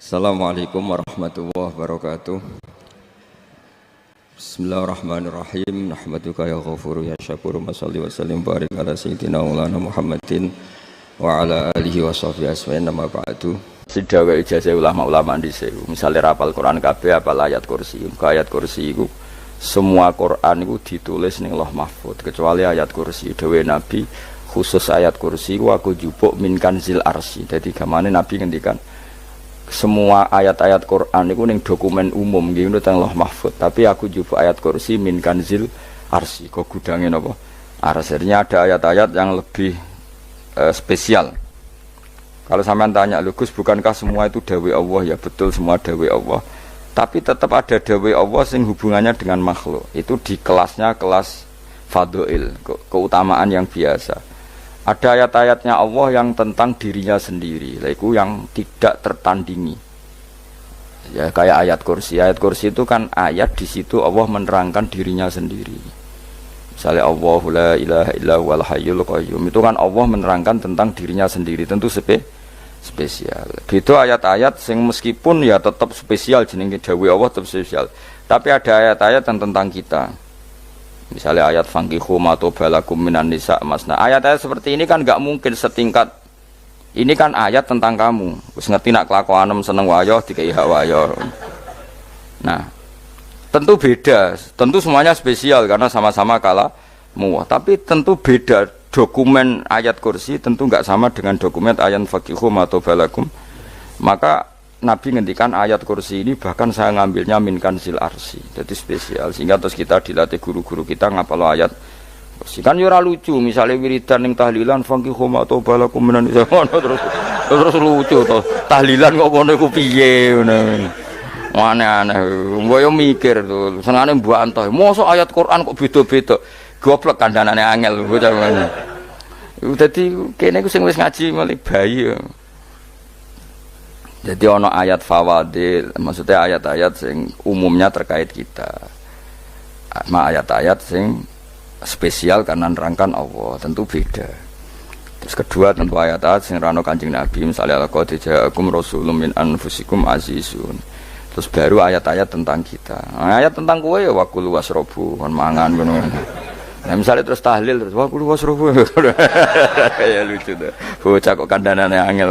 Assalamualaikum warahmatullahi wabarakatuh. Bismillahirrahmanirrahim. Nahmaduka ya ghafuru ya syakuru. Mashalli wa sallim barik ala sayyidina maulana Muhammadin wa ala alihi wa sahbihi asma'in nama ba'du. Sidawa ijazah ulama-ulama dhisik. Misale rapal Quran kabeh apal ayat kursi. Ayat kursi iku semua Quran iku ditulis ning Lauh Mahfuz kecuali ayat kursi. Dewe Nabi khusus ayat kursi iku aku jupuk min kanzil arsy. Dadi gamane Nabi ngendikan semua ayat-ayat Quran itu ning dokumen umum gitu teng Lauh Mahfuz, tapi aku juga ayat kursi min kanzil arsy. Kok gudange napa? Arsirnya ada ayat-ayat yang lebih spesial. Kalau sampean tanya, "Lho Gus, bukankah semua itu dawuh Allah?" Ya betul, semua dawuh Allah. Tapi tetap ada dawuh Allah sing hubungannya dengan makhluk. Itu di kelasnya kelas fadhil, keutamaan yang biasa. Ada ayat-ayatnya Allah yang tentang dirinya sendiri, itu yang tidak tertandingi. Ya kayak ayat kursi. Ayat kursi itu kan ayat di situ Allah menerangkan dirinya sendiri. Misalnya Allahu la ilaha illa huwal hayyul qayyum. Itu kan Allah menerangkan tentang dirinya sendiri, tentu spesial. Gitu ayat-ayat sing meskipun ya tetap spesial jenenge dawuh Allah tetap spesial. Tapi ada ayat-ayat yang tentang kita. Misalnya ayat fankihu matobalakum minan nisa masna. Ayat-ayat seperti ini kan enggak mungkin setingkat. Ini kan ayat tentang kamu. Wis ngerti nak kelakuanem seneng wayo dikai hak wayo. Nah, tentu beda. Tentu semuanya spesial karena sama-sama kalamu. Tapi tentu beda. Dokumen ayat kursi tentu enggak sama dengan dokumen ayat fankihu matobalakum. Maka Nabi ngendikan ayat kursi ini bahkan saya ngambilnya min kanzil arsy. Jadi spesial sehingga terus kita dilatih guru-guru kita ngapal ayat kursi. Kan yo ora lucu misalnya wiridan ning tahlilan fankihu ma tobalakum minan nisa terus lucu to. Tahlilan kok ngono iku piye ngono. Aneh-aneh. Mbok yo mikir to. Senengane mbok antah. Mosok ayat Quran kok beda-beda. Goblok kandhanane angel bocah ngono. Dadi kene ku sing wis ngaji mulai bayi yo. Jadi ono ayat fawadil, maksudnya ayat-ayat sing umumnya terkait kita. Ayat-ayat sing spesial karena nerangkan Allah, tentu beda. Terus kedua tentu ayat-ayat sing rano Kanjeng Nabi, misalnya laqad ja'akum rasulun min anfusikum azizun. Terus baru ayat-ayat tentang kita. Ayat tentang kowe ya waqul wasrobu, kon mangan ngono. Nah misalnya terus tahlil terus waqul wasrobu. Kayak lucu tuh. Bocah kok kandhanane angel.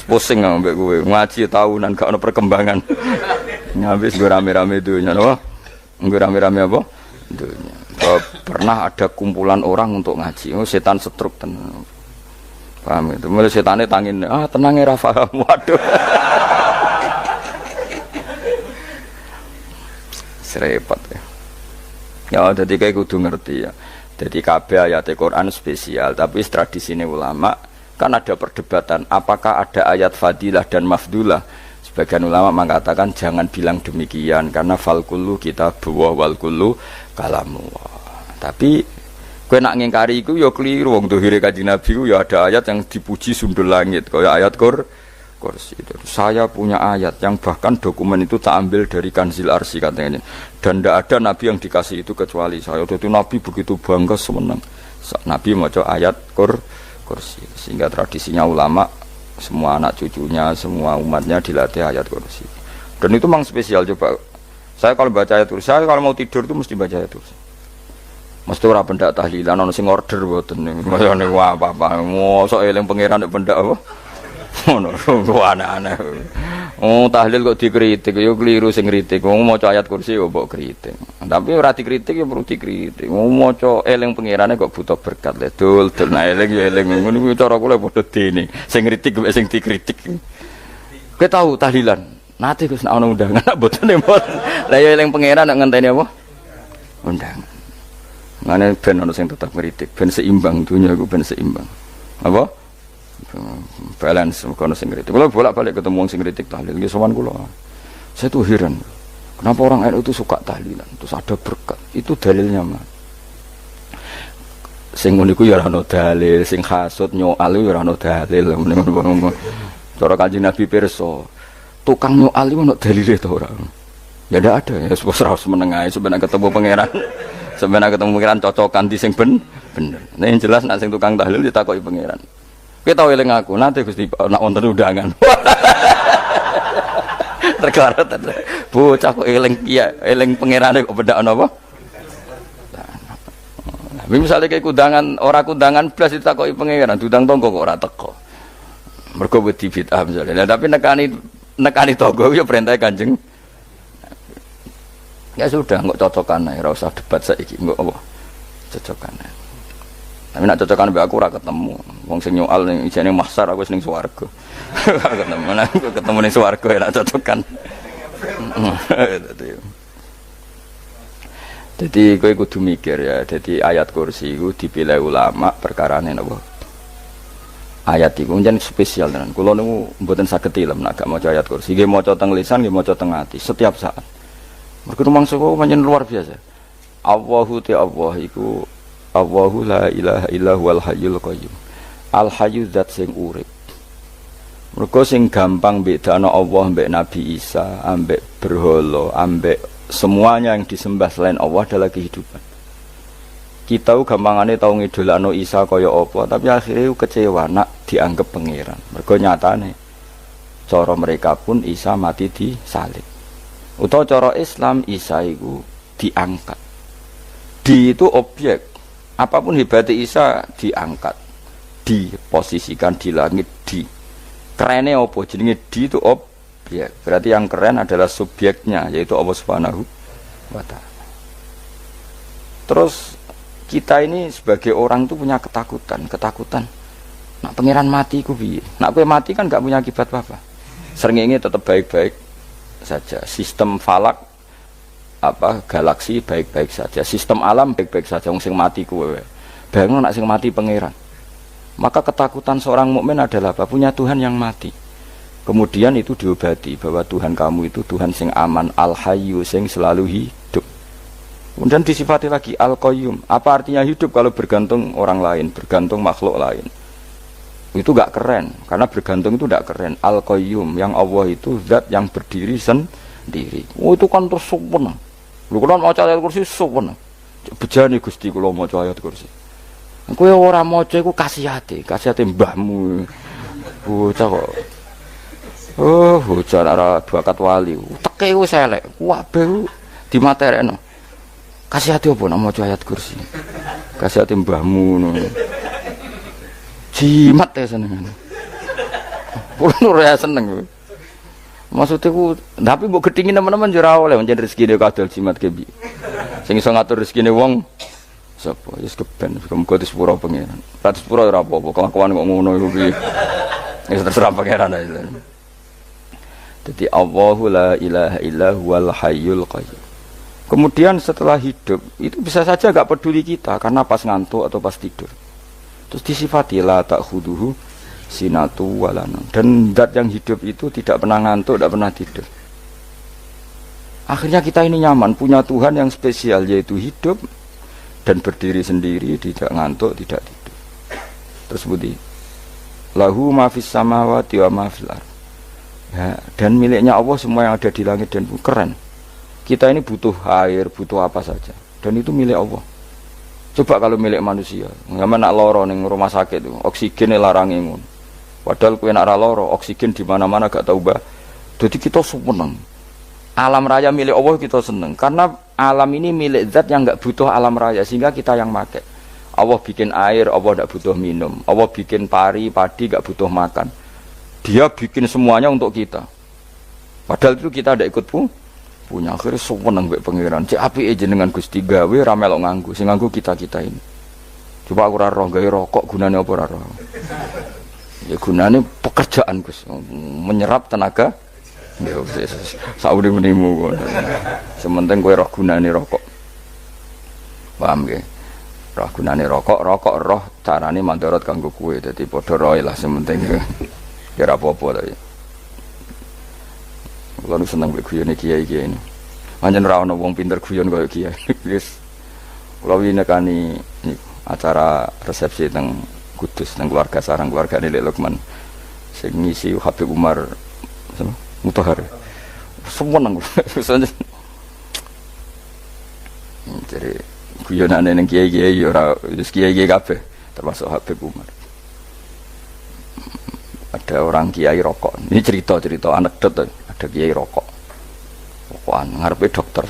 Pusing ambek kowe ngaji tahunan gak ono perkembangan. Habis gue rame-rame dunya loh. Gue rame-rame apa? Dunya. Pernah ada kumpulan orang untuk ngaji. Oh setan setruk tenan. Paham itu. Mulai setane tangin, tenang ya Rafa. Waduh. Serepot ya. Ya jadi kayak kudu ngerti ya. Jadi kabeh ayat Al-Qur'an spesial, tapi tradisine ulama kan ada perdebatan apakah ada ayat fadilah dan mafdulah. Sebagian ulama mengatakan jangan bilang demikian karena fal kullu kitabullah wal kullu kalamullah. Tapi kowe nak ngingkari iku ya keliru. Wong dohire Kanjeng Nabi ku ya ada ayat yang dipuji sundul langit kaya ayat kursi. Saya punya ayat yang bahkan dokumen itu tak ambil dari kanzil arsy katanya. Dan tidak ada nabi yang dikasih itu kecuali saya. Itu nabi begitu bangga semenang. Nabi maca ayat kursi, sehingga tradisinya ulama semua anak cucunya semua umatnya dilatih ayat kursi. Dan itu memang spesial. Coba saya kalau baca ayat kursi, saya kalau mau tidur itu mesti baca ayat kursi. Mesti ora pendak tahlilan ono sing order mboten ngono wah apa-apa mosok eling pangeran nek pendak apa ngono aneh-aneh. Oh tahlil kok dikritik yo keliru sing kritik. Wong maca ayat kursi yo mbok kritik. Tapi ora dikritik yo perlu dikritik. Wong maca eling pangerane kok butuh berkat le dul nah eling yo eling ngono kuwi cara kula padha dene. Sing kritik mek sing dikritik. Kowe tahu tahlilan? Nate Gus nek ana undangan mboten mboten. Lah yo eling pangeran nek ngenteni apa? Undangan. Mane ben ana sing tetep kritik, ben seimbang dunya iku ben seimbang. Apa? Balance kono sing kritik. Kalau bolak-balik ketemu wong sing kritik tahlil, nggih sowan kula. Saya tuh heran. Kenapa orang NU itu suka tahlilan? Terus ada berkat. Itu dalilnya, Mas. Sing ngono iku ya ora ono dalil, sing hasud nyoal ya ora ono dalil. Cara Kanjeng Nabi pirsa, tukang nyoal iku ono dalile to ora? Ya ndak ada. Ya wis ora meneng ae sampeyan ketemu pangeran. Sampeyan ketemu pangeran cocokan di sing bener. Nah yang jelas nek sing tukang tahlil ditakoki pangeran. Kita tahu eling aku nanti Gusti nak wonten undangan. Terklaret. Bocah kok eling kiai, eling pangerane kok bedakno apa? Misalnya kayak kudangan, orang kudangan belas ditakoki pangeran, dudang tonggo kok ora teko. Mergo wedi bid'ah misalnya. Nah, tapi nekani tonggo ya perintah Kanjeng. Ya sudah, nggak cocokan ae, ora usah debat saiki, nggak apa. Cocokan ae. Tapi nak cocokan mbek aku ora ketemu. Wong sing nyoal ning ijene mahsar aku wis ning swarga. Ketemu nang ketemu ning swarga ya nak cocokan. Jadi kowe kudu mikir ya. Jadi ayat kursi itu dipilih ulama perkarane napa? Ayat iku njen spesial tenan. Kula niku mboten saged tilem nek gak maca ayat kursi. Nggih maca teng lisan, nggih maca teng ati setiap saat. Mergo mangsa kok pancen luar biasa. Allahu ta Allah iku Allahu la ilaha illa huwal hayyul qayyum. Al hayyu zat sing urip. Mergo sing gampang bedakno Allah mbek Nabi Isa, ambek berhala, ambek semuanya yang disembah selain Allah adalah kehidupan. Kita gampangane tau ngidolakno Isa kaya apa, tapi akhirnya kecewa nak dianggap pangeran. Mergo nyatane cara mereka pun Isa mati disalib. Utawa cara Islam Isa iku diangkat. Di itu objek. Apapun hebatnya Isa diangkat, diposisikan di langit, di. Kerennya apa? Jenenge di itu objek. Berarti yang keren adalah subjeknya, yaitu Allah Subhanahu wa Ta'ala. Terus kita ini sebagai orang itu punya ketakutan. Nak pangeran mati ku piye? Nak kowe mati kan gak punya akibat apa-apa. Srengenge tetap baik-baik saja. Sistem falak galaksi baik-baik saja, sistem alam baik-baik saja. Wong sing mati kuwe bayangno nak sing mati pangeran. Maka ketakutan seorang mukmin adalah apa? Punya Tuhan yang mati. Kemudian itu diobati bahwa Tuhan kamu itu Tuhan sing aman, al-hayyu sing selalu hidup. Kemudian disifati lagi al-qayyum. Apa artinya hidup kalau bergantung orang lain, bergantung makhluk lain? Itu gak keren, karena bergantung itu gak keren. Al-qayyum, yang Allah itu zat yang berdiri sendiri. Oh itu kan terus sempurna. Lu kan maca ayat kursi sopan. Bejane Gusti kula maca ayat kursi. Kowe ora maca iku kasihate mbahmu. Bocah kok. Oh, bocah ora bakat wali. Teke wis elek. Kabeh dimaterekno. Kasihate opo nek maca ayat kursi? Kasihate mbahmu ngono. Jimat ya seneng. Kulo ora seneng. Maksudnya ku, tapi mbok gedhingi teman-teman yo ora oleh pancen rezekine kadol jimat kebi. Sing iso ngatur rezekine wong sapa? Wis keben, muga disepuro pangeran. Ra disepuro ora apa-apa, kelakuan kok ngono iku piye. Wis terserah pangeran ae. Dadi Allahu la ilaha illa huwal hayyul qayyum. Kemudian setelah hidup itu bisa saja gak peduli kita karena pas ngantuk atau pas tidur. Terus disifati la ta'khuduhu sinatu walana, dan zat yang hidup itu tidak pernah ngantuk, tidak pernah tidur. Akhirnya kita ini nyaman, punya Tuhan yang spesial, yaitu hidup dan berdiri sendiri, tidak ngantuk, tidak tidur. Terus budi lahu ma fis samawati wa ma fil ardh. Ya, dan miliknya Allah semua yang ada di langit dan bumi. Keren. Kita ini butuh air, butuh apa saja, dan itu milik Allah. Coba kalau milik manusia, nggak nak loro ning rumah sakit itu, oksigen larangin ngono. Padahal kowe nak ra loro, oksigen di mana-mana gak tau, Mbah. Jadi kita seneng. Alam raya milik Allah kita seneng karena alam ini milik zat yang enggak butuh alam raya sehingga kita yang pakai. Allah bikin air, Allah enggak butuh minum. Allah bikin padi enggak butuh makan. Dia bikin semuanya untuk kita. Padahal itu kita ndak ikut punya. Akhirnya seneng mbek pangeran. Cek apike jenengan Gusti gawe ra melok nganggo. Sing nganggo kita-kita ini. Coba aku ora roh gawe rokok gunane apa ora roh. Ya gunane pekerjaan Gus, menyerap tenaga. Ya wis saurip-uripmu. Sementing kowe roh gunane rokok. Paham nggih? Roh gunane rokok roh carane mandorot kanggo kowe. Dadi padha roe lah sementing. Ya ora apa-apa ta. Kulo seneng mbek guyone kiai-kiai ini. Pancen ora ana wong pinter guyon kaya kiai. Wis kulo winekani acara resepsi teng Kudus nang keluarga sarang keluarga Lek Lukman sing ngisi Habib Umar Mutahar semua nang jadi guyonane ning kiai-kiai ora wis kiai-kiai kabeh termasuk Habib Umar. Ada orang kiai rokok, ini cerita anekdot, ada kiai rokok sopan ngarepe dokter.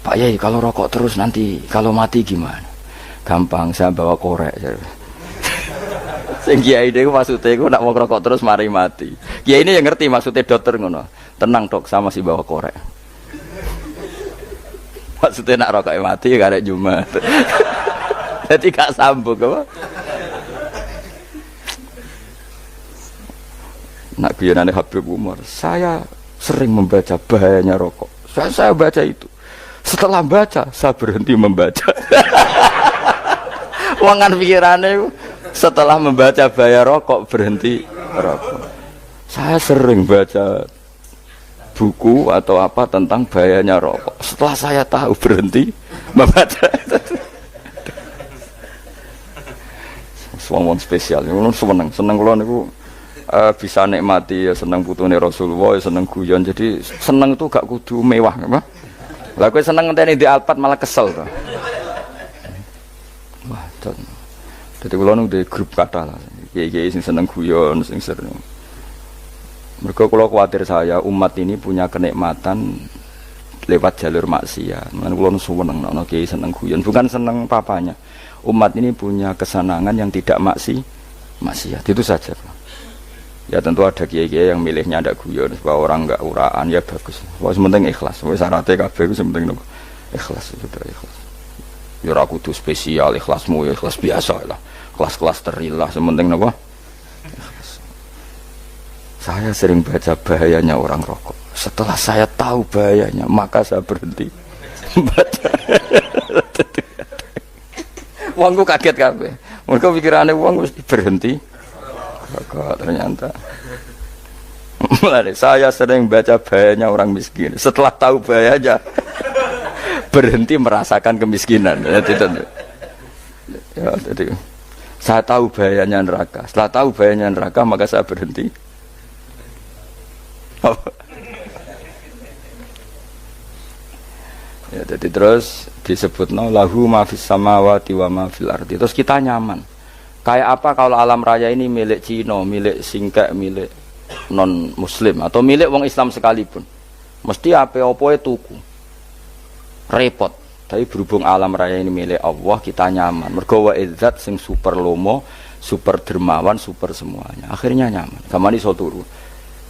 Pak Yai, kalau rokok terus nanti kalau mati gimana? Gampang, saya bawa korek. Sing kiai niku maksudnya iku nak wong rokok terus mari mati. Kiai ini yang ngerti maksudnya dokter ngono. Tenang dok, sama si bawa korek. Maksudnya nak rokok mati gak ada Jumat. Jadi gak sambung apa? Nak guyonane Habib Umar, saya sering membaca bahayanya rokok. Saya baca itu. Setelah baca, saya berhenti membaca. Wangan pikirannya setelah membaca bahaya rokok berhenti rokok. Saya sering baca buku atau apa tentang bahayanya rokok. Setelah saya tahu berhenti membaca. Suamon spesial. Seneng kalau niku bisa nikmati ya seneng putune Rasulullah, ya seneng guyon. Jadi seneng itu gak kudu mewah, apa? Lah kowe seneng ngenteni di Alphard malah kesel to. Wah, dadi kula nu di grup kata lah. Kiai-kiai sing seneng guyon, sing seru. Mergo kula kuwatir saya umat ini punya kenikmatan lewat jalur maksiat. Mulane kula nu seneng ana kiai seneng guyon, bukan seneng papanya. Umat ini punya kesenangan yang tidak maksiat. Itu saja. Ya tentu ada kiai-kiai yang milihnya ada guyon supaya orang enggak uraan, ya bagus. Wah penting ikhlas. Wis syaratnya kabeh ku penting ikhlas, sudah ikhlas. Ya ora kudu spesial ikhlasmu, ya ikhlas biasa lah. Kelas-kelas terilah sementing napa? Ikhlas. Saya sering baca bahayanya orang rokok. Setelah saya tahu bahayanya, maka saya berhenti baca. Wongku kaget kabeh. Mergo pikirane wong wis berhenti. Kok ternyata mulai saya sering baca bahayanya orang miskin. Setelah tahu bahayanya berhenti merasakan kemiskinan. Jadi saya tahu bahayanya neraka. Setelah tahu bahayanya neraka maka saya berhenti. Ya, jadi terus disebutno lahu ma fis samawati wa ma fil ardi. Terus kita nyaman. Kayak apa kalau alam raya ini milik Cina, milik Singkek, milik non Muslim atau milik wong Islam sekalipun, mesti apa-apa tuku, repot. Tapi berhubung alam raya ini milik Allah, kita nyaman. Mergo wa izzat sing super lomo, super dermawan, super semuanya. Akhirnya nyaman. Gamane iso turu.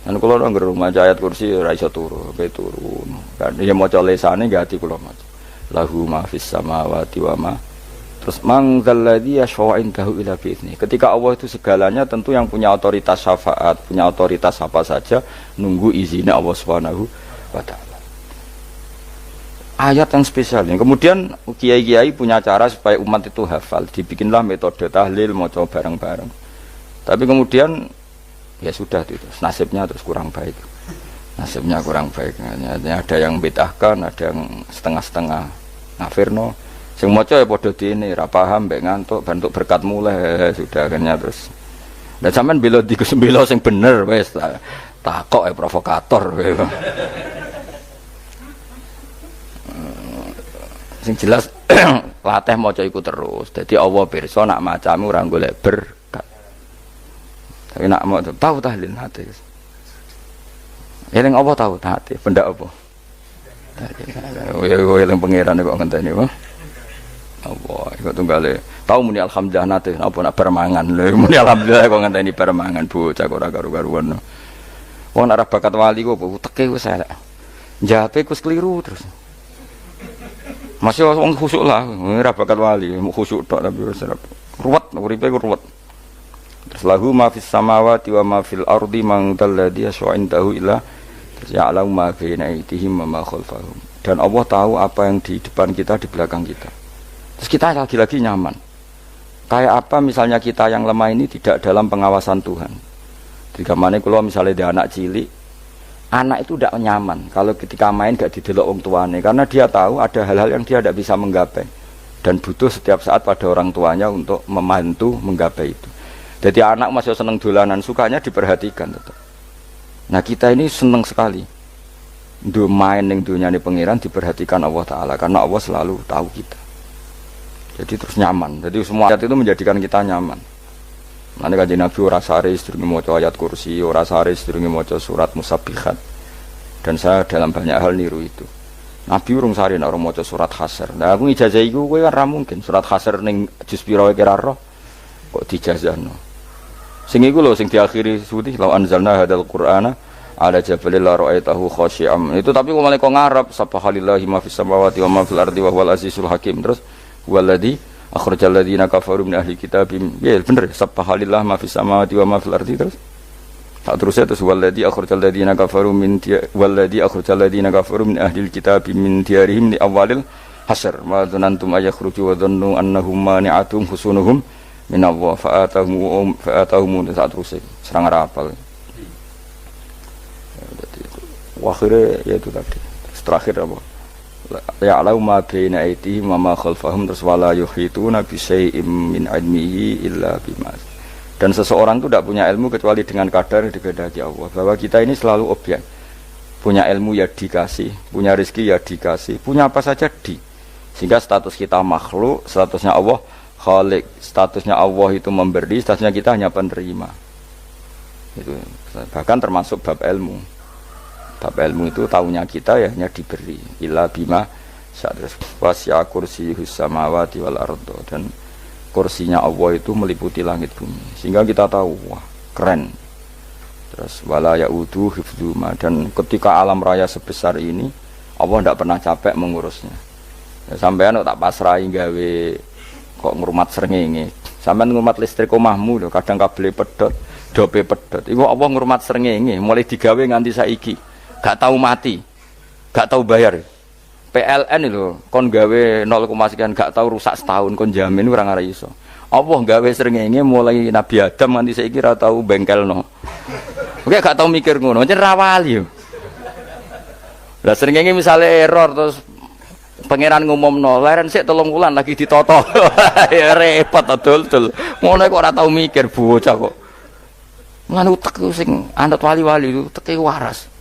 Lan kula nang rumah ayat kursi ora iso turu, pe turu. Kan ya maca lesane gak ati kula maca. Lahu ma fis samawati wa ma. Terus mangzalladzi yashfa'u indahu illa bi'idznih. Ketika Allah itu segalanya, tentu yang punya otoritas syafaat, punya otoritas apa saja, nunggu izinnya Allah Subhanahu wa taala. Ayat yang spesial. Kemudian kiai-kiai punya cara supaya umat itu hafal, dibikinlah metode tahlil maca bareng-bareng. Tapi kemudian ya sudah itu, nasibnya terus kurang baik. Nasibnya kurang baik. Ada yang bid'ahkan, ada yang setengah-setengah ngafirno. Sing maca ya padha dene ra paham mbek ngantuk bentuk berkat mulai sudah akhirnya terus. Lah sampean bela dikesembelo sing bener wis takok provokator kowe. Sing jelas latih maca iku terus. Dadi Allah pirsa nak macamu ora golek berkat. Tapi nak mau tahu tahlil hati. Eling apa tahu hati? Benda apa? Eling pangeran kok ngenteni apa? Allah, ikut tunggale. Tahu muni alhamdulillah nate, apa nak permangan lho. Muni alhamdulillah kok ngenteni permangan bocah kok ora karu-karuan. Wong nek bakat wali kok teke wis elek. Njape wis keliru terus. Masih wong khusuk lah, ora bakat wali, khusuk tok tapi wis ruwet, uripe ruwet. Terus lahu ma fis samawati wa ma fil ardi man dalladhi yashfa'u indahu illa ya'lamu ma baina aydihim wa ma khalfahum. Dan Allah tahu apa yang di depan kita, di belakang kita. Terus kita lagi-lagi nyaman. Kayak apa misalnya kita yang lemah ini tidak dalam pengawasan Tuhan. Jika mana kalau misalnya dia anak cilik, anak itu tidak nyaman kalau ketika main gak didelok wong tuane, karena dia tahu ada hal-hal yang dia tidak bisa menggapai dan butuh setiap saat pada orang tuanya untuk membantu menggapai itu. Jadi anak masih seneng dolanan, sukanya diperhatikan tetap. Nah kita ini seneng sekali. Untuk main yang dunia ini pengiran diperhatikan Allah Ta'ala, karena Allah selalu tahu kita. Jadi terus nyaman. Jadi semua ayat itu menjadikan kita nyaman. Nanti Kanjeng Nabi ora sare sedurunge maca ayat kursi, ora sare sedurunge maca surat Musabbihat. Dan saya dalam banyak hal niru itu. Nabi urung sari nek ora maca surat Hasyr. Nah aku ijazah iku kowe kan ra mungkin surat Hasyr ning juz pira wae kira roh kok dijazahno. Sing iku lho sing diakhiri suti law anzalna hadzal qur'ana ala jabalil la ra'aitahu khashi'am. Itu tapi kok malah kok ngarep subhanallahi ma fis samawati wa ma fil ardi wa huwal azizul hakim. Terus waladzi akhrajal ladzina kafaru min ahli kitabim. Ya bener subhanallahi ma fis samawati wa ma fil ardi terus. Tak terusnya terus waladzi akhrajal ladzina kafaru min waladzi akhrajal ladzina kafaru min ahli kitabim min diyarihim li awalil hasr ma dzanantum ayakhruju wa dhannu annahum mani'atum husunuhum min Allah fa'atahum tak terusnya serang rapal. Akhirnya ya itu tadi terakhir apa ya'lamu ma baina aydihim wa ma khalfahum terus wala yuhituna bi syai'in min 'ilmihi illa bima. Dan seseorang itu tidak punya ilmu kecuali dengan kadar yang dikehendaki Allah. Bahwa kita ini selalu objek. Punya ilmu ya dikasih, punya rezeki ya dikasih, punya apa saja di. Sehingga status kita makhluk, statusnya Allah khalik, statusnya Allah itu memberi, statusnya kita hanya penerima. Itu bahkan termasuk bab ilmu. Bab ilmu itu tahunya kita ya hanya diberi. Illa bima sa'adras wasi'a kursiyuhus samawati wal ardo. Dan kursinya Allah itu meliputi langit bumi sehingga kita tahu wah keren. Terus wala ya'udu hifdzuma, dan ketika alam raya sebesar ini Allah tidak pernah capek mengurusnya. Ya, sampean tak pasrahi gawe kok ngurmat srengenge, sampean ngurmat listrik omahmu lho kadang kabel pedhot dope pedhot iku Allah ngurmat srengenge mulai digawe nganti saiki gak tahu mati gak tahu bayar. PLN itu kon gawe 0, sekian gak tahu rusak setahun kon jamin ora ngara iso. Allah gawe srengenge mulai Nabi Adam nganti saiki ora tahu bengkelno. Oke gak tahu mikir ngono, pancen ra wali yo. Lah srengenge misale error terus pangeran ngumumno, leren sik 3 wulan lagi ditoto. Ya repot dol-dol. Ngono kok ora tahu mikir bocah kok. Lan utek sing anut wali-wali itu teke waras.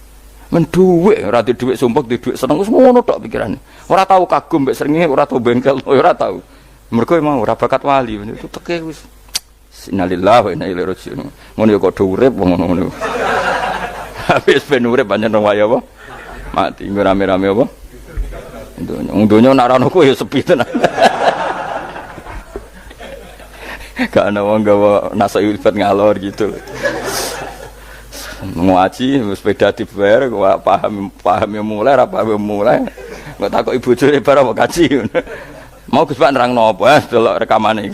Men dhuwit ora di dhuwit sumpek di dhuwit seneng wis ngono tok pikirane. Ora tahu kagum mbek srengenge, ora tahu bengkel, ora tahu. Mergo emang ora bakat wali itu teke wis innalillahi wa inna ilaihi raji'un. Ngono kok do urip ngono. Habis ben urip pancen waya apa? Mati nggo rame-rame apa? Donya nek ora ono ku ya sepi tenan. Gak ana wong gawa nasa ilfat ngalor gitu. Ngaji sepeda dibayar paham yang mulai apa yang mulai nggak takut ibu juri barang mau kaji mau Gus Pak nerang nopo delok rekamane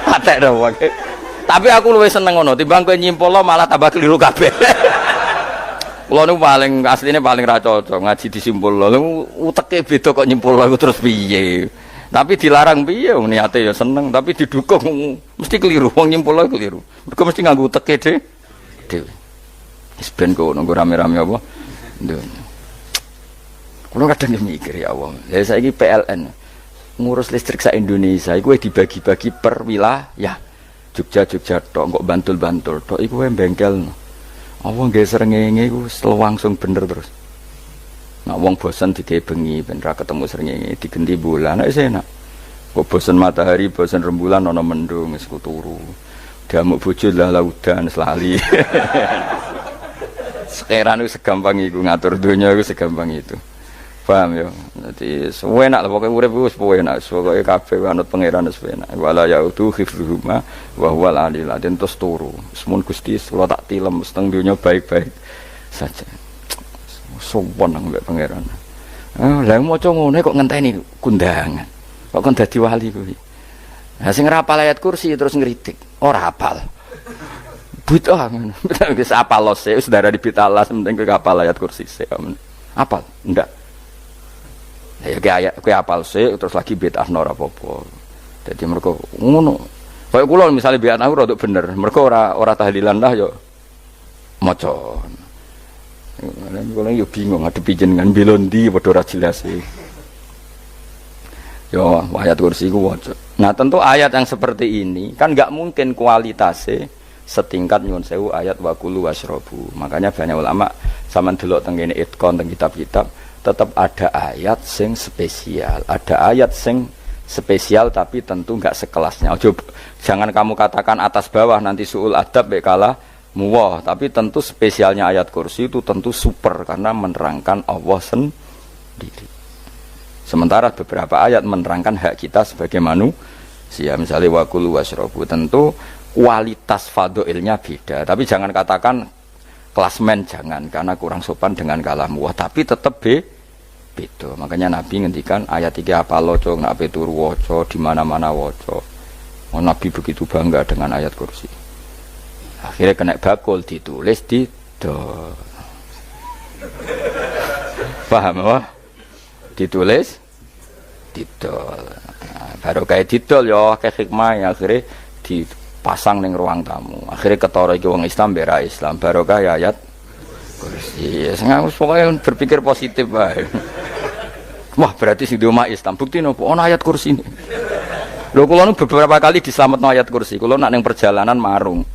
atek dong tapi aku luwih seneng ngono timbang kowe nyimpul malah tambah keliru kabeh. Kulo niku paling asline paling ra cocok ngaji disimpul lho uteke beda kok nyimpul aku terus piye. Tapi dilarang piye wong niate ya seneng tapi didukung mesti keliru wong nyimpul keliru. Mergo mesti nganggo teke dhewe. Wis ben kok nunggu rame-rame apa. Kulo kadang mikir ya Allah. Ya saiki PLN ngurus listrik sak Indonesia iku dibagi-bagi per wilayah. Jogja tok kok Bantul tok iku wae bengkel. Apa nggih srengenge iku langsung bener terus. Nak wong bosan digawe bengi ben ra ketemu srengenge digenti bulan nek enak. Kok bosan matahari, bosan rembulan ana mendung wis turu. Damuk bojo lah laudan selali. Sekarang itu segampang itu ngatur dunia itu segampang itu. Paham ya? Jadi enak lah pokoknya urip wis enak, pokoke kabeh anut pangeran wis enak. Wala yautu khifruhuma wa huwal alil azim terus turu. Semun Gusti kula tak tilem seteng dunia baik-baik saja. Sopan nang mbek pangeran. Lah maca ngene kok ngenteni kundangan. Kok kon dadi wali kuwi. Lah sing ora hafal ayat kursi terus ngritik, ora hafal. Bid'ah ngono. Wis hafal lose wis darah di bitalas penting kowe hafal ayat kursi sik. Hafal? Ndak. Ya kowe hafal sik terus lagi bid'ah ora apa-apa. Dadi mergo ngono. Kaya kula misale biyen aku rada bener, mergo ora tahlilan lah yo maca. Kalau yo bingung ngadepi jenengan belondi padha ora jelas e. Yo ayat kursi ku waca. Nah, tentu ayat yang seperti ini kan enggak mungkin kualitasnya setingkat nyuwun sewu ayat waqulu wasrobu. Makanya banyak ulama sampean delok teng kene itqon teng kitab-kitab tetap ada ayat sing spesial. Ada ayat sing spesial tapi tentu enggak sekelasnya. Jangan kamu katakan atas bawah nanti suul adab kalah muwah, tapi tentu spesialnya ayat kursi itu tentu super karena menerangkan Allah sendiri. Sementara beberapa ayat menerangkan hak kita sebagai manusia, misalnya wakulu wasrobu, tentu kualitas fadhilnya beda. Tapi jangan katakan klasmen, jangan, karena kurang sopan dengan kalam wah, tapi tetap beda. Makanya Nabi ngendikan ayat 3 apa loco, nak turu waca, di mana-mana waca. Oh, Nabi begitu bangga dengan ayat kursi. Akhirnya kena bakul ditulis di paham apa? Ditulis didol. Baru kayak didol ya kayak hikmah ya, akhirnya dipasang ning ruang tamu. Akhirnya ketara iki wong Islam bera Islam baru kayak ayat kursi. Sengaja pokoknya berpikir positif bae. Wah, berarti sing di omah Islam bukti nopo ana ayat kursi ini. Lho kula nu beberapa kali diselametno ayat kursi. Kula nak ning perjalanan marung.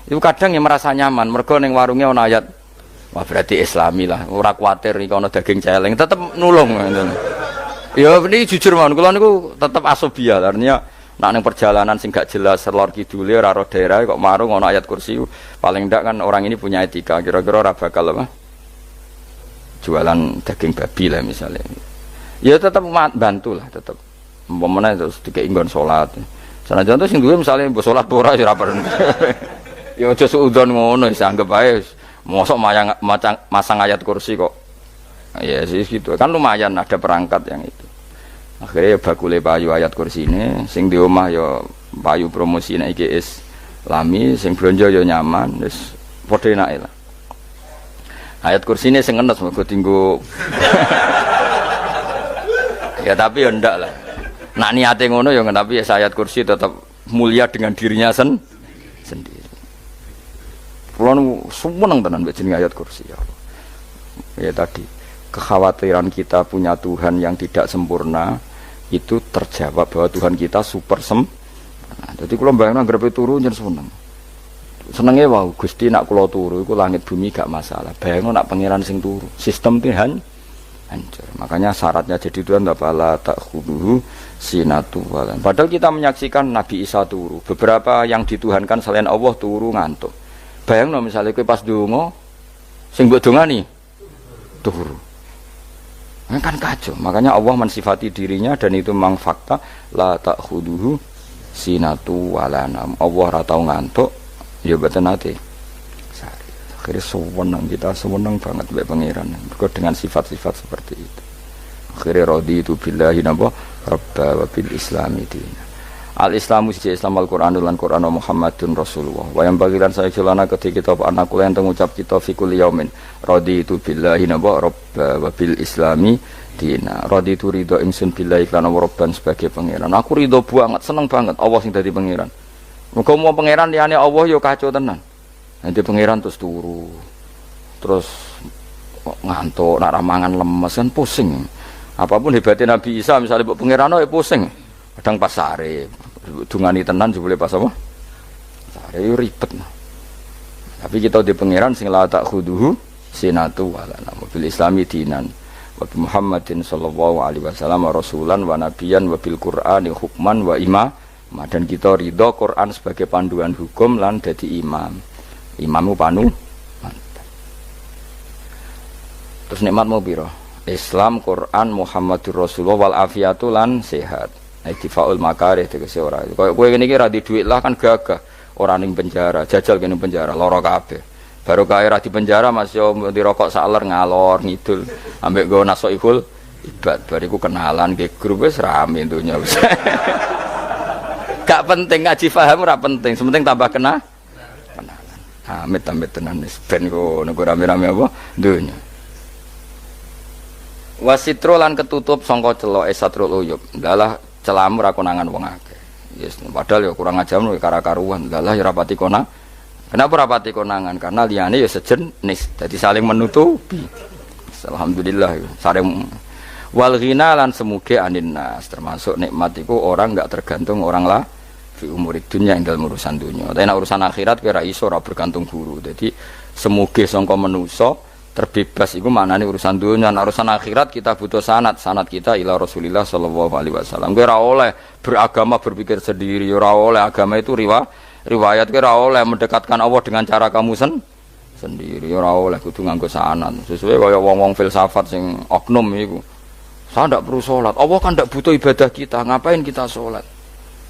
Itu kadang yang merasa nyaman mergo ning warunge ana ayat. Wah, berarti Islami lah. Ora kuwatir iki ana daging celeng, tetep nulung ngoten. Ya ini jujur mawon, kula niku tetep asobia, artinya nak ning perjalanan sing gak jelas lor kidule ora ro daerah kok marung ana ayat kursi, paling ndak kan orang ini punya etika, kira-kira ora bakal apa? Jualan daging babi lah misalnya. Ya tetep bantu lah, tetep. Umpamane terus dikek nggon salat. Sanajan to sing duwe misale mbok salat ora ya ora perlu. Ya aja suudon ngono, wis anggap ae mosok masang ayat kursi kok. Ya sih gitu kan lumayan ada perangkat yang itu. Akhirnya ya bakule payu ayat kursi ini, sing di omah ya payu promosi nek iki Islami, sing blonjo ya nyaman, wis padha enake lah. Ayat kursi ini sing enes mergo tinggo. Ya tapi ya ndak lah. Nak niate ngono ya tapi ya ayat kursi tetap mulia dengan dirinya sendiri. Kulo seneng tenan mbek jeneng ayat kursi ya. Ya tadi kekhawatiran kita punya Tuhan yang tidak sempurna itu terjawab bahwa Tuhan kita super sempurna. Jadi kalau bayangkan grepe turu jen senengnya wow Gusti nak kulo turu itu langit bumi gak masalah. Bayangkan nak pangeran sing turu sistem Tuhan hancur. Makanya syaratnya jadi Tuhan la ta'khudhuhu sinatu walan. Padahal kita menyaksikan Nabi Isa turu, beberapa yang dituhankan selain Allah turu ngantuk. Bayangno misalnya kowe pas donga sing mbok dongani turu. Kan kacau, makanya Allah mensifati dirinya dan itu memang fakta la ta'khudhuhu sinatu walanam. Allah ora tau ngantuk ya mboten nate. Akhirnya seneng kita seneng banget mbek pangeran dengan sifat-sifat seperti itu. Akhirnya raditu billahi nabwa rabba wa bil islami dina. Al-Islamu siji Islam Al-Qur'an lan Qur'an Muhammadun Rasulullah. Wa yang bagilan saya celana ketika kita anak kula yang ngucap kita fi kulli yaumin raditu billahi nabwa rabba wa bil islami dina. Raditu ridho ingsun billahi lan rabban sebagai pangeran. Aku ridho banget, seneng banget Allah sing dadi pangeran. Muga mau pangeran liyane Allah ya kacau tenan. Nanti pangeran terus turu. Terus ngantuk, nak ramangan lemes kan pusing. Apapun hebatnya Nabi Isa misalnya mbok pangeran ya pusing. Kadang pas sare, dungani tenan jebule pas apa? Sare yo ribet. Tapi kita di pangeran sing la ta'khudhuhu sinatu wala bil islami dinan wa bi Muhammadin sallallahu alaihi wasallam rasulan wa nabiyan wa bil Qur'ani hukman wa imam. Dan kita ridho Quran sebagai panduan hukum lan dadi imam. Imamu panu. Terus nikmatmu piro? Islam, Quran, Muhammadur Rasulullah wal afiatu lan sehat. Iktifaul makarih tegese ora. Kaya kowe ngene iki ra di dhuwit lah kan gagah. Ora ning penjara, jajal kene penjara, lara kabeh. Baru kae ra di penjara Mas yo dirokok saler ngalor ngidul. Ambek nggo nasoihul ibad bariku kenalan ke grup wis rame dunya wis. Gak penting ngaji paham ora penting, sementing tambah kenalan. Amit-amit tenan wis ben kok nek rame-rame apa dunya. Wasitro lan ketutup sangka celoke satrul uyub. Dalah celamu ra konangan wong akeh. Yes, padahal ya kurang ajar lho kara-karuan. Dalah ya rapati konang. Kenapa rapati konangan? Karena liyane ya sejenis. Jadi saling menutupi. Alhamdulillah saling wal ghina lan semuge aninnas termasuk nikmat iku orang enggak tergantung orang lah fi umurid dunya ing dalem urusan dunya. Tapi nek urusan akhirat kowe ra iso ora bergantung guru. Jadi semuge sangka manusa terbebas itu maknanya urusan dunia. Nah, urusan akhirat kita butuh sanad kita ila Rasulillah sallallahu alaihi wasallam. Kowe ora oleh beragama berpikir sendiri, ora oleh agama itu riwayat kira oleh mendekatkan Allah dengan cara kamu sendiri ora oleh kudu nganggo sanad sesuai kaya wong-wong filsafat sing oknum iku saya ndak perlu salat Allah kan ndak butuh ibadah kita ngapain kita salat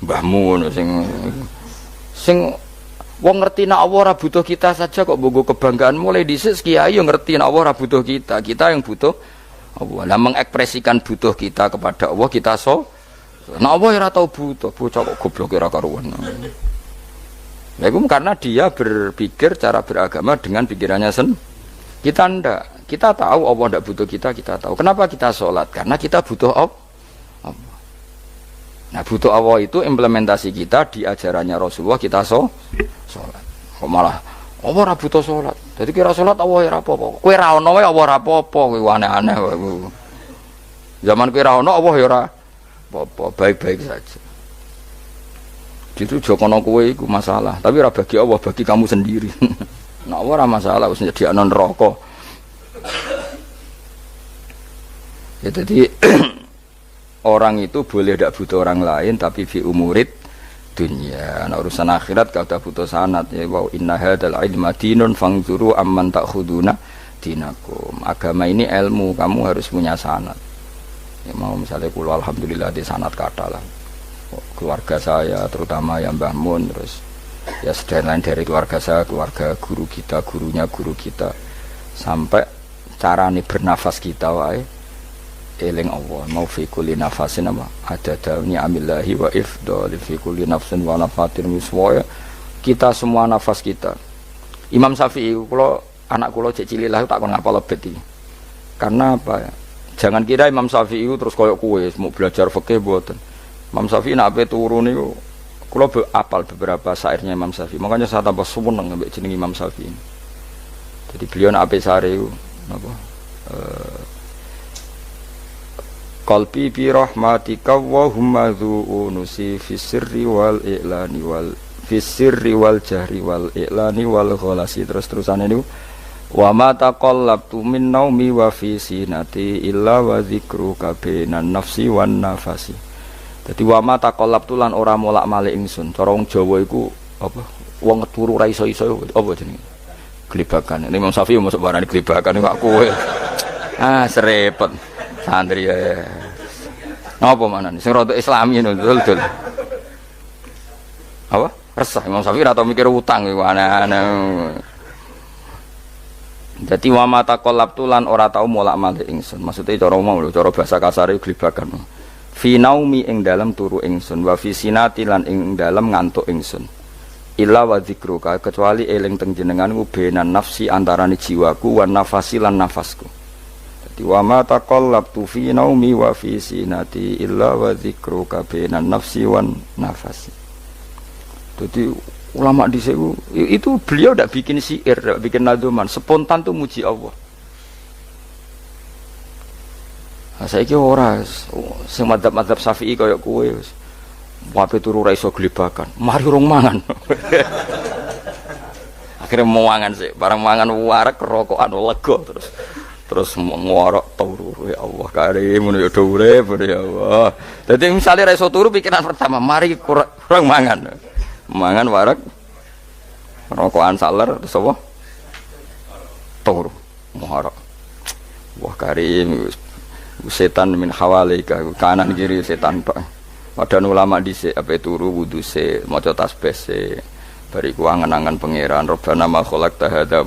mbahmu ngono sing wong ngerti nek Allah ora butuh kita saja kok bogo kebanggaan mulai dhisik kiai yo ngerti nek Allah ora butuh kita yang butuh Allah lah mengekspresikan butuh kita kepada Allah kita nek Allah ora tau butuh bocah kok goblok ora karuan. Ya itu karena dia berpikir cara beragama dengan pikirannya kita ndak. Kita tahu Allah ndak butuh kita tahu. Kenapa kita sholat? Karena kita butuh Allah. Nah butuh Allah itu implementasi kita di ajarannya Rasulullah kita sholat. Kok malah Allah ora butuh sholat. Jadi kira sholat Allah ora apa-apa. Kowe ra ono wae Allah ora apa-apa, kowe aneh-aneh kowe. Zaman kowe ra ono Allah ya ora apa-apa, baik-baik saja. Itu jokono kowe iku masalah, tapi ora bagi Allah, bagi kamu sendiri. Nek ora masalah wis nyediakno neraka. Ya jadi orang itu boleh tidak butuh orang lain tapi fi umurid dunia. Nah urusan akhirat kalau butuh sanad ya wa inna hadzal ilma dinun fangzuru amman ta'khuduna dinakum. Agama ini ilmu, kamu harus punya sanad. Ya mau misalnya kula alhamdulillah di sanad kata lah. Keluarga saya terutama yang Mbah Mun terus ya sedang lain dari keluarga saya, keluarga guru kita, gurunya guru kita sampai carane bernafas kita wae eling Allah mau fi kulli nafasin apa ada dauni amillahi wa ifdal fi kulli nafsin wa nafatin wiswaya kita semua nafas kita. Imam Syafi'i kalau anak kula cek cilik lah tak kon ngapal lebet iki karena apa ya? Jangan kira Imam Syafi'i terus koyok kowe mau belajar fikih mboten. Imam Syafi'i nak ape turu niku kula apal beberapa syairnya Imam Syafi'i. Makanya saya tambah seneng ambek jeneng Imam Syafi'i. Jadi beliau nak ape sare napa qalbi bi rahmatika wa humma dzu'unusi fi sirri wal i'lani wal fi sirri wal jahri wal i'lani wal ghalasi terus-terusane niku wa ma taqallabtu min naumi wa fi sinati illa wa dzikruka bainan nafsi wan nafasi. Dadi wa ma taqallabtu lan ora molak-malik ingsun. Cara wong Jawa iku apa? Wong turu ra iso-iso apa jenenge? Glebakan. Ini Imam Syafi'i masuk barani glebakan kok kowe. Serepet. Santri ya. Napa manane? Sing rada Islami ngono dul. Apa? Resah Imam Syafi'i ora tau mikir utang iku aneh-aneh. Dadi wa ma taqallabtu lan ora tau molak-malik ingsun. Maksude cara omong lho, cara bahasa kasare glebakan. Fi naumi ing dalam turu ingsun wa fi sinati lan ing dalam ngantuk ingsun illa wa dzikruka kecuali eling teng jenenganku benan nafsi antarane jiwaku wan nafasi lan nafasku. Dadi wa ma taqallabtu fi naumi wa fi sinati illa wa dzikruka benan nafsi wan nafasi. Dadi ulama dhisik itu beliau ndak bikin syair, ndak bikin nadzuman, spontan tuh muji Allah. Saiki ora sing madzhab Syafi'i kaya kowe wis wape turu ra iso glebakan mari urung mangan akhirnya mau mangan sih barang mangan warek rokokan lega terus ngorok turu ya Allah karim ngono ya urip ya Allah. Dadi misale ra iso turu pikiran pertama mari kurang mangan warek rokokan saler terus apa turu ngorok wah karim setan min hawalika kanan kiri setan tok. Padahal ulama dhisik ape turu wudu se maca tasbih se bariku angen-angen pangeran Rabbana ma khalaqta hadza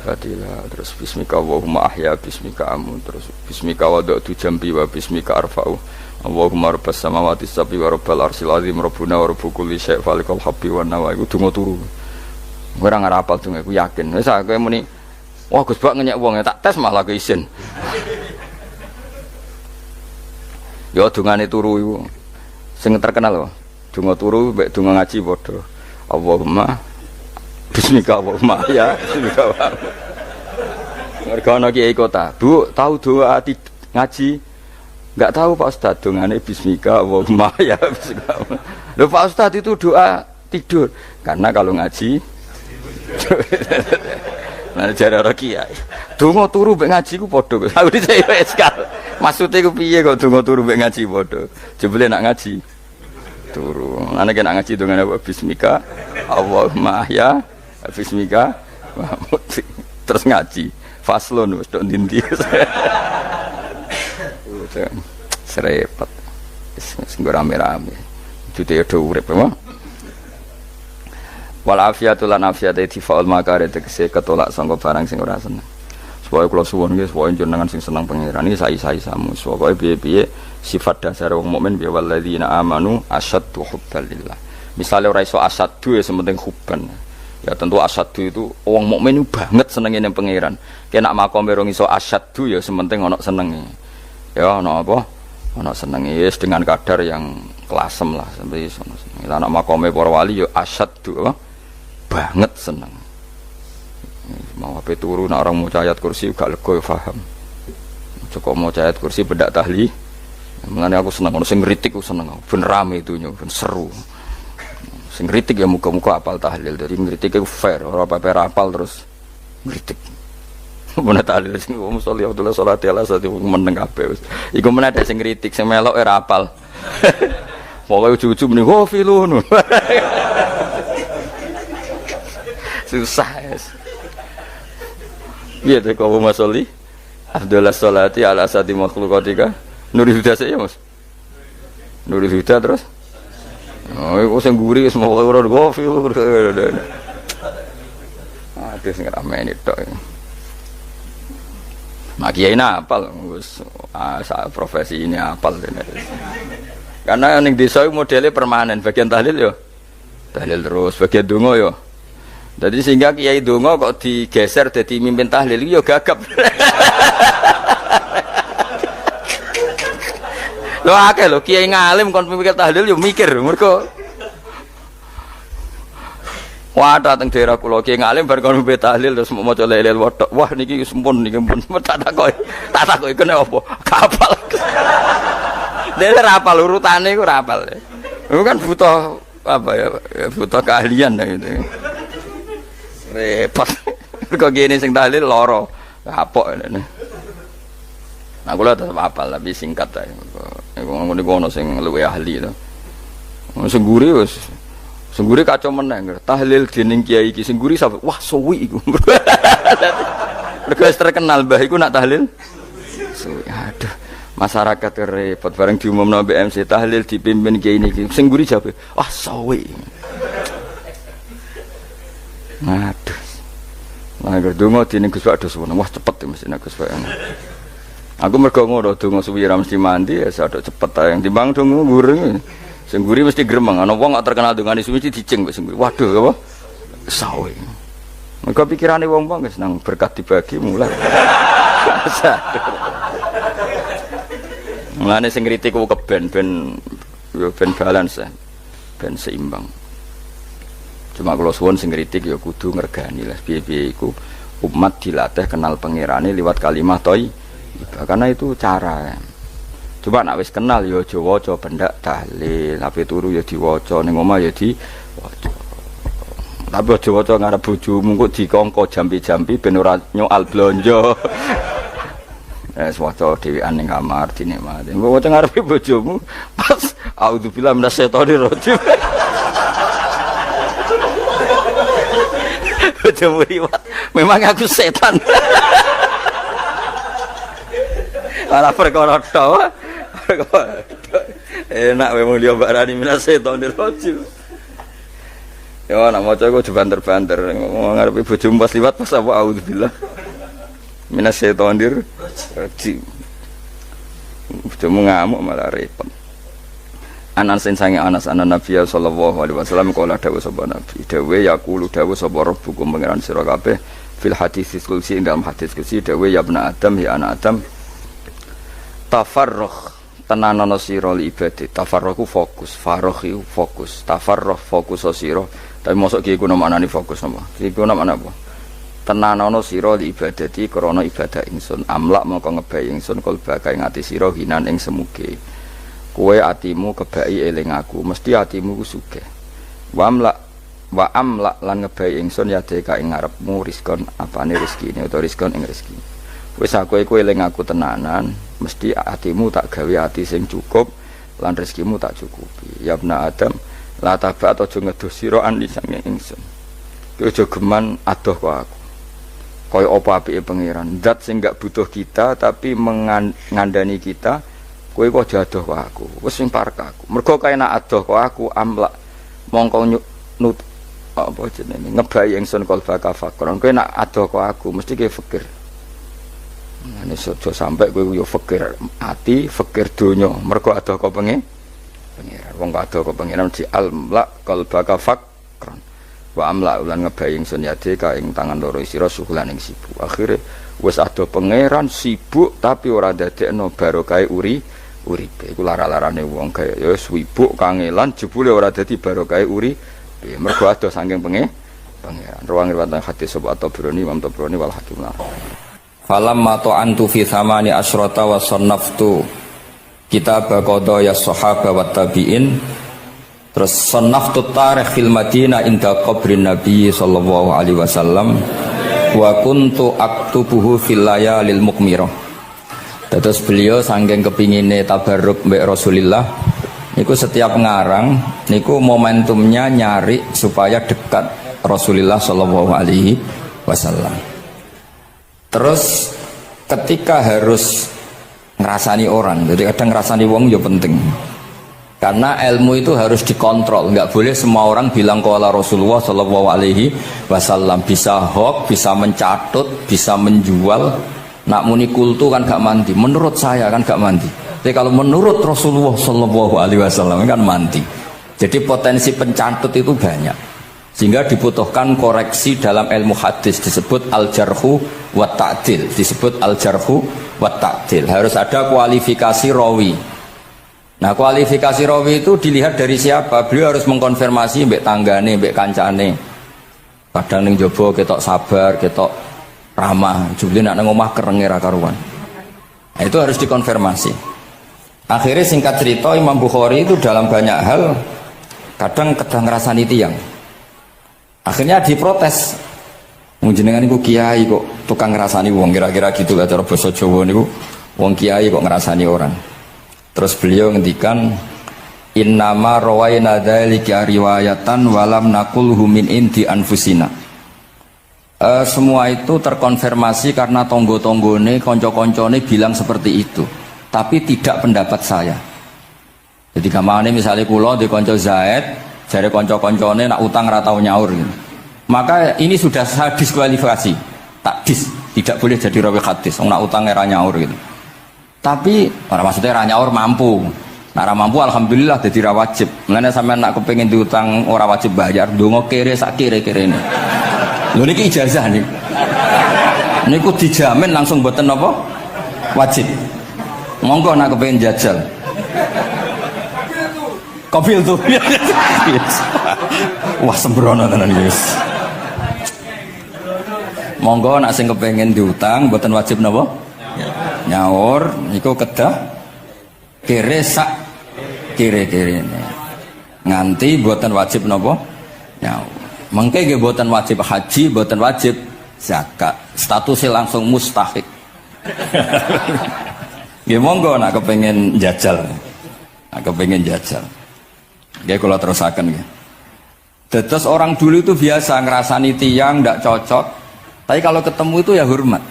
batila terus bismika Allahumma ahya bismika amun terus bismika wada'tu jambi wa bismika arfa'u Allahumma rabbas samawati sab'i wa rabbal arsyil azim rabbuna wa rabbu kulli syai' falikal habbi wan nawa iku donga turu. Ora ngarapal donga iku yakin. Wis kowe muni wah Gus Bak ngenyek wong tak tes malah keisen. Ya dungane turu iku sing terkenal lho. Donga turu mek donga ngaji padha. Allahumma bismika Allahumma ya bismika. Mergo ana kiai kota, Bu, tahu doa ngaji? Enggak tahu Pak Ustaz, dongane bismika Allahumma ya bismika. Lho Pak Ustaz itu doa tidur. Karena kalau ngaji nah jare ora kiai. Donga turu mek ngaji ku padha. Aku dicek eskal. Maksude ku piye kok donga turu mek ngaji padha? Jebule nak ngaji. turu. Ana kena ngaji dengan apa bismika Allahumma ahya bismika Mahmud terus ngaji faslun wis tok ndi-ndi. Serepet. Wis rame-rame. Jute yo urip apa? Wal afiatu lan afiate difaul makare tegese ketolak sangka barang sing ora seneng. Supaya kula suwun nggih supaya jenengan sing seneng pangeran iki sai-sai-samu. Supaya piye-piye sifat dasar wong mukmin bi walladzina amanu asyaddu hubbalillah. Misale ora iso asyaddu ya sementing hubban. Ya tentu asyaddu itu wong mukmin banget senenge ning pangeran. Kena makome rong iso asyaddu ya sementing ana senenge. Ya ana apa? Ana senenge wis dengan kadar yang kelasem lah sampai iso. Anak makome para wali ya asyaddu banget seneng. Mau apa turu nak orang mau ayat kursi gak lega ya paham. Cukup mau ayat kursi bedak tahli. Mulane aku seneng ono sing ngritik aku seneng. Ben rame itunya, ben seru. Sing ngritik ya muga-muga apal tahlil. Dari ngritik itu fair, ora apa-apa apal terus ngritik. Mun tahlil sing musolli Abdullah sholati ala sate meneng kabeh wis. Iku men ada sing ngritik, sing melok ora apal. Pokoke ujug-ujug muni oh filun. Susah es. Iya deh kau masoli. Abdullah sholati ala sati makhlukatika. Nurul Huda saya mas. Nurul Huda terus. Oh, aku sing guri semua orang gofil. Aduh sing ramai tok. Mak kiai apal, profesi ini apal. Karena yang desa modelnya permanen. Bagian tahlil yo, tahlil terus. Bagian dongo yo. Jadi sehingga kiai dongo kok digeser jadi mimpin tahlil yo gagap. Lo akeh lo kiai ngalim kon mikir tahlil yo mikir mergo wah dateng daerah kula kiai ngalim bar kon mikir tahlil terus maca la ilaha illallah wah niki sempun niki pun tak takoki kene apa kapal dhewe ora apal urutane iku ora apal itu kan butuh apa ya butuh keahlian gitu repot kok gini sing tahlil loro kapok ngene. Nah kula tetep apal tapi singkat ae. Ngono sing luwih ahli to. Sing guri wis sing guri kacau meneh tahlil dening kiai iki sing guri sampe wah suwi iku. Mergo terkenal mbah iku nak tahlil suwi. Aduh masyarakat repot bareng diumumno BMC tahlil dipimpin kiai niki sing guri jabe wah suwi. Aduh. Nah, donga dene Gus Pak dos wah cepet mesti Gus Pak. Aku mergo ngono donga suwi ra mesti mandi ya sadok cepet ae timbang donga gureng. Sing guri mesti gremeng ana wong gak terkenal dongane suwi dicing kok sing guri. Waduh apa? Sawe. Mergo pikirane wong-wong wis nang berkat dibagi mulai. Mulane sing kritik ku keben ben balance ben seimbang. Cuma kalau suwun sing kritik ya kudu ngergani lah piye-piye iku umat dilatih kenal pangerane liwat kalimat thayyibah karena itu cara. Coba nak wis kenal ya aja waca bendak tahlil, ape turu ya diwaca ning omah ya diwaca. Tapi aja waca ngarep bojomu kok dikongko jampi-jampi ben ora nyoal blonjo. Waca dhewean ning kamar dinikmati. Engko waca ngarepe bojomu pas auzubillahi minasyaitonir rajim. Bojomu riwat, memang aku setan. Ala perkara tok. Enak memang dia barani minasyaitonir rajim. Ya nak maca kok banter-banter ngarepe bojomu pas liwat pas apa auzubillah. Minasyaitonir rajim. Bojomu ngamuk malah repot. Anas sange Anas anan Nabi sallallahu alaihi wasallam kala dawuh sapa Nabi dawuh yaqulu dawuh sapa rabbukum pangeran sira kabeh fil hadis qudsi dalam hadis qudsi dawuh ya ibnu adam ya anak adam tafarruh tenanono sira li ibadah tafarruhu fokus faraghi fokus tafarruh fokus sira tapi mosok ki iku maknane fokus napa iki ku makna apa tenanono sira li ibadati krana ibadah ingsun amlak mongko ngebayi ingsun kalbaka ing ati sira hinan ing semuge kowe atimu kebaki eling aku mesti atimu ku sugih wa amla lan ngebayi ingsun ya deka ing ngarepmu rizkon apane rezekine utawa rizkon ing rezeki wis aku eling aku tenanan mesti atimu tak gawe ati sing cukup lan rezekimu tak cukupi. Ya ibna Adam, la tabat aja ngedoh sira an sange ingsun. Kowe aja geman adoh kok aku. Kaya apa apike pangeran, zat sing gak butuh kita tapi ngandani kita, kowe kok aja adoh kok aku. Wis sing parek aku. Mergo kaya nak adoh kok aku amlak mongko nut apa jenenge ngebayi ingsun kalbaka fakron. Kowe nak adoh kok aku mesti kowe fikir. Ini sudah sampai kowe yo fikir ati, fikir donya. Mergo adoh kok pengen pangeran. Wong kok adoh kok pangeran di amlak kalbaka fakron. Wa amla ulan ngebayi ingsun yade ka ing tangan loro sira suhulan ing sibuk. Akhire wis adoh pangeran sibuk tapi ora dadekno barokah uripe. Iku lara-larane wong kaya ya sibuk kangelan jebule ora dadi barokah uripe. Mergo adoh saking pangeran. Ruang riwayat hadis sapa Tabrani Imam Tabrani wal Hakim. Falamma ta'antu fi thamani asyrata wa sannaftu kitab qada ya sahaba wa tabi'in. Terus sannaftu tarikh fil Madinah inda qabrin Nabi sallallahu alaihi wasallam wa kuntu aktubuhu fil layalil mukmirah. Terus beliau saking kepingine tabarruk mbek Rasulillah niku setiap ngarang niku momentumnya nyari supaya dekat Rasulullah sallallahu alaihi wasallam. Terus ketika harus ngerasani orang, jadi kadang ngerasani wong ya penting. Karena ilmu itu harus dikontrol, nggak boleh semua orang bilang qala Rasulullah sallallahu alaihi wasallam, bisa hoax, bisa mencatut, bisa menjual. Nak muni kultu kan gak mandi, menurut saya kan gak mandi. Tapi kalau menurut Rasulullah sallallahu alaihi wasallam kan mandi. Jadi potensi pencatut itu banyak. Sehingga dibutuhkan koreksi dalam ilmu hadis, disebut al-jarhu wa ta'dil, disebut al-jarhu wa ta'dil. Harus ada kualifikasi rawi. Nah kualifikasi rawi itu dilihat dari siapa. Beliau harus mengkonfirmasi mbek tanggane, mbek kancane. Kadang ning jaba ketok sabar, ketok ramah, jebule nek nang omah kerenge ra karuan. Nah, itu harus dikonfirmasi. Akhirnya singkat cerita Imam Bukhari itu dalam banyak hal kadang ngrasani tiyang. Akhirnya diprotes. Wong jenengan niku kiai kok tukang ngrasani wong, kira-kira gitu lah cara basa Jawa niku. Wong kiai kok ngrasani orang. Terus beliau ngendikan innama rawaina dzalika riwayatan walam naqulhu min indi anfusina. Semua itu terkonfirmasi karena tonggo-tonggone konco-koncone bilang seperti itu, tapi tidak pendapat saya. Jadi kamane misalnya kula di konco Zaid, jare konco-koncone nak utang ra tau nyaur gitu. Maka ini sudah saya diskualifikasi. Takdis, tidak boleh jadi rawi hadis. Wong nak utang ra nyaur gitu. Tapi orang maksudnya ra nyaur mampu. Nah ra mampu alhamdulillah dadi ra wajib. Mulane sampean nak kepengin diutang ora wajib bayar, ndonga kere sak kere-kerene. Lho niki ijazah nih. Niku dijamin langsung mboten apa? Wajib. Monggo nak kepengin jajal. Kopil tuh. Wah sembrono tenan iki. Monggo nak sing kepengin diutang mboten wajib napa? Nyaur niku kedah kere sak kere-kerene. Nganti mboten wajib napa? Nyaur. Mengke nggih mboten wajib haji, mboten wajib zakat. Statusnya langsung mustahik. Nggih monggo nak kepengin jajal. Nak kepengin jajal. Nggih kula terusaken nggih. Dados orang dulu itu biasa ngrasani tiyang ndak cocok, tapi kalau ketemu itu ya hormat.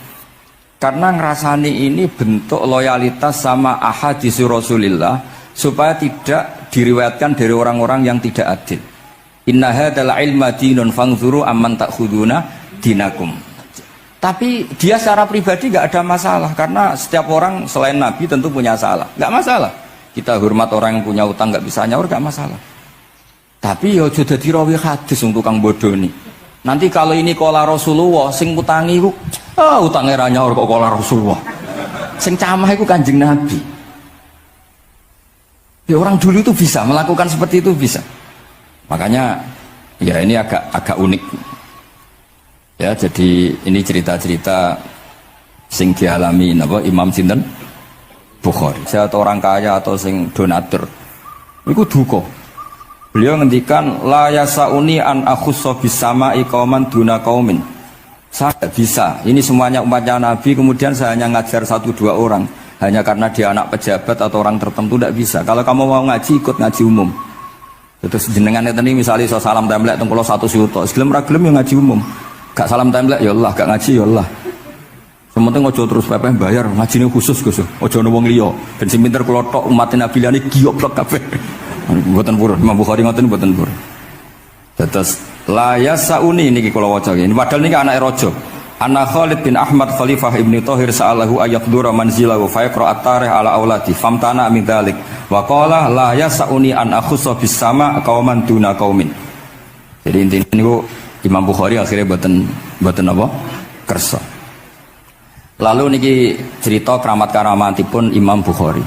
Karena ngrasani ini bentuk loyalitas sama ahadits Rasulillah supaya tidak diriwayatkan dari orang-orang yang tidak adil. Inna hadzal ilma dinun fanzuru amman ta'khuduna dinakum. Tapi dia secara pribadi nggak ada masalah karena setiap orang selain Nabi tentu punya salah, nggak masalah. Kita hormat orang yang punya utang nggak bisa nyaur nggak masalah. Tapi ya sudah dirawi hadis untuk kang bodoni. Nanti kalau ini kola Rasulullah, sing utangi ku, utangnya ra nyaur kok kola Rasulullah. Sing camah itu Kanjeng Nabi. Ya orang dulu itu bisa melakukan seperti itu bisa. Makanya ya ini agak unik. Ya jadi ini cerita-cerita sing dialami napa Imam sinten Bukhari. Saya atau orang kaya atau sing donatur. Iku duka. Beliau ngendikan la yasauni an akhussa bisama'i qauman duna qaumin. Saya tidak bisa. Ini semuanya umatnya Nabi, kemudian saya hanya ngajar 1-2 orang. hanya karena dia anak pejabat atau orang tertentu, tidak bisa. Kalau kamu mau ngaji, ikut ngaji umum. Terus jenengan itu nih misalnya so salam templek teng kula 1 juta, gelem ra gelem ya ngaji umum. Gak salam templek ya Allah, gak ngaji ya Allah. Sementing ojo terus pepeh bayar, ngajine khusus Gus. Ojo ono wong liya. Ben sing pinter kula tok umat Nabi liyane giyoblok kabeh. Mboten purun, Imam Bukhari ngoten mboten purun. Terus la yasauni niki kula waca iki. Padahal niki anake raja. Anna Khalid bin Ahmad Khalifah Ibnu Thahir sa'alahu ayaqdura manzilahu fa yaqra at-tarikh ala auladi famtana min dzalik wa qala la yasauni an akhussa bis sama qauman duna qaumin. Jadi intinya niku Imam Bukhari akhirnya boten apa? Kersa. Lalu niki cerita keramat-keramatipun Imam Bukhari.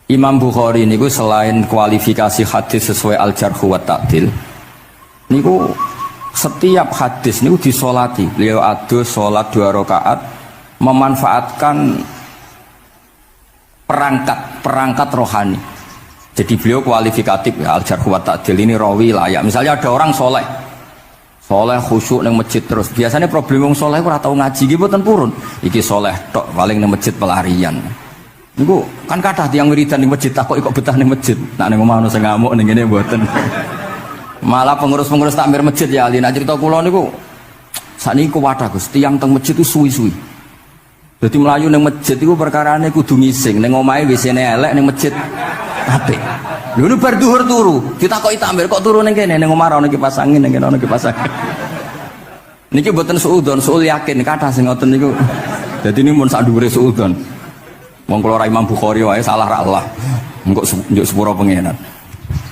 Imam Bukhari niku selain kualifikasi hadis sesuai al-jarh wa ta'dil, niku setiap hadis niku disolati. Beliau adu sholat 2 rakaat, memanfaatkan perangkat rohani. Jadi beliau kualifikatif ya, al-jarh wa ta'dil ini rawi layak. Misalnya ada orang soleh khusyuk nang masjid terus. Biasanya problem wong soleh ora tau ngaji iki mboten purun. Iki soleh tok paling nang masjid pelarian. Niku kan kathah tiyang wiridan ning masjid tak kok betah ning masjid. Nek ning omah ono sing ngamuk ning ngene mboten. Malah pengurus-pengurus takmir masjid ya ali. Nek cerita kula niku sakniki kuwathah Gus, tiyang teng masjid itu suwi-suwi. Dadi mlayu ning masjid iku perkarane kudu ngising, ning omahe WC-ne elek ning masjid apik. Lho nu bar dhuwur turu, ditakoki takmir kok turu ning kene ning omah ora ono kipas angin ning kene ono kipas angin. Niki mboten suudzon, suul yakin kathah sing ngoten niku. Dadi ini mun sak dhuwure suudzon. Wong kula ora Imam Bukhari wae salah ra Allah. Engko njuk sepuro pengenan.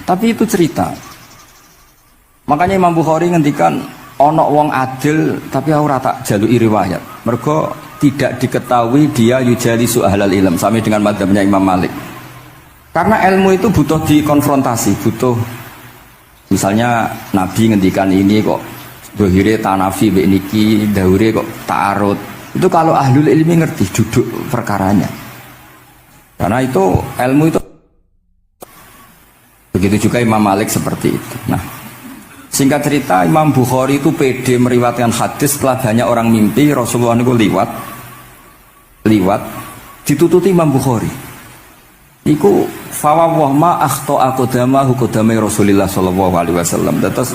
Tapi itu cerita. Makanya Imam Bukhari ngendikan ono wong adil tapi ora tak jaluki riwayat. Mergo tidak diketahui dia yujalisu ahlal ilm, sama dengan madzhabnya Imam Malik. Karena ilmu itu butuh dikonfrontasi, butuh misalnya Nabi ngendikan ini kok dohire tanafi mbek niki, daure kok ta'arud. Itu kalau ahlul ilmi ngerti duduk perkaranya. Karena itu ilmu itu. Begitu juga Imam Malik seperti itu. Nah, singkat cerita Imam Bukhari itu pede meriwayatkan hadis setelah banyak orang mimpi Rasulullah itu liwat ditututi Imam Bukhari. Iku fawwah ma akhta aqdamahu qadamai Rasulillah sallallahu alaihi wasallam. Terus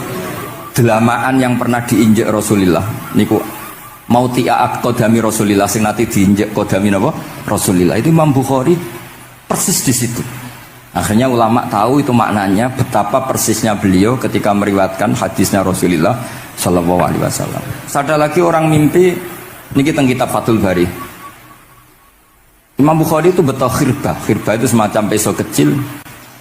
delamaan yang pernah diinjek Rasulullah niku mautia aqdami Rasulillah sing nate diinjek qadami napa Rasulillah. Itu Imam Bukhari persis di situ. Akhirnya ulama tahu itu maknanya betapa persisnya beliau ketika meriwayatkan hadisnya Rasulullah sallallahu alaihi wasallam. Ada lagi orang mimpi niki teng kitab Fathul Bari. Imam Bukhari itu betul khirbah itu semacam pisau kecil.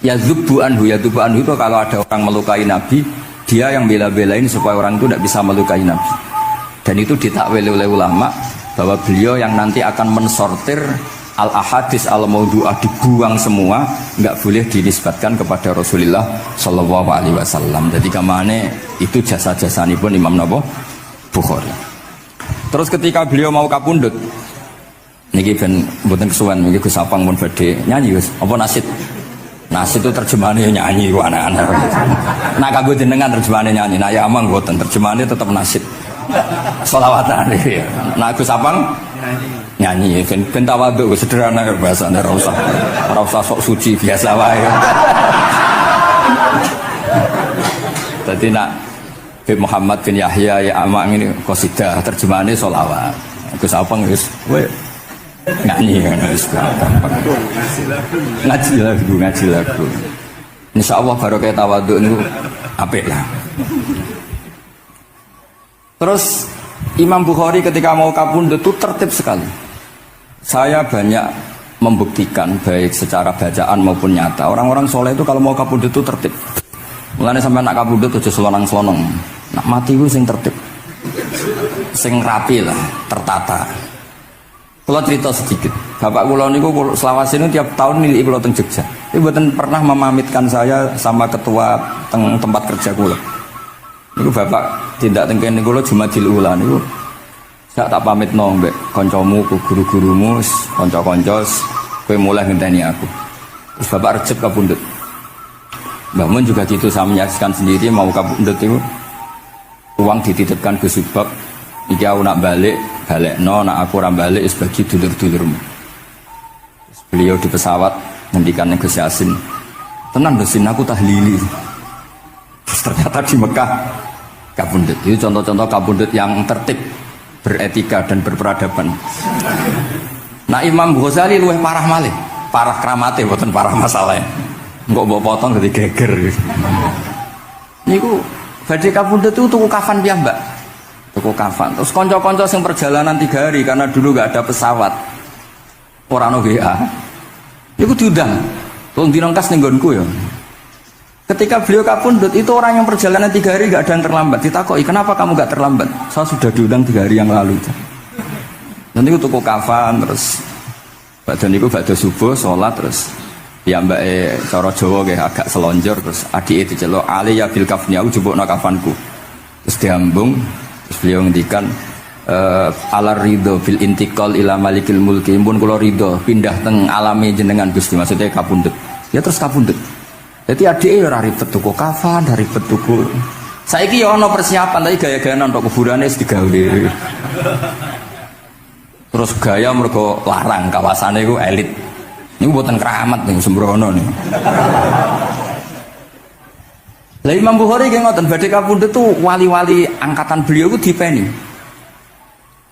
Yadzubu anhu itu kalau ada orang melukai Nabi, dia yang bela-belain supaya orang itu tidak bisa melukai Nabi. Dan itu ditakwil oleh ulama bahwa beliau yang nanti akan mensortir al-ahadis al-maudu'ah, dibuang semua, nggak boleh dinisbatkan kepada Rasulullah sallallahu alaihi wasallam. Jadi kamane itu jasa-jasani pun Imam Bukhari. Terus ketika beliau mau kapundhut, niki ben mboten kesuwen niki Gus Sapang pun badhe nyanyi Gus. Apa nasid? Nasid itu terjemahannya nyanyi ku anak-anak. Nah kanggo jenengan terjemahannya nyanyi. Nah ya amang mboten terjemahannya tetap nasid. Sholawatan iki. Nah Gus Sapang nyanyi ben tawadhu sederhana bahasane ora usah sok suci biasa wae. Dadi nak Muhammad bin Yahya ya amang ini qasidah terjemahannya sholawat. Gus Sapang wis nyanyi ngaji lagu. Insya Allah barokah tawadhu niku apik lah. Terus Imam Bukhari ketika mau kapundhut itu tertib sekali. Saya banyak membuktikan baik secara bacaan maupun nyata. Orang-orang soleh itu kalau mau kapundhut itu tertib. Mulane sampai nak kapundhut aja selonang-selonong. Nak mati itu sing tertib, sing rapi lah, tertata. Kalau cerita sedikit, bapak kula niku selawase niku tiap tahun nilai kula teng Jogja. Ibu mboten pernah memamitkan saya sama ketua tempat kerja kula. Niku bapak tindak teng kene kula Jumadil Ula niku. Sak tak pamitno mbek kancamu, guru-gurumu, kanca-kanca kowe mulai ngenteni aku. Terus bapak recep kapundhut. Mbah Mun juga gitu, saya menyaksikan sendiri mau kapundhut itu uang dititipkan ke Subab. Iki aku nak balik no, nak aku ora balik wis bagi dulur-dulurmu. Beliau di pesawat ngendikan Gus Yasin, tenang Gus Yasin, aku tahlili. Terus ternyata di Mekah kabundut. Itu contoh-contoh kabundut yang tertib, beretika dan berperadaban. Nah Imam Ghazali luwih parah malih, parah kramate boten parah masalahnya. Enggak mbok potong dadi geger. Niku badhe kabundut itu tuku kafan piyambak. Tuku kafan. Terus kanca-kanca sing perjalanan 3 hari karena dulu enggak ada pesawat. Ora ono WA. Niku diundang. Tolong dinongkas ning nggonku ya. Ketika beliau kabundut itu orang yang perjalanan 3 hari enggak ada yang terlambat. Ditakoki, "Kenapa kamu enggak terlambat?" "Saya sudah diundang 3 hari yang lalu." Nanti aku tuku kafan terus badan niku badhe subuh salat terus ya mbak cara Jawa nggih agak selonjor terus adike diceluk ali ya bil kafni aku jupukno kafanku terus diambung terus beliau ngendikan alar ridho bil intikal ila malikil mulki pun kula ridho pindah teng alame jenengan Gusti maksudnya kabundut ya terus kabundut jadi adike ora ribet tuku kafan dari ribet tuku saiki ya ana persiapan tapi gaya-gayaan untuk kuburane wis digawe terus gaya mergo larang kawasannya itu elit. Ini buatan keramat nih sembrono nih. Lah Imam Bukhari ki ngoten badhe kabundut tuh wali-wali angkatan beliau ku dipeni.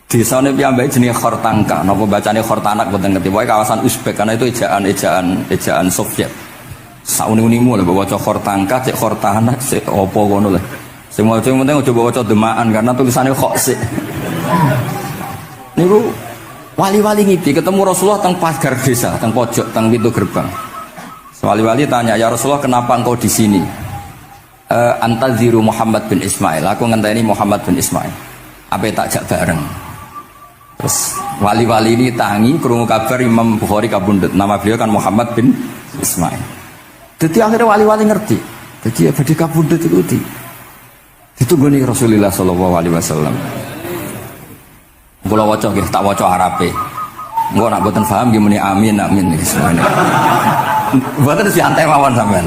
Desane piyambake jenenge Khortangka, napa bacane Khortanak boten ngerti. Pokoke kawasan Uzbek karena itu ejaan Soviet. Sauni-unimu lho waca Khortangka, cek Khortanak, cek apa ngono lho. Sing maca penting aja waca demaan karena tulisannya kok sik. Niku wali-wali ngipi ketemu Rasulullah teng pagar desa, teng pojok, teng pintu gerbang. Wali-wali tanya, "Ya Rasulullah, kenapa engkau di sini?" Antaziru Muhammad bin Ismail. Aku ngenteni Muhammad bin Ismail. Apa tak jak bareng. Terus wali-wali ini tangi krungu kabar Imam Bukhari kabundut. Nama beliau kan Muhammad bin Ismail. Jadi akhirnya wali-wali ngerti. Jadi ya badhe kabundut itu ditunggoni Rasulullah sallallahu alaihi wasallam. Kula waca nggih tak waca Arabe. Engko nek mboten paham nggih muni amin amin iki semuanya. Mboten santai mawon sampean.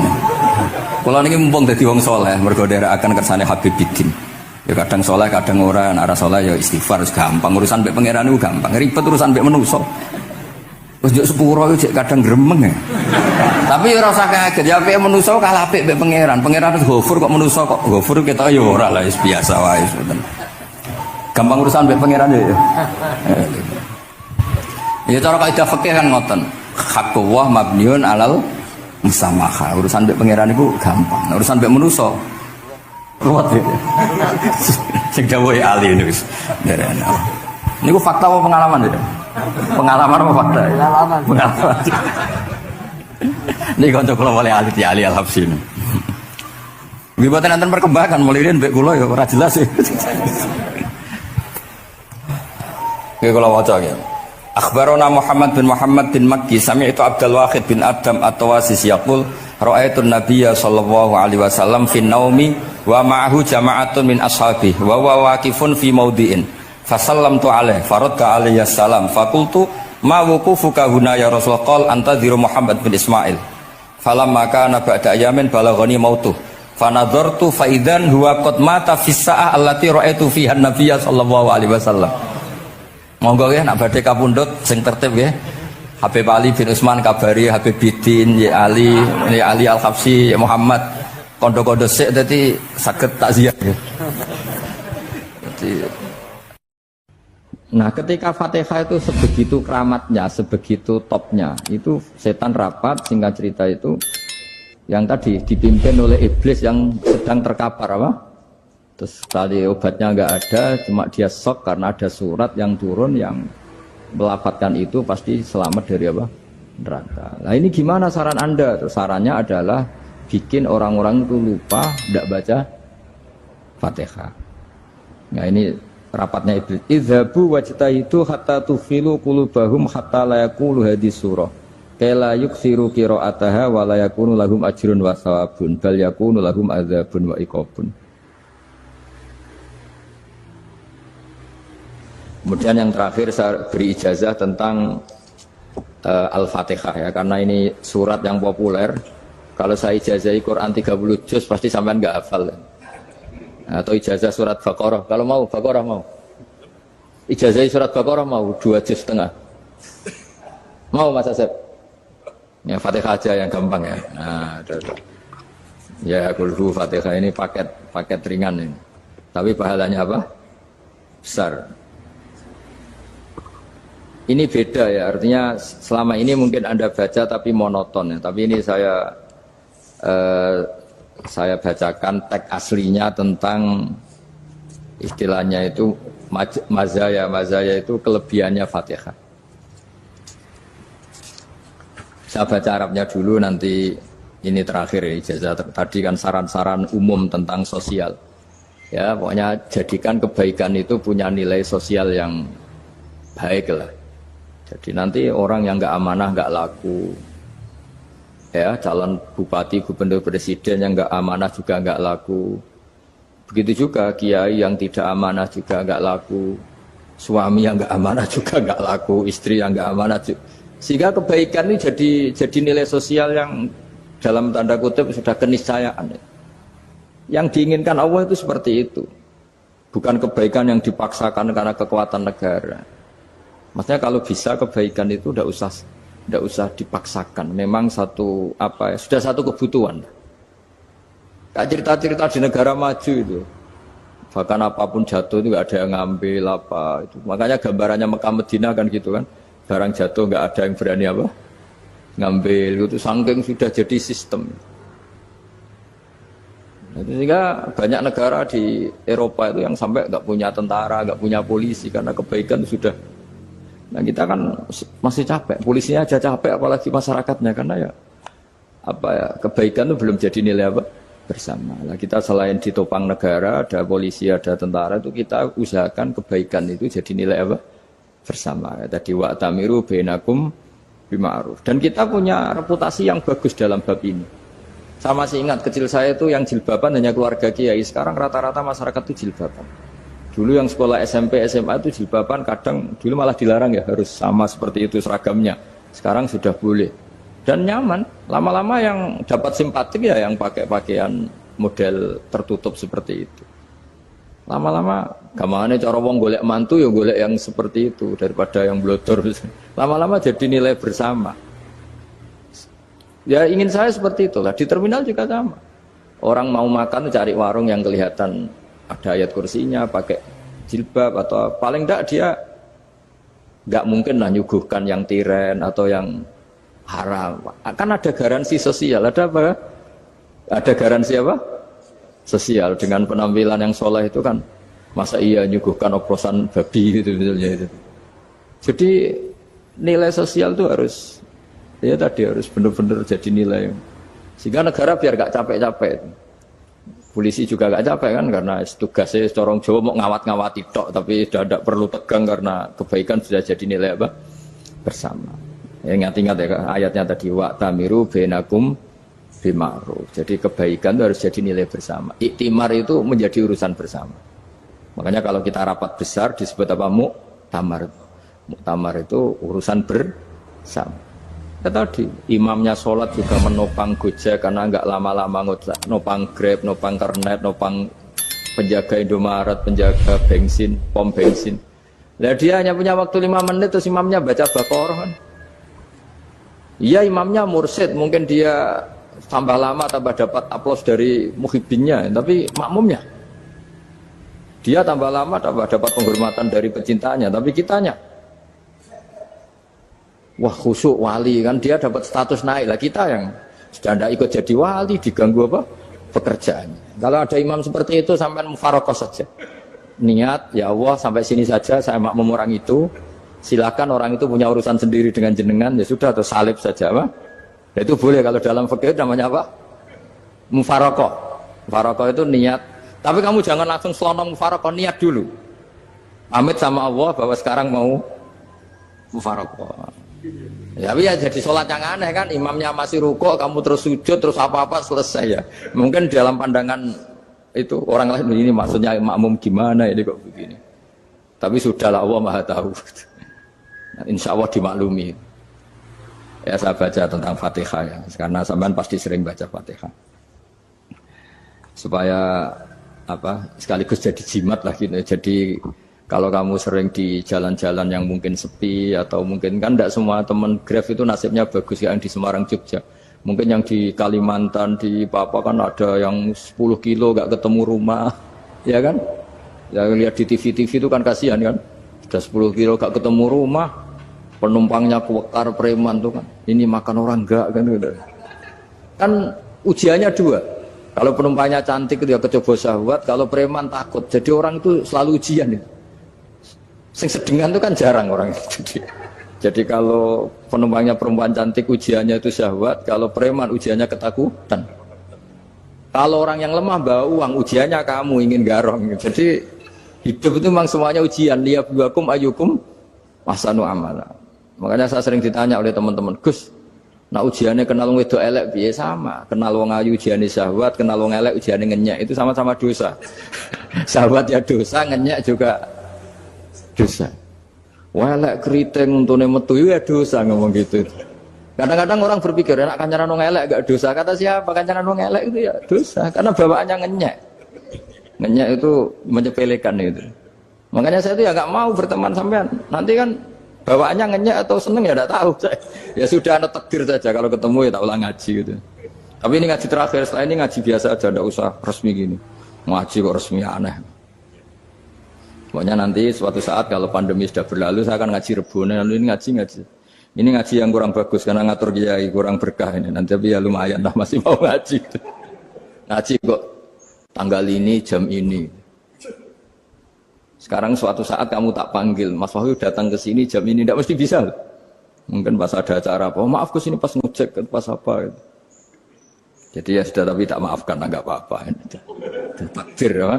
Kula niki mumpung dadi wong saleh mergo nderekaken kersane Habib Bidin. Ya kadang saleh kadang ora, nek ora saleh ya istighfar wis gampang. Urusan mbek pangeran niku gampang. Ribet urusan mbek manusa. Wis njuk sepuro iki kadang gremeng ya. Tapi ora usah kaget ya apik manusa kalah apik mbek pangeran. Pangeran wis Ghafur kok manusa kok Ghafur ketok ya ora lah wis biasa wae ngoten. Gampang urusan mbek pangeran ya. Ya cara kaidah fikih kan ngoten. Haqqullah mabniun alal musamaha. Urusan mbek pangeran iku gampang. Urusan mbek manusa ruwet ya. Sing dawuhe ali niku wis nderene. Niku fakta apa pengalaman ya? Pengalaman apa fakta? Pengalaman. Niki kanca kula wali Ali Al-Habsyi. Nggih boten enten perkembangan mulai mbek kula ya ora jelas ya. Oke kalau waca ya. Akhbarona Muhammad bin Makki sami'tu Abdul Wahid bin Adam at-Tawasis yaqul ra'aitu an-nabiyya sallallahu alaihi wasallam fi naumi wa ma'ahu jama'atun min ashabi wa huwa waqifun fi mawdi'in fasallamtu alaihi faradda alayhi salam faqultu ma wuqufuka huna ya Rasulullah qala antadhiru Muhammad bin Ismail falamma kana ba'da ayamin balaghani mautuh fanadhartu fa idzan huwa qad mata fi sa'ah allati ra'aitu fiha an-nabiyya sallallahu alaihi wasallam. Monggo ya nak badhe kapundhut sing tertib ya. Habib Ali bin Utsman kabari Habib Bidin ya Ali Al-Habsyi ya Muhammad kondo-kondo sik dadi saged takziah ya. Nah, ketika Fatihah itu sebegitu keramatnya, sebegitu topnya, itu setan rapat singkat cerita itu yang tadi dipimpin oleh iblis yang sedang terkapar apa? Terus tadi obatnya nggak ada, cuma dia shock karena ada surat yang turun yang melafatkan itu pasti selamat dari apa? Neraka. Nah ini gimana saran Anda? Terus sarannya adalah bikin orang-orang itu lupa tidak baca Fatihah. Nah ini rapatnya iblis. Idzabu wajtahidu hatta tufilu qulubahum hatta la yaqulu hadis surah. Kala yuksiru qira'ataha wa la yakunu lahum ajrun wa thawabun bal yakunu lahum adzabun wa iqabun. Kemudian yang terakhir saya beri ijazah tentang Al-Fatihah ya, karena ini surat yang populer. Kalau saya ijazahi Quran 30 juz pasti sampean nggak hafal. Atau ijazah surat Baqarah, kalau mau Baqarah mau. Ijazahi surat Baqarah mau 2 juz setengah. Mau Mas Asep? Ya Fatihah aja yang gampang ya. Nah, udah. Ya kulhu Fatihah ini paket ringan ini. Tapi pahalanya apa? Besar. Ini beda ya, artinya selama ini mungkin Anda baca tapi monoton ya. Tapi ini saya bacakan teks aslinya tentang istilahnya itu mazaya itu kelebihannya Fatihah. Saya baca Arabnya dulu, nanti ini terakhir ya ijazah. Tadi kan saran-saran umum tentang sosial. Ya, pokoknya jadikan kebaikan itu punya nilai sosial yang baik lah. Jadi nanti orang yang nggak amanah nggak laku. Ya, calon bupati, gubernur, presiden yang nggak amanah juga nggak laku. Begitu juga kiai yang tidak amanah juga nggak laku. Suami yang nggak amanah juga nggak laku. Istri yang nggak amanah juga. Sehingga kebaikan ini jadi nilai sosial yang dalam tanda kutip sudah keniscayaan. Yang diinginkan Allah itu seperti itu. Bukan kebaikan yang dipaksakan karena kekuatan negara. Maksudnya kalau bisa kebaikan itu tidak usah dipaksakan. Memang sudah satu kebutuhan. Kayak cerita-cerita di negara maju itu. Bahkan apapun jatuh itu nggak ada yang ngambil apa itu. Makanya gambarannya Mekah Medina kan gitu kan. Barang jatuh nggak ada yang berani apa ngambil, itu saking sudah jadi sistem. Sehingga banyak negara di Eropa itu yang sampai nggak punya tentara, nggak punya polisi karena kebaikan sudah. Nah kita kan masih capek, polisinya aja capek, apalagi masyarakatnya, karena kebaikan itu belum jadi nilai bersama. Nah kita selain ditopang negara, ada polisi, ada tentara, itu kita usahakan kebaikan itu jadi nilai bersama. Tadi wa'tamiru bainakum bima'ruf. Dan kita punya reputasi yang bagus dalam bab ini. Saya masih ingat kecil saya itu yang jilbaban hanya keluarga kiai. Sekarang rata-rata masyarakat itu jilbaban. Dulu yang sekolah SMP, SMA itu jilbaban, kadang dulu malah dilarang ya, harus sama seperti itu seragamnya. Sekarang sudah boleh. Dan nyaman. Lama-lama yang dapat simpatik ya yang pakai pakaian model tertutup seperti itu. Lama-lama gamane cara wong golek mantu ya golek yang seperti itu daripada yang blodor. Lama-lama jadi nilai bersama. Ya ingin saya seperti itulah. Di terminal juga sama. Orang mau makan cari warung yang kelihatan ada ayat kursinya, pakai jilbab, atau paling enggak dia enggak mungkin lah nyuguhkan yang tiren atau yang haram. Kan ada garansi sosial, ada apa? Ada garansi apa? Sosial. Dengan penampilan yang soleh itu kan, masa iya nyuguhkan oplosan babi gitu misalnya itu. Jadi nilai sosial itu harus benar-benar jadi nilai. Sehingga negara biar gak capek-capek. Polisi juga gak capek kan, karena tugasnya corong Jawa mau ngawat-ngawati tok, tapi sudah tidak perlu tegang karena kebaikan sudah jadi nilai apa? Bersama. Ya, ingat-ingat ya ayatnya tadi, wa'tamiru bainakum bima'ruf. Jadi kebaikan itu harus jadi nilai bersama. Iktimar itu menjadi urusan bersama. Makanya kalau kita rapat besar disebut apa? Muktamar. Muktamar itu urusan bersama. Ya tadi, imamnya sholat juga menopang Gojek karena nggak lama-lama nopang Grab, nopang Kernet, nopang penjaga Indomaret, penjaga bensin, pom bensin. Nah dia hanya punya waktu 5 menit terus imamnya baca Baqarah kan. Iya imamnya mursyid, mungkin dia tambah lama tambah dapat aplaus dari muhibbinnya, tapi makmumnya dia tambah lama tambah dapat penghormatan dari pecintanya, tapi kitanya wah khusyuk wali kan, dia dapat status naik lah, kita yang sudah tidak ikut jadi wali diganggu apa pekerjaannya. Kalau ada imam seperti itu sampai mufarokoh saja, niat ya Allah sampai sini saja saya makmum orang itu, silakan orang itu punya urusan sendiri dengan jenengan, ya sudah atau salib saja apa. Ya, itu boleh kalau dalam fikih namanya apa? Mufarokoh. Mufarokoh itu niat. Tapi kamu jangan langsung selonong mufarokoh, niat dulu. Pamit sama Allah bahwa sekarang mau mufarokoh. Ya, ya jadi sholat yang aneh kan, imamnya masih rukuk, kamu terus sujud, terus apa-apa selesai ya. Mungkin dalam pandangan itu orang lain ini maksudnya makmum gimana ini kok begini. Tapi sudahlah Allah Maha tahu. Insya Allah dimaklumi. Ya saya baca tentang Fatihah ya, karena sampean pasti sering baca Fatihah. Supaya apa sekaligus jadi jimat lah gitu. Jadi Kalau kamu sering di jalan-jalan yang mungkin sepi atau mungkin kan tidak semua teman Grab itu nasibnya bagus yang di Semarang Jogja. Mungkin yang di Kalimantan di Papua kan ada yang 10 kilo gak ketemu rumah, ya kan? Ya lihat di TV-TV itu kan kasihan kan. Sudah 10 kilo gak ketemu rumah, penumpangnya kuwekar preman tuh kan. Ini makan orang enggak kan gitu. Kan ujiannya dua. Kalau penumpangnya cantik itu ya kecoba syahwat, kalau preman takut. Jadi orang itu selalu ujian itu. Sing sedengan itu kan jarang orang itu. Jadi kalau penumpangnya perempuan cantik ujiannya itu syahwat, kalau preman ujiannya ketakutan. Kalau orang yang lemah bawa uang ujiannya kamu ingin garong. Jadi hidup itu memang semuanya ujian. Liyabluwakum ayyukum ahsanu amala. Makanya saya sering ditanya oleh teman-teman, Gus, nah ujiannya kenal wong wedok elek piye sama? Kenal wong ayu ujiannya syahwat, kenal wong elek ujiannya ngenyek, itu sama-sama dosa. Syahwat ya dosa, ngenyek juga dosa. Welek keriting untune metu ya dosa ngomong gitu. Kadang-kadang orang berpikir enak kancanan wong elek gak dosa. Kata siapa kancanan wong elek itu ya dosa karena bawaannya ngenyek. Ngenyek itu menyepelekan itu. Makanya saya itu ya nggak mau berteman sampean. Nanti kan bawaannya ngenyek atau seneng ya enggak tahu. Ya sudah ada takdir saja kalau ketemu ya tak ulang ngaji gitu. Tapi ini ngaji terakhir, setelah ini ngaji biasa aja, enggak usah resmi gini. Ngaji kok resmi aneh. Pokoknya nanti suatu saat kalau pandemi sudah berlalu saya akan ngaji Rebone, lalu ini ngaji. Ini ngaji yang kurang bagus karena ngatur kiai kurang berkah ini. Nanti tapi ya lumayan lah masih mau ngaji. Ngaji kok tanggal ini jam ini. Sekarang suatu saat kamu tak panggil, Mas Wahyu datang ke sini jam ini tidak mesti bisa. Mungkin pas ada acara apa, oh, maaf ke sini pas ngecek pas apa. Gitu. Jadi ya sudah tapi tak maafkan enggak apa-apa. Takdir ya.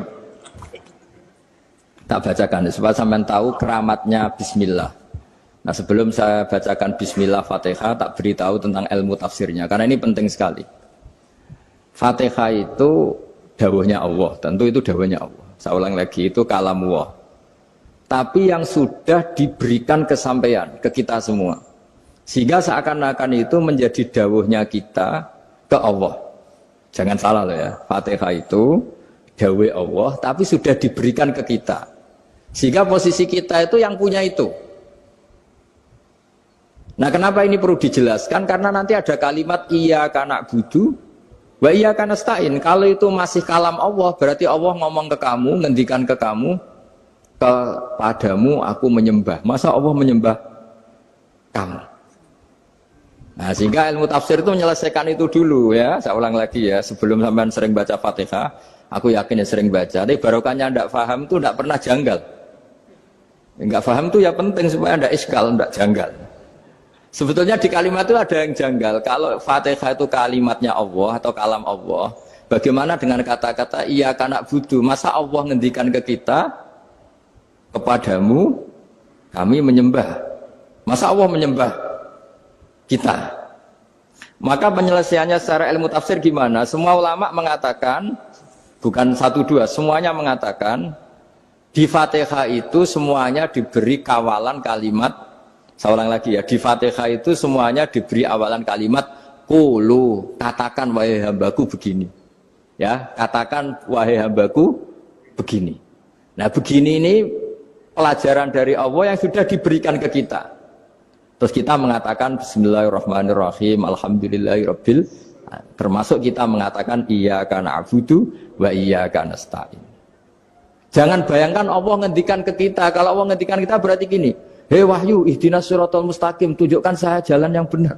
Tak bacakan supaya sampean tahu keramatnya bismillah. Nah, sebelum saya bacakan bismillah Fatihah tak beritahu tentang ilmu tafsirnya karena ini penting sekali. Fatihah itu dawuhnya Allah, tentu itu dawuhnya Allah. Saya ulang lagi itu kalamullah. Tapi yang sudah diberikan kesampaian ke kita semua. Sehingga seakan-akan itu menjadi dawuhnya kita ke Allah. Jangan salah loh ya. Fatihah itu dawuh Allah tapi sudah diberikan ke kita. Sehingga posisi kita itu yang punya itu. Nah kenapa ini perlu dijelaskan? Karena nanti ada kalimat iyyaka na'budu wa iyyaka nasta'in. Kalau itu masih kalam Allah, berarti Allah ngomong ke kamu, ngendikan ke kamu, kepadamu aku menyembah. Masa Allah menyembah kamu? Nah sehingga ilmu tafsir itu menyelesaikan itu dulu ya. Saya ulang lagi ya, sebelum sampean sering baca Fatihah, aku yakin ya sering baca. Tapi barokahnya tidak paham itu tidak pernah janggal. Enggak paham itu ya penting supaya tidak iskal, tidak janggal. Sebetulnya di kalimat itu ada yang janggal. Kalau Fatihah itu kalimatnya Allah atau kalam Allah, bagaimana dengan kata-kata iyyaka na'budu? Masa Allah ngendikan ke kita, kepadamu kami menyembah. Masa Allah menyembah kita? Maka penyelesaiannya secara ilmu tafsir gimana? Semua ulama mengatakan, bukan satu dua, semuanya mengatakan di Fatihah itu semuanya diberi kawalan kalimat. Saya ulang lagi ya, di Fatihah itu semuanya diberi awalan kalimat qulu, katakan wahai hambaku begini. Ya, katakan wahai hambaku begini. Nah, begini ini pelajaran dari Allah yang sudah diberikan ke kita. Terus kita mengatakan bismillahirrahmanirrahim, alhamdulillahirabbil, termasuk kita mengatakan iyyaka na'budu wa iyyaka nasta'in. Jangan bayangkan Allah ngendikan ke kita. Kalau Allah ngendikan kita berarti gini, hei Wahyu, ihdinas siratal mustaqim, tunjukkan saya jalan yang benar.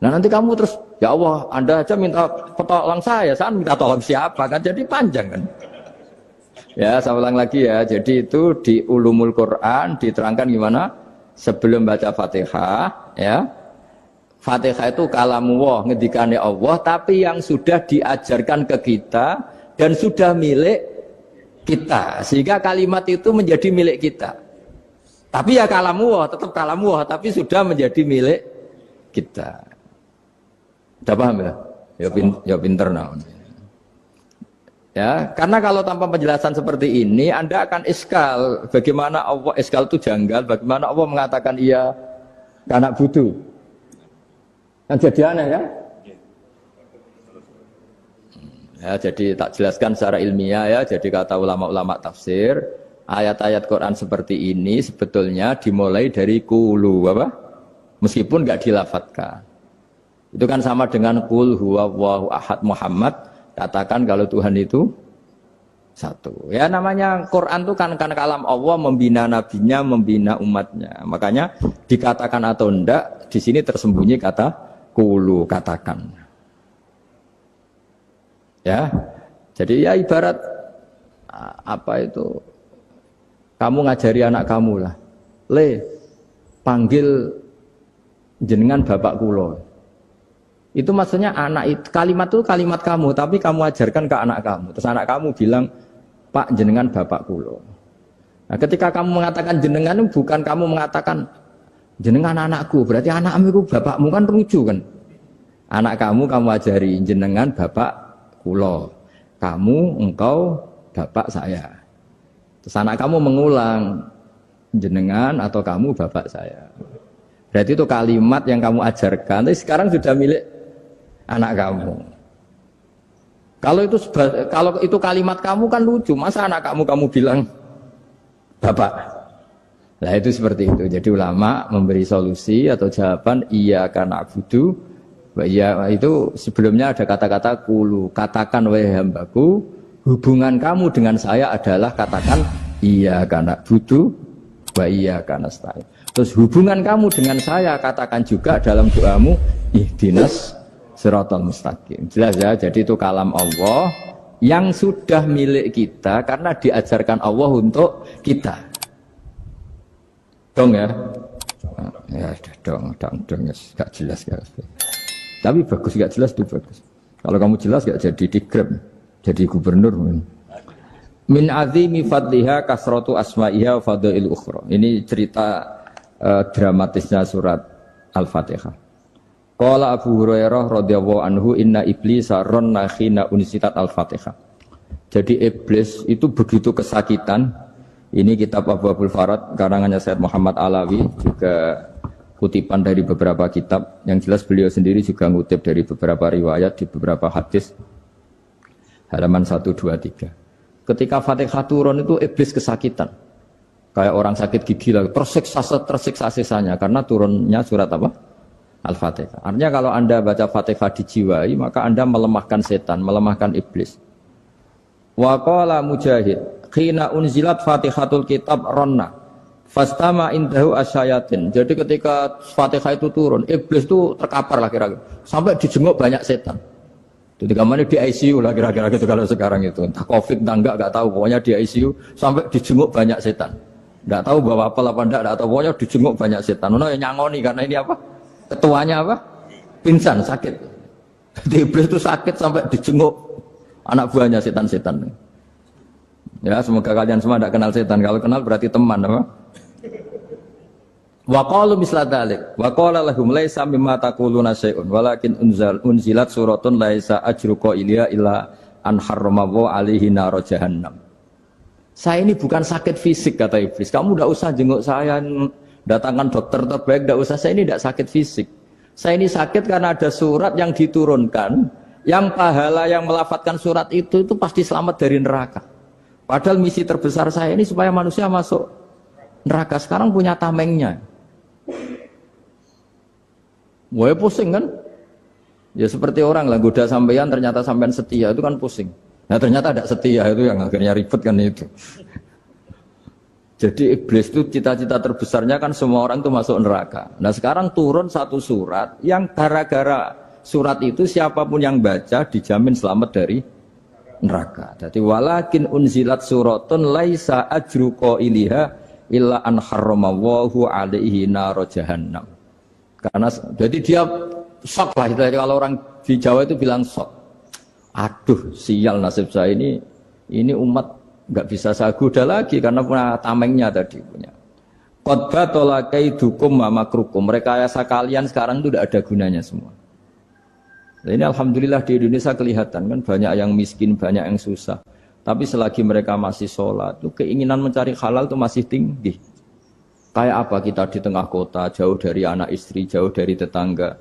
Nah nanti kamu terus, ya Allah, Anda aja minta tolong saya minta tolong siapa kan? Jadi panjang kan? Ya, saya ulang lagi ya. Jadi itu di Ulumul Quran diterangkan gimana? Sebelum baca Fatihah, ya. Fatihah itu kalamullah, ngendikannya Allah, tapi yang sudah diajarkan ke kita dan sudah milik kita, sehingga kalimat itu menjadi milik kita. Tapi ya kalamullah, tetap kalamullah, tapi sudah menjadi milik kita. Sudah paham ya? Ya pinter nah. Ya, karena kalau tanpa penjelasan seperti ini, Anda akan iskal. Bagaimana Allah iskal itu janggal? Bagaimana Allah mengatakan iya karena butuh? Kan jadi aneh ya? Ya, jadi tak jelaskan secara ilmiah ya. Jadi kata ulama-ulama tafsir, ayat-ayat Quran seperti ini sebetulnya dimulai dari qulu apa? Meskipun enggak dilafatkan. Itu kan sama dengan qul huwallahu ahad Muhammad, katakan kalau Tuhan itu satu. Ya namanya Quran itu kan kalam Allah, membina nabinya, membina umatnya. Makanya dikatakan atau enggak, di sini tersembunyi kata qulu, katakan. Ya. Jadi ya ibarat apa itu? Kamu ngajari anak kamu lah. Le, panggil jenengan bapak kulo. Itu maksudnya anak itu, kalimat itu kalimat kamu, tapi kamu ajarkan ke anak kamu. Terus anak kamu bilang, Pak jenengan bapak kulo. Nah, ketika kamu mengatakan jenengan, bukan kamu mengatakan jenengan anakku, berarti anakmu itu bapakmu, kan lucu kan? Anak kamu ajari jenengan bapak kulo. Kamu, engkau, bapak saya. Terus anak kamu mengulang jenengan atau kamu bapak saya. Berarti itu kalimat yang kamu ajarkan, tapi sekarang sudah milik anak kamu. Kalau itu kalimat kamu kan lucu, masa anak kamu bilang bapak. Nah itu seperti itu. Jadi ulama memberi solusi atau jawaban iyyaka na'budu wa iya, itu sebelumnya ada kata-kata qulu, katakan wahai hambaku, hubungan kamu dengan saya adalah katakan iyyaka na'budu wa iyyaka nasta'in. Terus hubungan kamu dengan saya katakan juga dalam doamu ihdinas siratal mustaqim. Jelas ya, jadi itu kalam Allah yang sudah milik kita karena diajarkan Allah untuk kita. Dong ya? Ya dong, gak jelas gak. Tapi bagus, gak jelas itu bagus. Kalau kamu jelas gak jadi digrab, jadi gubernur. Min azimi fadliha kasratu asma'iha wa fadail ukhra. Ini cerita dramatisnya surat Al-Fatihah. Qala Abu Hurairah radhiyallahu anhu inna iblisa ranna khina unsitat Al-Fatihah. Jadi iblis itu begitu kesakitan. Ini kitab Abwaabul Farad karangannya Syekh Muhammad Alawi, juga kutipan dari beberapa kitab. Yang jelas beliau sendiri juga ngutip dari beberapa riwayat di beberapa hadis. Halaman 123. Ketika Fatihah turun itu iblis kesakitan. Kayak orang sakit gigi lah, tersiksa sisanya karena turunnya surat apa? Al-Fatihah. Artinya kalau Anda baca Fatihah dijiwai, maka Anda melemahkan setan, melemahkan iblis. Wa qala Mujahid, khina unzilat Fatihatul Kitab ronna fastama indahu asyayatin. Jadi ketika Fatihah itu turun, iblis itu terkapar lah kira-kira. Sampai dijenguk banyak setan. Jadi kemana di ICU lah kira-kira gitu kalau sekarang itu. Entah Covid entah enggak tahu. Pokoknya di ICU sampai dijenguk banyak setan. Enggak tahu bawa apa enggak tahu. Pokoknya dijenguk banyak setan. Ono yang nyangoni karena ini apa? Ketuanya apa? Pingsan, sakit. Jadi iblis itu sakit sampai dijenguk anak buahnya setan-setan. Ya, semoga kalian semua tidak kenal setan. Kalau kenal berarti teman, apa? Wa qalu misla dzalik. Wa qala lahum laisa mimma taquluna syai'un walakin unzilat suratun laisa ajruqa ilya illa an harrama alaihi nar jahannam. Saya ini bukan sakit fisik kata iblis. Kamu tidak usah jenguk saya, datangkan dokter terbaik, tidak usah. Saya ini tidak sakit fisik. Saya ini sakit karena ada surat yang diturunkan, yang pahala yang melafatkan surat itu pasti selamat dari neraka. Padahal misi terbesar saya ini supaya manusia masuk neraka. Sekarang punya tamengnya. Wah pusing kan? Ya seperti orang lah goda sampean, ternyata sampean setia, itu kan pusing. Nah ternyata tidak setia, itu yang akhirnya ribet kan itu. Jadi iblis itu cita-cita terbesarnya kan semua orang itu masuk neraka. Nah sekarang turun satu surat yang gara-gara surat itu siapapun yang baca dijamin selamat dari neraka. Jadi walakin unzilat suratun laisa ajru qailiha illa an harramallahu alaihi nar jahannam. Karena jadi dia shock lah, kalau orang di Jawa itu bilang shock. Aduh sial nasib saya ini umat nggak bisa saya goda lagi karena punya tamengnya tadi punya. Qad tolakaidukum wa makrukum. Rekayasa kalian sekarang itu tidak ada gunanya semua. Nah, ini alhamdulillah di Indonesia kelihatan kan banyak yang miskin, banyak yang susah. Tapi selagi mereka masih sholat, itu keinginan mencari halal itu masih tinggi. Kayak apa kita di tengah kota, jauh dari anak istri, jauh dari tetangga.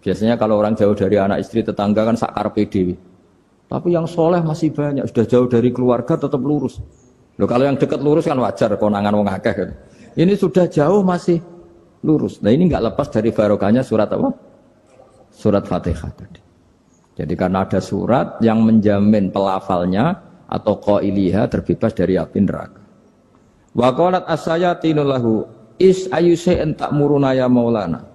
Biasanya kalau orang jauh dari anak istri, tetangga kan sakar PDW. Tapi yang soleh masih banyak, sudah jauh dari keluarga tetap lurus. Loh kalau yang dekat lurus kan wajar konangan wong akeh kan. Ini sudah jauh masih lurus. Nah ini nggak lepas dari barokahnya surat apa? Surat Fatihah tadi. Jadi karena ada surat yang menjamin pelafalnya atau qailiha terbebas dari api neraka. Wa qalat as-sayatinu lahu is ayyusai'in ta'muruna ya maulana.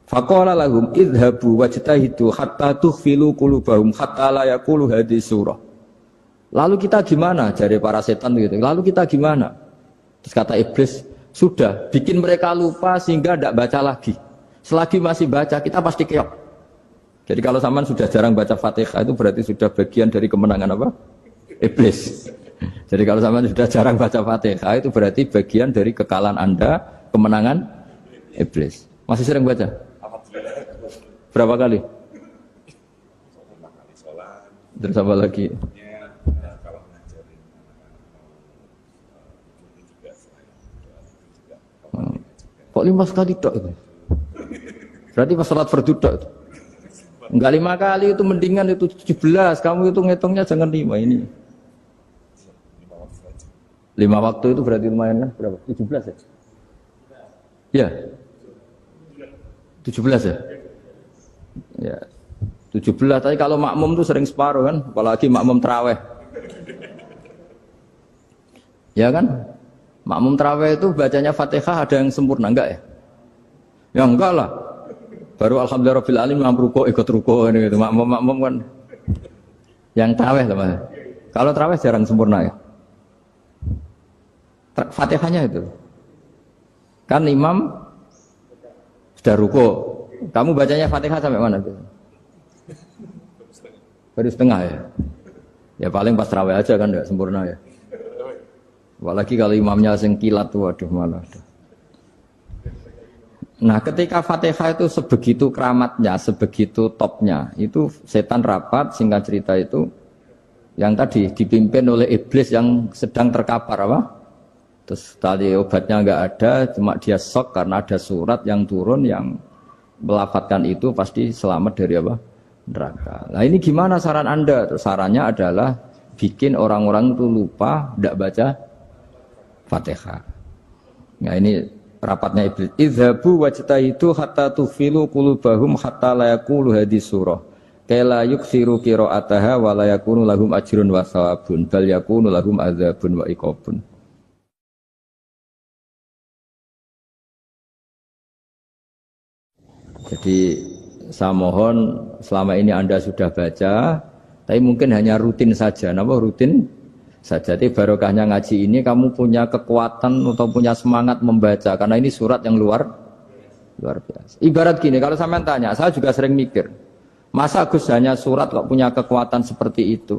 Faqala lahum idhabu wajtahidu hatta tukhfilu qulubahum hatta la yaqulu hadhihi surah. Lalu kita gimana? Jari para setan gitu. Lalu kita gimana? Terus kata iblis, sudah bikin mereka lupa sehingga tidak baca lagi. Selagi masih baca kita pasti keok. Jadi kalau sampean sudah jarang baca Fatihah itu berarti sudah bagian dari kemenangan apa? Iblis. Jadi kalau sampean sudah jarang baca Fatihah itu berarti bagian dari kekalahan Anda, kemenangan iblis. Masih sering baca? Berapa kali? Terus apa lagi? Kok 5 kali tok itu? Berarti pas salat fardu tok itu. Enggak 5 kali itu mendingan itu 17. Kamu itu ngitungnya jangan 5 ini. 5 waktu itu berarti lumayan kan? Berapa? 17 ya? Ya. 17 ya? Ya. 17 tapi kalau makmum tuh sering separuh kan, apalagi makmum tarawih. Ya kan? Makmum tarawih itu bacanya Fatihah ada yang sempurna enggak ya? Ya enggak lah. Baru alhamdulillahirabbil alamin ruku ikut ruku ini gitu. Makmum kan yang tarawih lah Mas. Kalau tarawih jarang sempurna ya. Fatihahnya itu. Kan imam sudah ruku. Kamu bacanya Fatihah sampai mana tuh? Baru setengah ya. Ya paling pas tarawih aja kan enggak sempurna ya. Apalagi kalau imamnya sing kilat tuh, waduh malah. Nah, ketika Fatihah itu sebegitu keramatnya, sebegitu topnya, itu setan rapat, singkat cerita itu, yang tadi dipimpin oleh iblis yang sedang terkapar apa? Terus tadi obatnya nggak ada, cuma dia shock karena ada surat yang turun yang melafatkan itu pasti selamat dari apa? Neraka. Nah ini gimana saran Anda? Terus sarannya adalah bikin orang-orang itu lupa, tidak baca Fatihah. Nah ini rapatnya iblis. Idhabu wajtahidu hatta tufilu qulubahum hatta la yaqulu hadhihi surah. Kala yuksiru qira'ataha wa la yakunu lahum ajrun wa thawabun bal yakunu lahum adzabun wa iqabun. Jadi saya mohon selama ini Anda sudah baca, tapi mungkin hanya rutin saja. Napa rutin? Saja. Jadi barokahnya ngaji ini kamu punya kekuatan atau punya semangat membaca karena ini surat yang luar biasa. Ibarat gini, kalau sampean tanya, saya juga sering mikir, masa Gus hanya surat kok punya kekuatan seperti itu?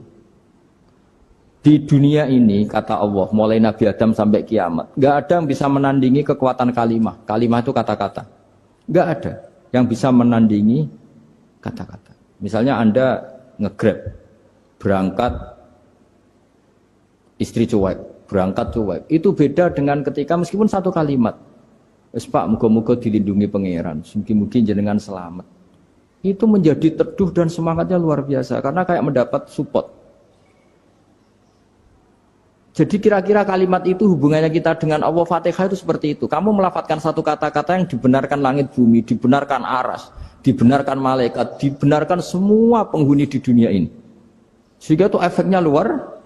Di dunia ini kata Allah, mulai Nabi Adam sampai kiamat, nggak ada yang bisa menandingi kekuatan kalimah. Kalimah itu kata-kata. Nggak ada yang bisa menandingi kata-kata. Misalnya Anda nge-grab, berangkat istri cuek, berangkat cuek. Itu beda dengan ketika meskipun satu kalimat. Wes Pak, muga-muga dilindungi pangeran, mungkin jenengan selamat. Itu menjadi teduh dan semangatnya luar biasa karena kayak mendapat support. Jadi kira-kira kalimat itu hubungannya kita dengan Allah, Fatihah itu seperti itu. Kamu melafadzkan satu kata-kata yang dibenarkan langit bumi, dibenarkan aras, dibenarkan malaikat, dibenarkan semua penghuni di dunia ini. Sehingga itu efeknya luar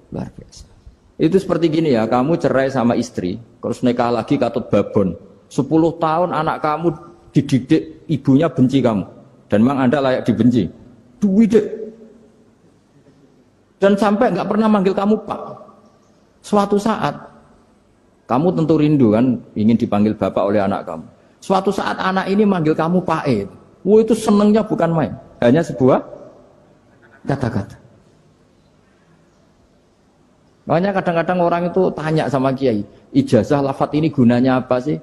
biasa. Itu seperti gini ya, kamu cerai sama istri, terus nikah lagi katut babon. 10 tahun anak kamu dididik, ibunya benci kamu. Dan memang Anda layak dibenci. Duwidek. Dan sampai nggak pernah manggil kamu Pak. Suatu saat, kamu tentu rindu kan, ingin dipanggil Bapak oleh anak kamu. Suatu saat anak ini manggil kamu Pak E. Wah itu senengnya bukan main. Hanya sebuah kata-kata. Makanya kadang-kadang orang itu tanya sama kiai, ijazah lafadz ini gunanya apa sih?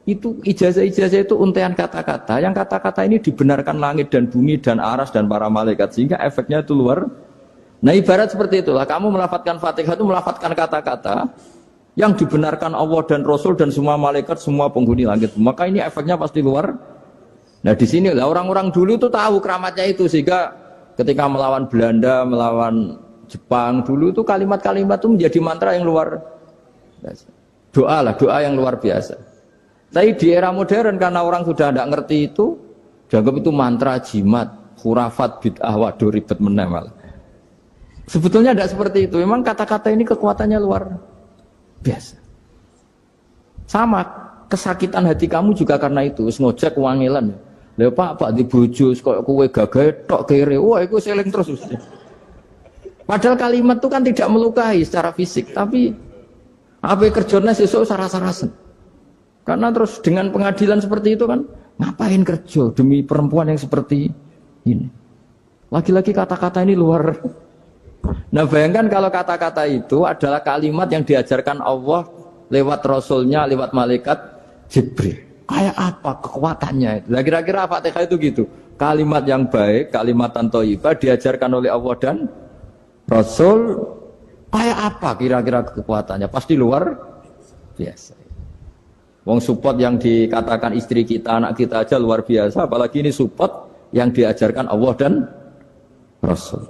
Itu ijazah-ijazah itu untaian kata-kata. Yang kata-kata ini dibenarkan langit dan bumi dan aras dan para malaikat sehingga efeknya itu luar. Nah ibarat seperti itulah. Kamu melafadzkan Fatihah itu melafadzkan kata-kata yang dibenarkan Allah dan Rasul dan semua malaikat, semua penghuni langit. Maka ini efeknya pasti luar. Nah di sini lah orang-orang dulu itu tahu keramatnya itu sehingga ketika melawan Belanda, melawan Jepang dulu itu kalimat-kalimat itu menjadi mantra yang luar biasa. Doa yang luar biasa. Tapi di era modern karena orang sudah tidak ngerti itu, dianggap itu mantra, jimat, khurafat, bid'ah, waduh ribet meneh malah. Sebetulnya tidak seperti itu. Memang kata-kata ini kekuatannya luar biasa. Sama kesakitan hati kamu juga karena itu. Ngojek wangilan. Lha Pak di bojo kok kowe gagah tok kere. Wah, iku seling terus. Padahal kalimat itu kan tidak melukai secara fisik, tapi apa kerjanya sesuk sarah-sarasen. Karena terus dengan pengadilan seperti itu kan, ngapain kerja demi perempuan yang seperti ini? Lagi-lagi kata-kata ini luar. Nah bayangkan kalau kata-kata itu adalah kalimat yang diajarkan Allah lewat Rasulnya, lewat malaikat Jibril. Kayak apa kekuatannya? Nah, kira-kira Fatihah itu gitu. Kalimat yang baik, kalimat thayyibah diajarkan oleh Allah dan Rasul, kayak apa kira-kira kekuatannya? Pasti luar biasa. Wong support yang dikatakan istri kita, anak kita aja luar biasa, apalagi ini support yang diajarkan Allah dan Rasul.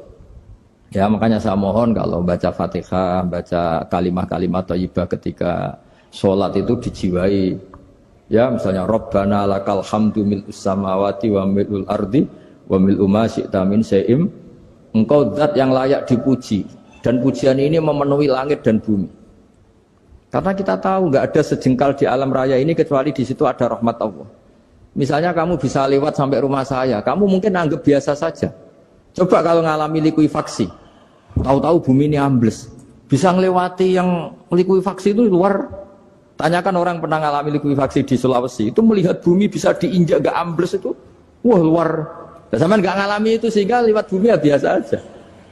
Ya makanya saya mohon kalau baca Fatihah, baca kalimat-kalimat thayyibah ketika sholat itu dijiwai. Ya misalnya Rabbana lakal hamdu mil'us samawati wa mil'ul ardi wa mil'u ma syi'ta min syai'im. Engkau zat yang layak dipuji dan pujian ini memenuhi langit dan bumi. Karena kita tahu nggak ada sejengkal di alam raya ini kecuali di situ ada rahmat Allah. Misalnya kamu bisa lewat sampai rumah saya, kamu mungkin anggap biasa saja. Coba kalau ngalami likuifaksi, tahu-tahu bumi ini ambles, bisa ngelewati yang likuifaksi itu luar. Tanyakan orang pernah ngalami likuifaksi di Sulawesi, itu melihat bumi bisa diinjak gak ambles itu, wah luar. Dan sampean nggak ngalami itu sehingga lewat bumi ya biasa aja.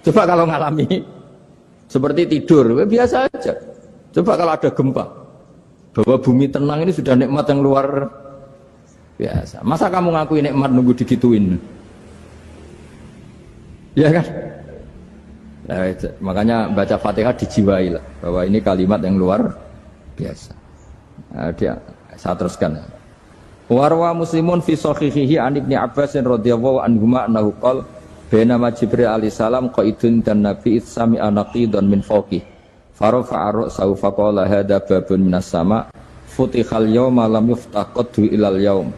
Coba kalau ngalami seperti tidur, ya biasa aja. Coba kalau ada gempa, bahwa bumi tenang ini sudah nikmat yang luar biasa. Masa kamu ngakui nikmat nunggu digituin? Ya kan? Nah, makanya baca Fatihah dijiwai lah, bahwa ini kalimat yang luar biasa. Nah, saya teruskan. Warwa Muslimun fi sahihihi an Ibnu Abbas radhiyallahu anhuma annahu qala bainama Jibril alaihi salam qaidun dan Nabi itsami anaqidan min fawqi farafa'a ra'sahu faqala hadza babun minas sama futihal yawma lam yuftah qaddu ilal yaum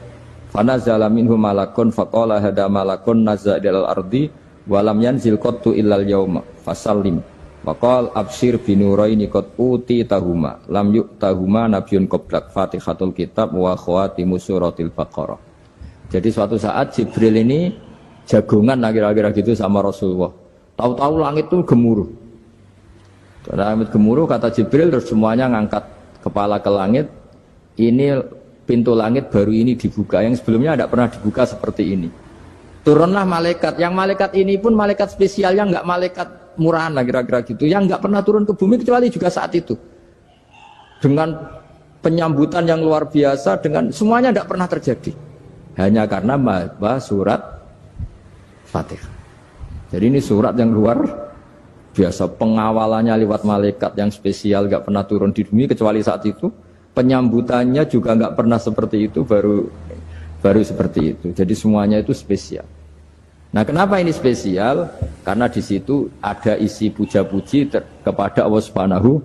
fanazala minhu malakun faqala hadza malakun nazza ilal ardi wa lam yanzil qaddu ilal yauma fasallim waqal absyir binuraini qad uti tahuma lam yu'tahuma nabiyyun qablak Fatihatul kitab wa khawatimu suratil Baqarah. Jadi suatu saat Jibril ini jagongan kira-kira gitu sama Rasulullah. Tahu-tahu langit itu gemuruh. Karena langit gemuruh kata Jibril terus semuanya ngangkat kepala ke langit. Ini pintu langit baru ini dibuka, yang sebelumnya tidak pernah dibuka seperti ini. Turunlah malaikat, yang malaikat ini pun malaikat spesial, yang enggak malaikat murahan lah kira-kira gitu, yang nggak pernah turun ke bumi kecuali juga saat itu dengan penyambutan yang luar biasa, dengan semuanya tidak pernah terjadi hanya karena surat Fatihah. Jadi ini surat yang luar biasa, pengawalannya lewat malaikat yang spesial, nggak pernah turun di bumi kecuali saat itu, penyambutannya juga nggak pernah seperti itu, baru seperti itu. Jadi semuanya itu spesial. Nah, kenapa ini spesial? Karena di situ ada isi puja-puji kepada Allah Subhanahu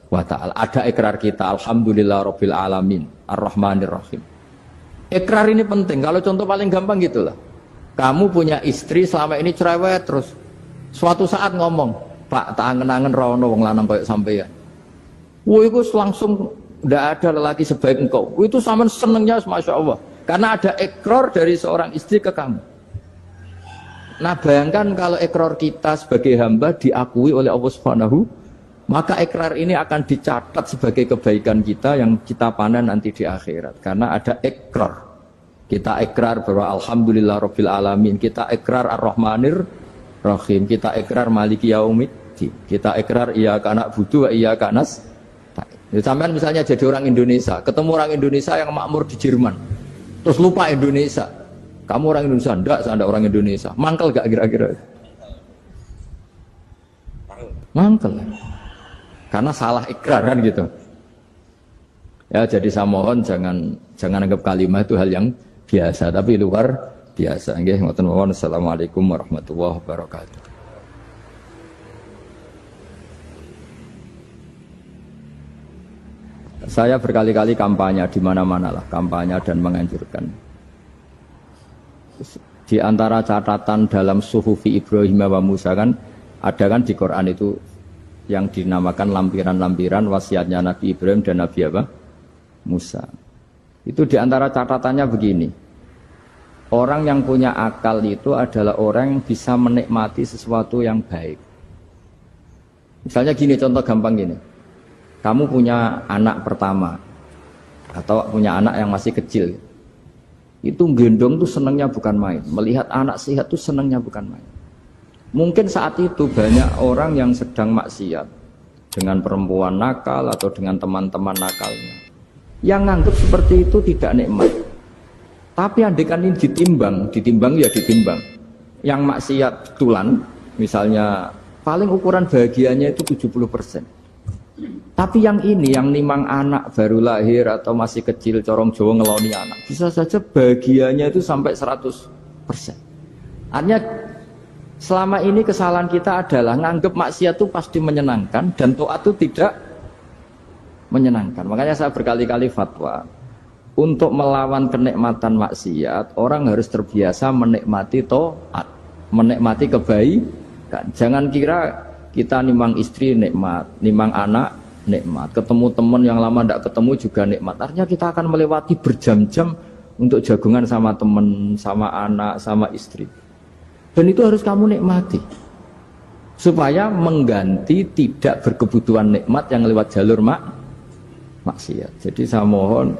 wa ta'ala. Ada ikrar kita, alhamdulillah rabbil alamin, ar-rahmanir rahim. Ikrar ini penting. Kalau contoh paling gampang gitulah. Kamu punya istri selama ini cerewet terus. Suatu saat ngomong, "Pak, tak angen-angen rono wong lanang koyo sampeyan." Wah, itu langsung ndak ada lelaki sebaik engkau. Itu sampean senengnya Masya Allah. Karena ada ikrar dari seorang istri ke kamu. Nah bayangkan kalau ikrar kita sebagai hamba diakui oleh Allah Subhanahu, maka ikrar ini akan dicatat sebagai kebaikan kita yang kita panen nanti di akhirat. Karena ada ikrar. Kita ikrar bahwa alhamdulillah rabbil alamin, kita ikrar ar-rahmanir rahim, kita ikrar maliki yaumiddin, kita ikrar iyyaka na'budu wa iyyaka nasta'in. Sampean misalnya jadi orang Indonesia, ketemu orang Indonesia yang makmur di Jerman, terus lupa Indonesia. Kamu orang Indonesia? Enggak, saya enggak orang Indonesia. Mangkel gak kira-kira? Mangkel. Karena salah ikrar kan gitu. Ya, jadi saya mohon jangan anggap kalimat itu hal yang biasa, tapi luar biasa. Nggih, ngoten mawon. Assalamualaikum warahmatullahi wabarakatuh. Saya berkali-kali kampanye di mana-mana lah, kampanye dan menganjurkan. Di antara catatan dalam Suhufi Ibrahim wa Musa kan ada kan di Quran itu yang dinamakan lampiran-lampiran wasiatnya Nabi Ibrahim dan Nabi apa? Musa. Itu di antara catatannya begini. Orang yang punya akal itu adalah orang yang bisa menikmati sesuatu yang baik. Misalnya gini, contoh gampang gini. Kamu punya anak pertama atau punya anak yang masih kecil. Itu gendong tuh senangnya bukan main. Melihat anak sehat tuh senangnya bukan main. Mungkin saat itu banyak orang yang sedang maksiat dengan perempuan nakal atau dengan teman-teman nakalnya. Yang nganggap seperti itu tidak nikmat. Tapi andaikan ini ditimbang ya ditimbang. Yang maksiat tulan, misalnya paling ukuran bahagianya itu 70%. Tapi yang ini, yang nimang anak baru lahir atau masih kecil, corong Jawa ngeloni anak, bisa saja bahagianya itu sampai 100%. Artinya selama ini kesalahan kita adalah nganggap maksiat itu pasti menyenangkan dan taat itu tidak menyenangkan. Makanya saya berkali-kali fatwa, untuk melawan kenikmatan maksiat, orang harus terbiasa menikmati taat, menikmati kebaikan. Jangan kira kita nimang istri nikmat, nimang anak nikmat, ketemu teman yang lama tidak ketemu juga nikmat. Artinya kita akan melewati berjam-jam untuk jagungan sama teman, sama anak, sama istri. Dan itu harus kamu nikmati supaya mengganti tidak berkebutuhan nikmat yang lewat jalur maksiat. Jadi saya mohon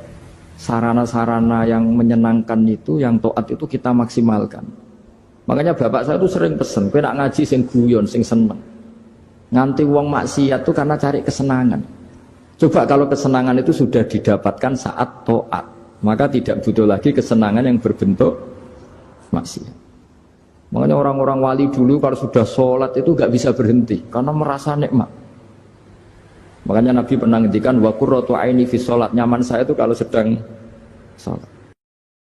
sarana-sarana yang menyenangkan itu, yang taat itu kita maksimalkan. Makanya bapak saya itu sering pesen, kowe nak ngaji sing guyon, sing seneng. Nganti wong maksiat itu karena cari kesenangan. Coba kalau kesenangan itu sudah didapatkan saat taat, maka tidak butuh lagi kesenangan yang berbentuk maksiat. Makanya orang-orang wali dulu kalau sudah sholat itu gak bisa berhenti karena merasa nikmat. Makanya Nabi pernah ngendikan wa qurratu aini fi sholat, nyaman saya itu kalau sedang sholat.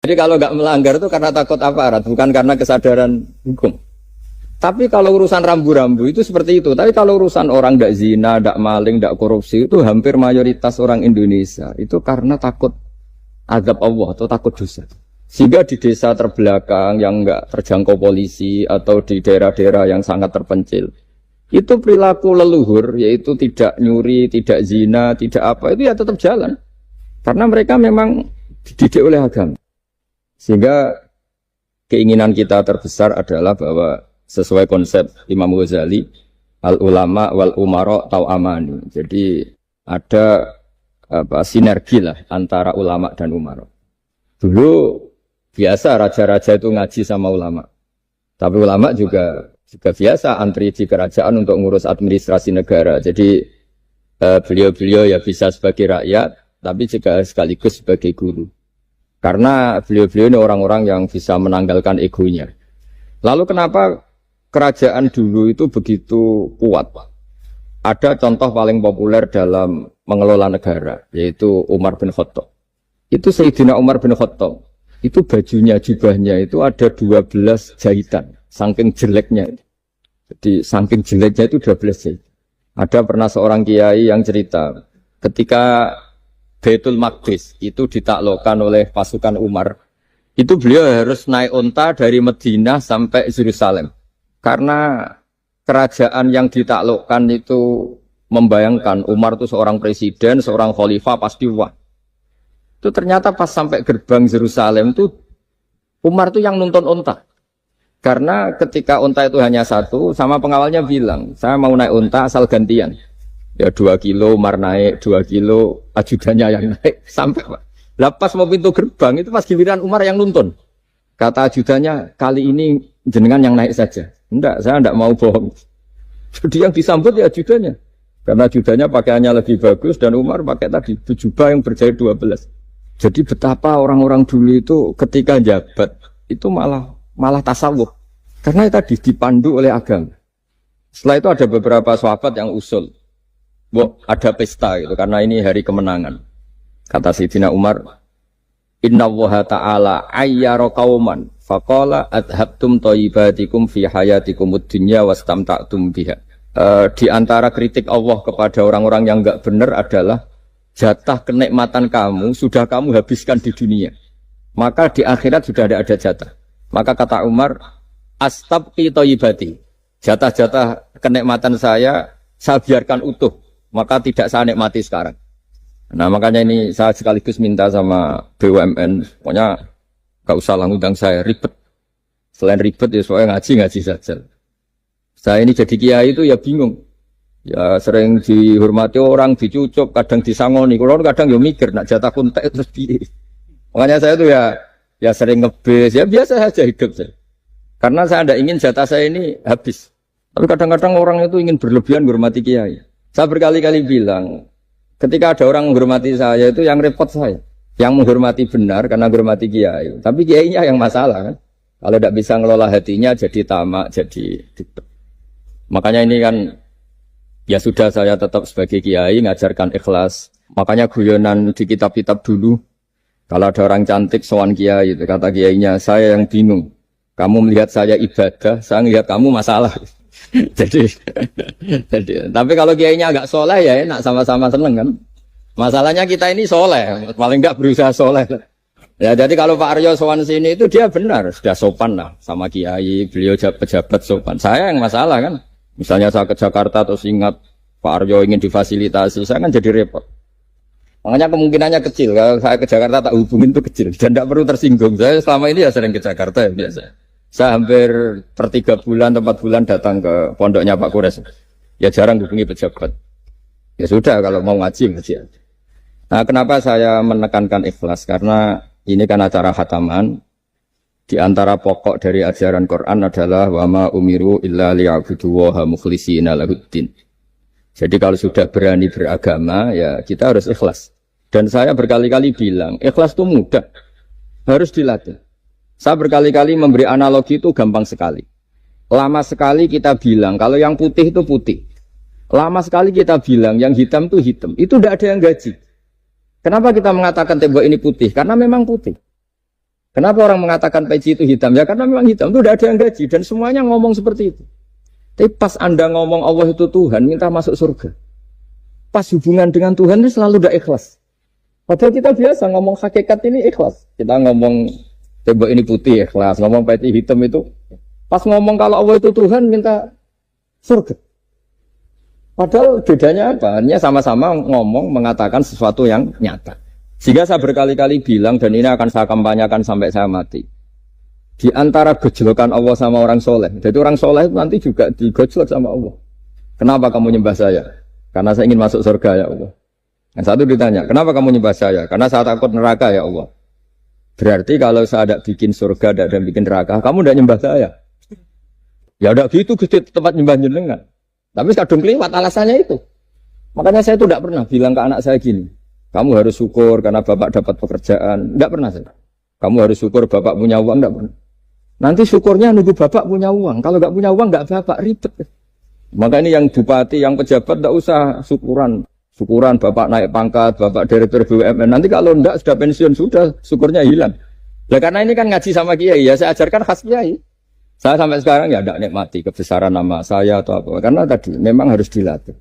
Jadi kalau gak melanggar itu karena takut aparat, bukan karena kesadaran hukum. Tapi kalau urusan rambu-rambu itu seperti itu. Tapi kalau urusan orang ndak zina, ndak maling, ndak korupsi, itu hampir mayoritas orang Indonesia itu karena takut azab Allah atau takut dosa. Sehingga di desa terbelakang yang nggak terjangkau polisi atau di daerah-daerah yang sangat terpencil, itu perilaku leluhur, yaitu tidak nyuri, tidak zina, tidak apa, itu ya tetap jalan. Karena mereka memang dididik oleh agama. Sehingga keinginan kita terbesar adalah bahwa sesuai konsep Imam Ghazali, al-ulama wal umara tau'amani. Jadi ada sinergi lah antara ulama dan umara. Dulu biasa raja-raja itu ngaji sama ulama. Tapi ulama juga biasa antri di kerajaan untuk ngurus administrasi negara. Jadi beliau-beliau ya bisa sebagai rakyat, tapi juga sekaligus sebagai guru. Karena beliau-beliau ini orang-orang yang bisa menanggalkan egonya. Lalu kenapa kerajaan dulu itu begitu kuat? Ada contoh paling populer dalam mengelola negara, yaitu Umar bin Khattab. Itu Sayyidina Umar bin Khattab. Itu bajunya, jubahnya itu ada 12 jahitan, saking jeleknya. Jadi saking jeleknya itu 12 jahitan. Ada pernah seorang kiai yang cerita, ketika Baitul Maqdis itu ditaklukkan oleh pasukan Umar, itu beliau harus naik unta dari Madinah sampai Yerusalem. Karena kerajaan yang ditaklukkan itu membayangkan Umar itu seorang presiden, seorang khalifah pasti wah. Itu ternyata pas sampai gerbang Yerusalem itu Umar itu yang nuntun unta. Karena ketika unta itu hanya satu, sama pengawalnya bilang, saya mau naik unta asal gantian. Ya 2 kilo Umar naik, 2 kilo ajudannya yang naik. Sampai Pak. Lepas mau pintu gerbang, itu pas giliran Umar yang nuntun. Kata ajudannya, kali ini jenengan yang naik saja. Enggak, saya enggak mau bohong. Jadi yang disambut ya ajudannya. Karena ajudannya pakaiannya lebih bagus dan Umar pakai tadi jubah yang berjahit 12. Jadi betapa orang-orang dulu itu ketika jabat itu malah tasawuf. Karena tadi dipandu oleh agama. Setelah itu ada beberapa sahabat yang usul. Ada pesta gitu karena ini hari kemenangan. Kata Sayyidina Umar, Inna Allaha ta'ala ayyara qauman faqala adhabtum thayyibatikum fi hayatikumud dunya wastamta'tum biha. Di antara kritik Allah kepada orang-orang yang enggak benar adalah jatah kenikmatan kamu sudah kamu habiskan di dunia. Maka di akhirat sudah ada jatah. Maka kata Umar, astabqi thayyibati. Jatah-jatah kenikmatan saya biarkan utuh. Maka tidak saya nikmati sekarang. Nah makanya ini saya sekaligus minta sama BUMN, pokoknya gak usah ngundang saya ribet. Selain ribet ya soalnya ngaji saja. Saya ini jadi kiai itu ya bingung. Ya sering dihormati orang, dicucuk, kadang disangoni. Kalau kadang ya mikir nak jatah kuntek terus piye. Makanya saya tuh ya sering ngebes, ya biasa saja hidup saya. Karena saya tidak ingin jatah saya ini habis. Tapi kadang-kadang orang itu ingin berlebihan menghormati kiai. Saya berkali-kali bilang, ketika ada orang menghormati saya itu yang repot saya. Yang menghormati benar karena menghormati kiai. Tapi kiainya yang masalah kan. Kalau tidak bisa ngelola hatinya jadi tamak, jadi ribet. Makanya ini kan, ya sudah saya tetap sebagai kiai ngajarkan ikhlas. Makanya guyonan di kitab-kitab dulu. Kalau ada orang cantik sowan kiai, itu kata kiainya, saya yang bingung. Kamu melihat saya ibadah, saya melihat kamu masalah. jadi, tapi kalau kiainya agak soleh ya enak sama-sama seneng kan. Masalahnya kita ini soleh, paling enggak berusaha soleh. Ya jadi kalau Pak Aryo sowan sini itu dia benar, sudah sopan lah sama kiai, beliau pejabat sopan. Saya yang masalah kan. Misalnya saya ke Jakarta terus ingat Pak Aryo ingin difasilitasi, saya kan jadi repot. Makanya kemungkinannya kecil, kalau saya ke Jakarta tak hubungin itu kecil dan tidak perlu tersinggung. Saya selama ini ya sering ke Jakarta ya biasa. Saya hampir per 3 bulan atau 4 bulan datang ke pondoknya Pak Kures. Ya jarang hubungi pejabat. Ya sudah kalau mau ngaji. Nah kenapa saya menekankan ikhlas? Karena ini kan acara khataman. Di antara pokok dari ajaran Quran adalah wa ma umiru illa liya'budu waha mukhlishina lahuddin. Jadi kalau sudah berani beragama ya kita harus ikhlas. Dan saya berkali-kali bilang ikhlas itu mudah. Harus dilatih. Saya berkali-kali memberi analogi itu gampang sekali. Lama sekali kita bilang kalau yang putih itu putih. Lama sekali kita bilang yang hitam itu hitam. Itu tidak ada yang gaji. Kenapa kita mengatakan tembok ini putih? Karena memang putih. Kenapa orang mengatakan peci itu hitam? Ya karena memang hitam. Itu tidak ada yang gaji. Dan semuanya ngomong seperti itu. Tapi pas Anda ngomong Allah itu Tuhan, minta masuk surga. Pas hubungan dengan Tuhan itu selalu tidak ikhlas. Padahal kita biasa ngomong hakikat ini ikhlas. Kita ngomong tembok ini putih ikhlas. Ngomong peci hitam itu. Pas ngomong kalau Allah itu Tuhan, minta surga. Padahal bedanya apa? Hanya sama-sama ngomong, mengatakan sesuatu yang nyata. Sehingga saya berkali-kali bilang, dan ini akan saya kampanyakan sampai saya mati. Di antara gejolokan Allah sama orang soleh. Jadi orang soleh itu nanti juga digojlok sama Allah. Kenapa kamu nyembah saya? Karena saya ingin masuk surga ya Allah. Yang satu ditanya, kenapa kamu nyembah saya? Karena saya takut neraka ya Allah. Berarti kalau saya tidak bikin surga, tidak bikin neraka, kamu tidak nyembah saya. Ya udah gitu, Gusti tempat nyembah jenengan. Tapi kadung keliwat alasannya itu. Makanya saya itu tidak pernah bilang ke anak saya gini. Kamu harus syukur karena bapak dapat pekerjaan. Tidak pernah saya. Kamu harus syukur bapak punya uang. Tidak pernah. Nanti syukurnya nunggu bapak punya uang. Kalau nggak punya uang nggak bapak ribet. Maka ini yang bupati, yang pejabat tidak usah syukuran. Syukuran bapak naik pangkat, bapak direktur BUMN. Nanti kalau tidak sudah pensiun sudah syukurnya hilang. Nah, karena ini kan ngaji sama kiai ya saya ajarkan khas kiai. Saya sampai sekarang ya tidak nikmati kebesaran nama saya atau apa. Karena tadi memang harus dilatih.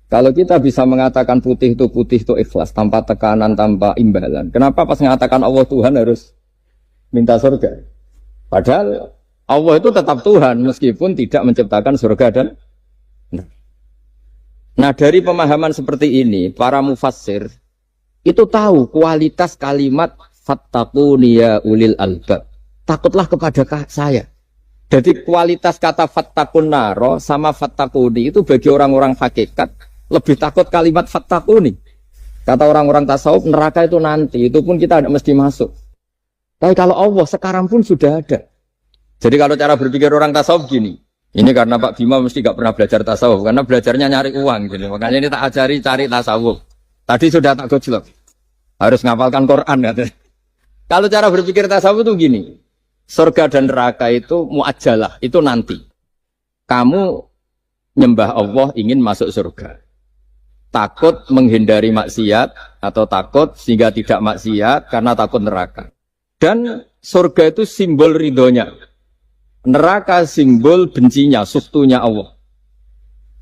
Kalau kita bisa mengatakan putih itu ikhlas, tanpa tekanan, tanpa imbalan. Kenapa pas mengatakan Allah Tuhan harus minta surga? Padahal Allah itu tetap Tuhan meskipun tidak menciptakan surga dan nah dari pemahaman seperti ini, para mufassir itu tahu kualitas kalimat fattaquni ya ulil albab. Takutlah kepada saya. Jadi kualitas kata fattaqun naro sama fattaquni itu bagi orang-orang hakikat lebih takut kalimat fattaquni. Kata orang-orang tasawuf neraka itu nanti, itu pun kita tidak mesti masuk. Tapi kalau Allah sekarang pun sudah ada. Jadi kalau cara berpikir orang tasawuf gini, ini karena Pak Bima mesti gak pernah belajar tasawuf, karena belajarnya nyari uang. Gitu. Makanya ini tak ajari cari tasawuf. Tadi sudah tak gojlok. Harus ngapalkan Quran. Gitu. Kalau cara berpikir tasawuf itu gini, surga dan neraka itu muajalah, itu nanti. Kamu nyembah Allah ingin masuk surga. Takut menghindari maksiat atau takut sehingga tidak maksiat karena takut neraka. Dan surga itu simbol ridhonya. Neraka simbol bencinya, suktunya Allah.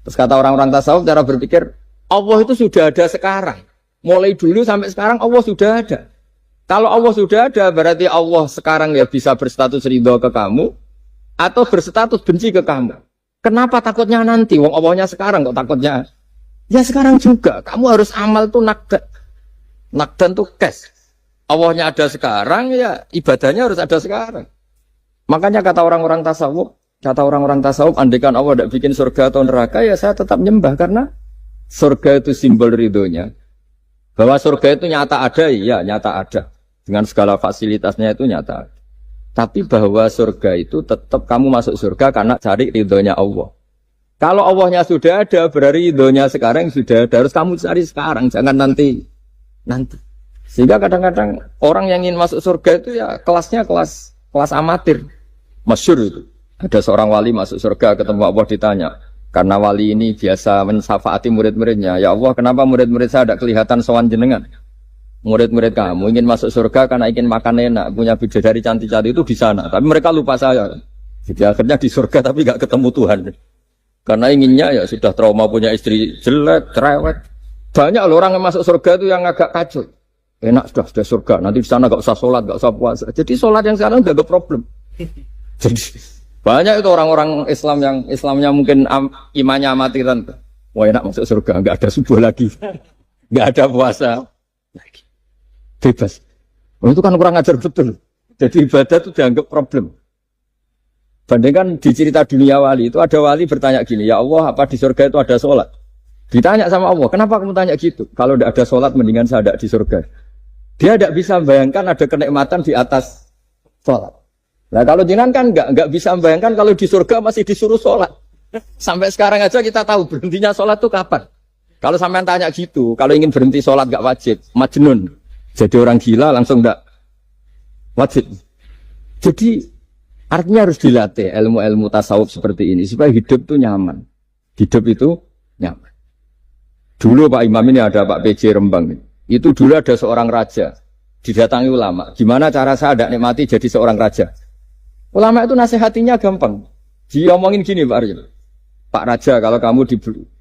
Terus kata orang-orang tasawuf cara berpikir, Allah itu sudah ada sekarang. Mulai dulu sampai sekarang Allah sudah ada. Kalau Allah sudah ada, berarti Allah sekarang ya bisa berstatus ridho ke kamu atau berstatus benci ke kamu. Kenapa takutnya nanti? Wong Allahnya sekarang kok takutnya? Ya sekarang juga. Kamu harus amal tuh nakdan. Nakdan tuh cash. Allahnya ada sekarang, ya ibadahnya harus ada sekarang. Makanya kata orang-orang tasawuf, andaikan Allah tidak bikin surga atau neraka, ya saya tetap nyembah karena surga itu simbol ridhonya. Bahwa surga itu nyata ada, ya nyata ada. Dengan segala fasilitasnya itu nyata ada. Tapi bahwa surga itu tetap kamu masuk surga karena cari ridhonya Allah. Kalau Allahnya sudah ada, berarti ridhonya sekarang sudah ada. Harus kamu cari sekarang, jangan nanti. Sehingga kadang-kadang orang yang ingin masuk surga itu ya kelasnya kelas amatir. Masyhur itu. Ada seorang wali masuk surga ketemu Allah ditanya. Karena wali ini biasa mensafaati murid-muridnya. Ya Allah, kenapa murid-murid saya tidak kelihatan sowan jenengan? Murid-murid kamu ingin masuk surga karena ingin makan enak, punya bidadari cantik-cantik itu di sana. Tapi mereka lupa saya. Jadi akhirnya di surga tapi nggak ketemu Tuhan. Karena inginnya ya sudah trauma punya istri jelek, cerewet. Banyak loh orang yang masuk surga itu yang agak kacau. Enak sudah surga. Nanti di sana nggak usah sholat, nggak usah puasa. Jadi sholat yang sekarang nggak ada problem. Jadi banyak itu orang-orang Islam yang Islamnya mungkin imannya amatiran. Wah enak masuk surga, nggak ada subuh lagi, nggak ada puasa lagi, bebas. Oh, itu kan kurang ajar betul. Jadi ibadah itu dianggap problem. Bandingkan di cerita dunia wali itu ada wali bertanya gini, ya Allah apa di surga itu ada sholat? Ditanya sama Allah, kenapa kamu tanya gitu? Kalau tidak ada sholat mendingan saya tidak di surga. Dia tidak bisa membayangkan ada kenikmatan di atas sholat. Nah kalau jenengan kan nggak bisa membayangkan kalau di surga masih disuruh sholat. Sampai sekarang aja kita tahu berhentinya sholat itu kapan. Kalau sampean tanya gitu, kalau ingin berhenti sholat nggak wajib, majnun. Jadi orang gila langsung nggak wajib. Jadi artinya harus dilatih ilmu-ilmu tasawuf seperti ini supaya hidup itu nyaman. Hidup itu nyaman. Dulu Pak Imam ini ada Pak PJ Rembang. Itu dulu ada seorang raja didatangi ulama. Gimana cara saya tidak nikmati jadi seorang raja? Ulama itu nasihatinya gampang. Dia omongin gini Pak Aryo. Pak Raja, kalau kamu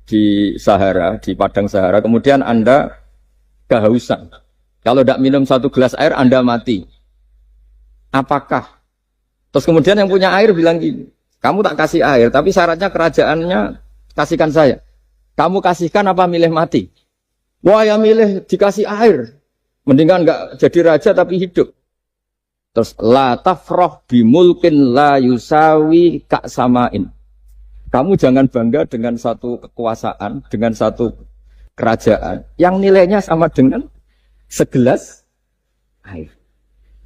di Sahara, di padang Sahara, kemudian Anda kehausan. Kalau tidak minum satu gelas air, Anda mati. Apakah? Terus kemudian yang punya air bilang gini, kamu tak kasih air, tapi syaratnya kerajaannya kasihkan saya. Kamu kasihkan apa milih mati? Wah ya milih dikasih air. Mendingan nggak jadi raja tapi hidup. Terus la tafrah bimulkin la yusawi kak samain. Kamu jangan bangga dengan satu kekuasaan, dengan satu kerajaan yang nilainya sama dengan segelas air.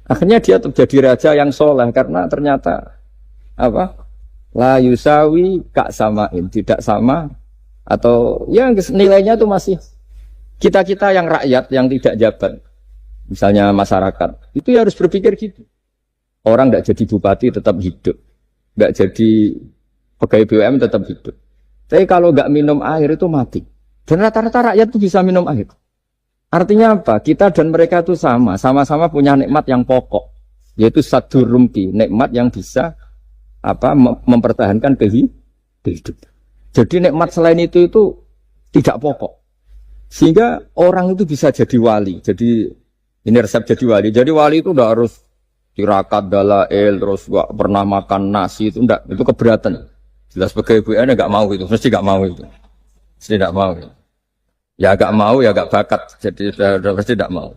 Akhirnya dia jadi raja yang soleh karena ternyata apa? La yusawi kak samain, tidak sama atau ya nilainya itu masih kita-kita yang rakyat yang tidak jabat. Misalnya masyarakat, itu ya harus berpikir gitu. Orang tidak jadi bupati tetap hidup, nggak jadi pegawai BUMN tetap hidup. Tapi kalau nggak minum air itu mati. Dan rata-rata rakyat itu bisa minum air. Artinya apa? Kita dan mereka itu sama-sama punya nikmat yang pokok, yaitu sadur rumpi, nikmat yang bisa mempertahankan kehidupan. Jadi nikmat selain itu tidak pokok. Sehingga orang itu bisa jadi wali. Jadi ini resep jadi wali. Jadi wali itu udah harus tirakat dalail, terus gak pernah makan nasi itu enggak, itu keberatan. Jelas sebagai ibu anda nggak mau itu, mesti nggak mau itu, mesti nggak mau. Ya nggak mau, ya nggak bakat, jadi sudah pasti nggak mau.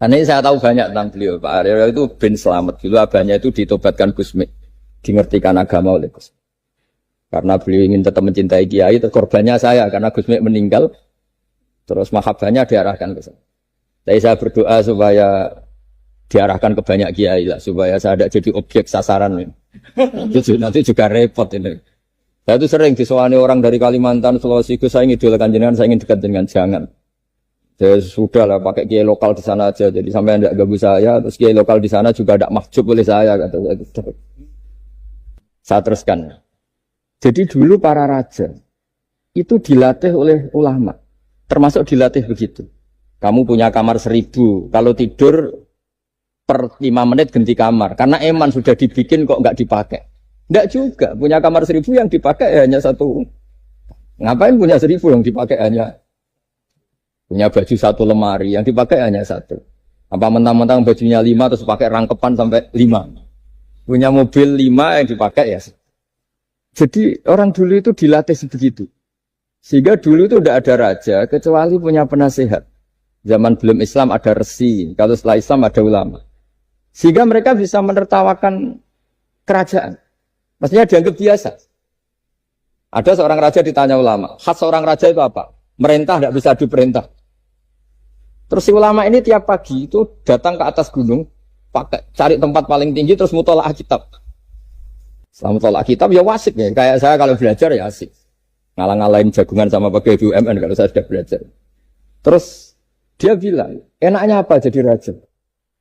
Karena ini saya tahu banyak tentang beliau. Pak Aryo itu bin selamat dulu, abahnya itu ditobatkan Gusmi, dimengertikan agama oleh Gusmi. Karena beliau ingin tetap mencintai Kiai, korbannya saya karena Gusmi meninggal, terus mahabbahnya diarahkan ke saya. Tapi saya berdoa supaya diarahkan ke banyak kiai lah, supaya saya tidak jadi objek sasaran. Nanti juga repot ini. Saya itu sering disewani orang dari Kalimantan, Sulawesi, saya ingin idolakan jenengan, saya ingin dekat dengan jangan. Ya sudah lah, pakai kiai lokal di sana aja. Jadi sampai tidak ganggu saya, terus kiai lokal di sana juga tidak mahjub oleh saya. Kata saya. Saya teruskan. Jadi dulu para raja itu dilatih oleh ulama, termasuk dilatih begitu. Kamu punya kamar 1000, kalau tidur per 5 menit ganti kamar. Karena eman sudah dibikin kok nggak dipakai. Nggak juga, punya kamar 1000 yang dipakai hanya satu. Ngapain punya 1000 yang dipakai hanya? Punya baju satu lemari, yang dipakai hanya satu. Apa mentang-mentang bajunya 5 terus pakai rangkepan sampai 5. Punya mobil 5 yang dipakai ya. Jadi orang dulu itu dilatih sebegitu. Sehingga dulu itu tidak ada raja kecuali punya penasehat. Zaman belum Islam ada resi, kalau setelah Islam ada ulama. Sehingga mereka bisa menertawakan kerajaan. Maksudnya dianggap biasa. Ada seorang raja ditanya ulama, khas seorang raja itu apa? Merintah tidak bisa diperintah. Terus si ulama ini tiap pagi itu datang ke atas gunung, cari tempat paling tinggi terus mutola'ah kitab. Setelah mutola'ah kitab ya wasik ya. Kayak saya kalau belajar ya asik. Ngalang-ngalain jagungan sama pakai BUMN kalau saya sudah belajar. Terus dia bilang, enaknya apa jadi raja?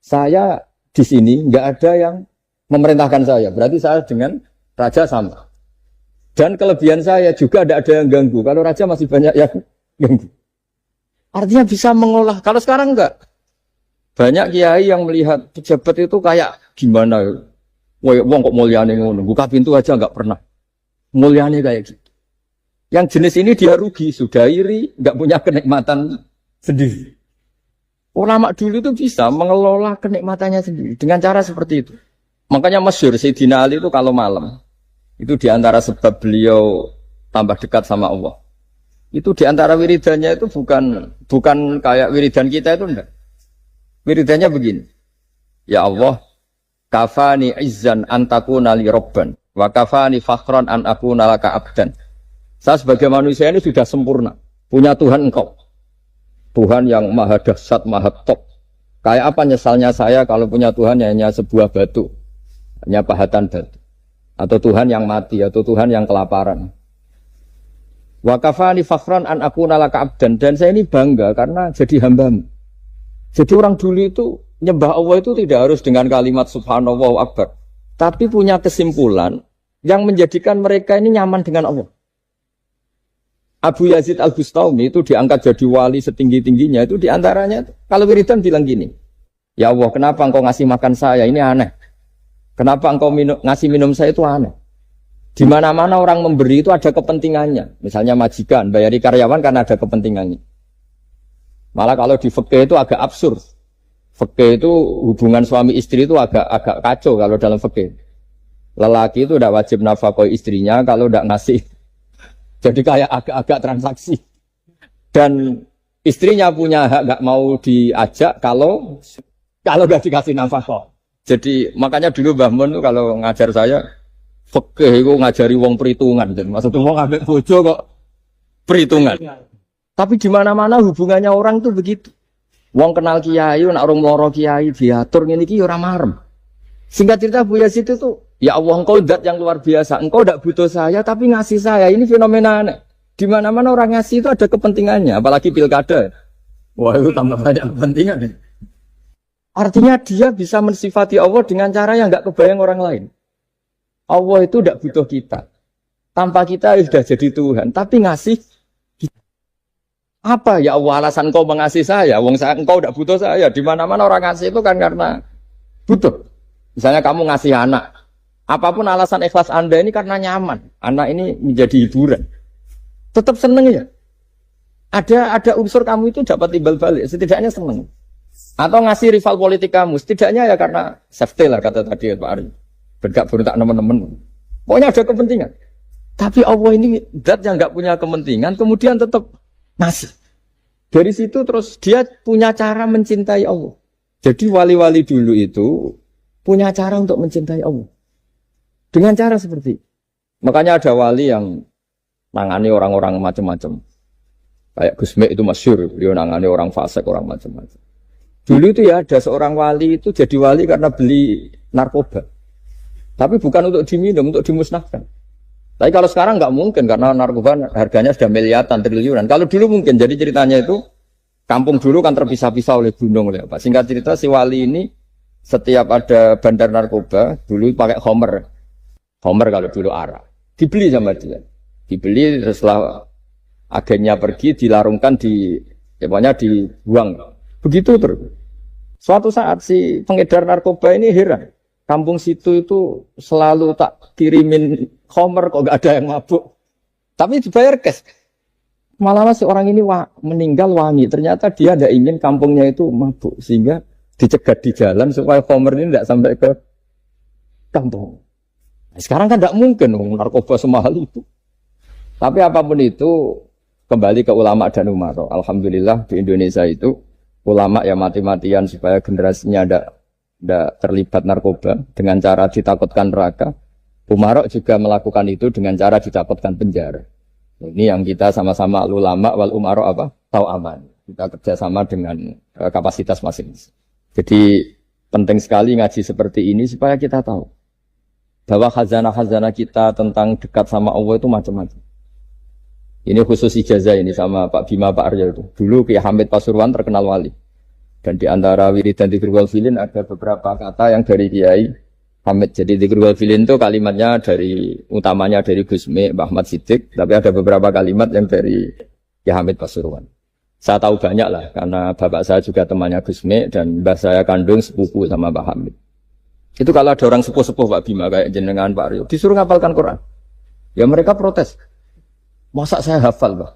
Saya di sini nggak ada yang memerintahkan saya. Berarti saya dengan raja sama. Dan kelebihan saya juga tidak ada yang ganggu. Kalau raja masih banyak yang ganggu. Artinya bisa mengolah. Kalau sekarang enggak. Banyak kiai yang melihat pejabat itu kayak gimana. Wong kok mulyane ngono. Buka pintu aja enggak pernah. Mulyane kayak gitu. Yang jenis ini dia rugi. Sudah iri. Enggak punya kenikmatan sendiri. Ulama dulu itu bisa mengelola kenikmatannya sendiri. Dengan cara seperti itu. Makanya masyhur Sayyidina Ali itu kalau malam. Itu diantara sebab beliau tambah dekat sama Allah. Itu diantara wiridannya itu bukan kayak wiridan kita itu enggak. Wiridannya begini. Ya Allah, kafani izzan an takuna li robban wa kafani fakhran an akuna laka abdan. Saya sebagai manusia ini sudah sempurna. Punya Tuhan engkau. Tuhan yang maha dahsyat, maha top. Kayak apa nyesalnya saya kalau punya Tuhan yang hanya sebuah batu. Hanya pahatan batu. Atau Tuhan yang mati, atau Tuhan yang kelaparan. Wa kafani fakhran an akuna laka abdan. Dan saya ini bangga karena jadi hambamu. Jadi orang dulu itu nyembah Allah itu tidak harus dengan kalimat subhanallah akbar. Tapi punya kesimpulan yang menjadikan mereka ini nyaman dengan Allah. Abu Yazid Al-Bustami itu diangkat jadi wali setinggi-tingginya. Itu diantaranya, kalau wiridan bilang gini. Ya Allah, kenapa engkau ngasih makan saya? Ini aneh. Kenapa engkau ngasih minum saya itu aneh. Di mana-mana orang memberi itu ada kepentingannya. Misalnya majikan, bayari karyawan karena ada kepentingannya. Malah kalau di fikih itu agak absurd. Fikih itu hubungan suami istri itu agak kacau kalau dalam fikih. Lelaki itu tidak wajib nafkah istrinya kalau tidak ngasih. Jadi kayak agak-agak transaksi. Dan istrinya punya hak nggak mau diajak kalau nggak dikasih nafkah. Jadi makanya dulu Mbah Mun itu kalau ngajar saya fikih itu ngajari wong perhitungan. Maksudnya wong ambek bojo kok perhitungan. Tapi di mana-mana hubungannya orang tuh begitu. Wong kenal kiai, nak orang loro kiai diatur ngene iki ora marem. Singkat cerita Bu Yazid itu, ya Allah engkau zat yang luar biasa. Engkau tidak butuh saya tapi ngasih saya. Ini fenomena aneh. Di mana-mana orang ngasih itu ada kepentingannya, apalagi pilkada. Wah, itu tambah banyak kepentingan. Artinya dia bisa mensifati Allah dengan cara yang enggak kebayang orang lain. Allah itu tidak butuh kita. Tanpa kita sudah jadi Tuhan, tapi ngasih kita. Apa ya Allah alasan kau mengasihi saya? Engkau tidak butuh saya. Di mana-mana orang ngasih itu kan karena butuh. Misalnya kamu ngasih anak. Apapun alasan ikhlas Anda ini karena nyaman. Anak ini menjadi hiburan. Tetap seneng ya. Ada unsur kamu itu dapat timbal balik. Setidaknya seneng. Atau ngasih rival politik kamu. Setidaknya ya karena safety lah kata tadi Pak Ari. Bergabung tak teman-teman. Pokoknya ada kepentingan. Tapi Allah ini zat yang nggak punya kepentingan. Kemudian tetap ngasih. Dari situ terus dia punya cara mencintai Allah. Jadi wali-wali dulu itu punya cara untuk mencintai Allah. Dengan cara seperti itu. Makanya ada wali yang nangani orang-orang macam-macam. Kayak Gusme itu masyhur, beliau nangani orang fasik, orang macam-macam. Dulu itu ya ada seorang wali itu jadi wali karena beli narkoba. Tapi bukan untuk diminum, untuk dimusnahkan. Tapi kalau sekarang nggak mungkin karena narkoba harganya sudah miliaran, triliunan. Kalau dulu mungkin. Jadi ceritanya itu kampung dulu kan terpisah-pisah oleh gunung, oleh apa. Singkat cerita si wali ini setiap ada bandar narkoba dulu pakai homer. Homer kalau dulu arak. Dibeli sama dia. Dibeli setelah agennya pergi dilarungkan pokoknya dibuang. Begitu terus. Suatu saat si pengedar narkoba ini heran. Kampung situ itu selalu tak kirimin homer kok gak ada yang mabuk. Tapi dibayar cash. Malah si orang ini meninggal wangi. Ternyata dia tidak ingin kampungnya itu mabuk. Sehingga dicegat di jalan supaya Homer ini tidak sampai ke kampung. Nah, sekarang kan tidak mungkin narkoba semahal itu. Tapi apapun itu, kembali ke ulama dan umaro. Alhamdulillah di Indonesia itu, ulama yang mati-matian supaya generasinya tidak terlibat narkoba. Dengan cara ditakutkan neraka. Umaro juga melakukan itu dengan cara ditakutkan penjara. Ini yang kita sama-sama ulama wal umaro apa? Tahu aman. Kita kerjasama dengan kapasitas masing-masing. Jadi penting sekali ngaji seperti ini supaya kita tahu bahwa khazanah-khazanah kita tentang dekat sama Allah itu macam-macam. Ini khusus ijazah ini sama Pak Bima, Pak Arya itu. Dulu Kiai Hamid Pasuruan terkenal wali. Dan di antara wirid dan dzikrul wal-filin ada beberapa kata yang dari Kiai Hamid. Jadi dzikrul wal-filin itu kalimatnya utamanya dari Gusmi, Mbah Ahmad Siddiq. Tapi ada beberapa kalimat yang dari Kiai Hamid Pasuruan. Saya tahu banyak lah, karena bapak saya juga temannya Gusmi. Dan mbah saya kandung sepupu sama Mbah Hamid. Itu kalau ada orang sepuh-sepuh Pak Bima, kayak jenengan Pak Arya, disuruh ngapalkan Quran. Ya mereka protes. Masa saya hafal, Pak?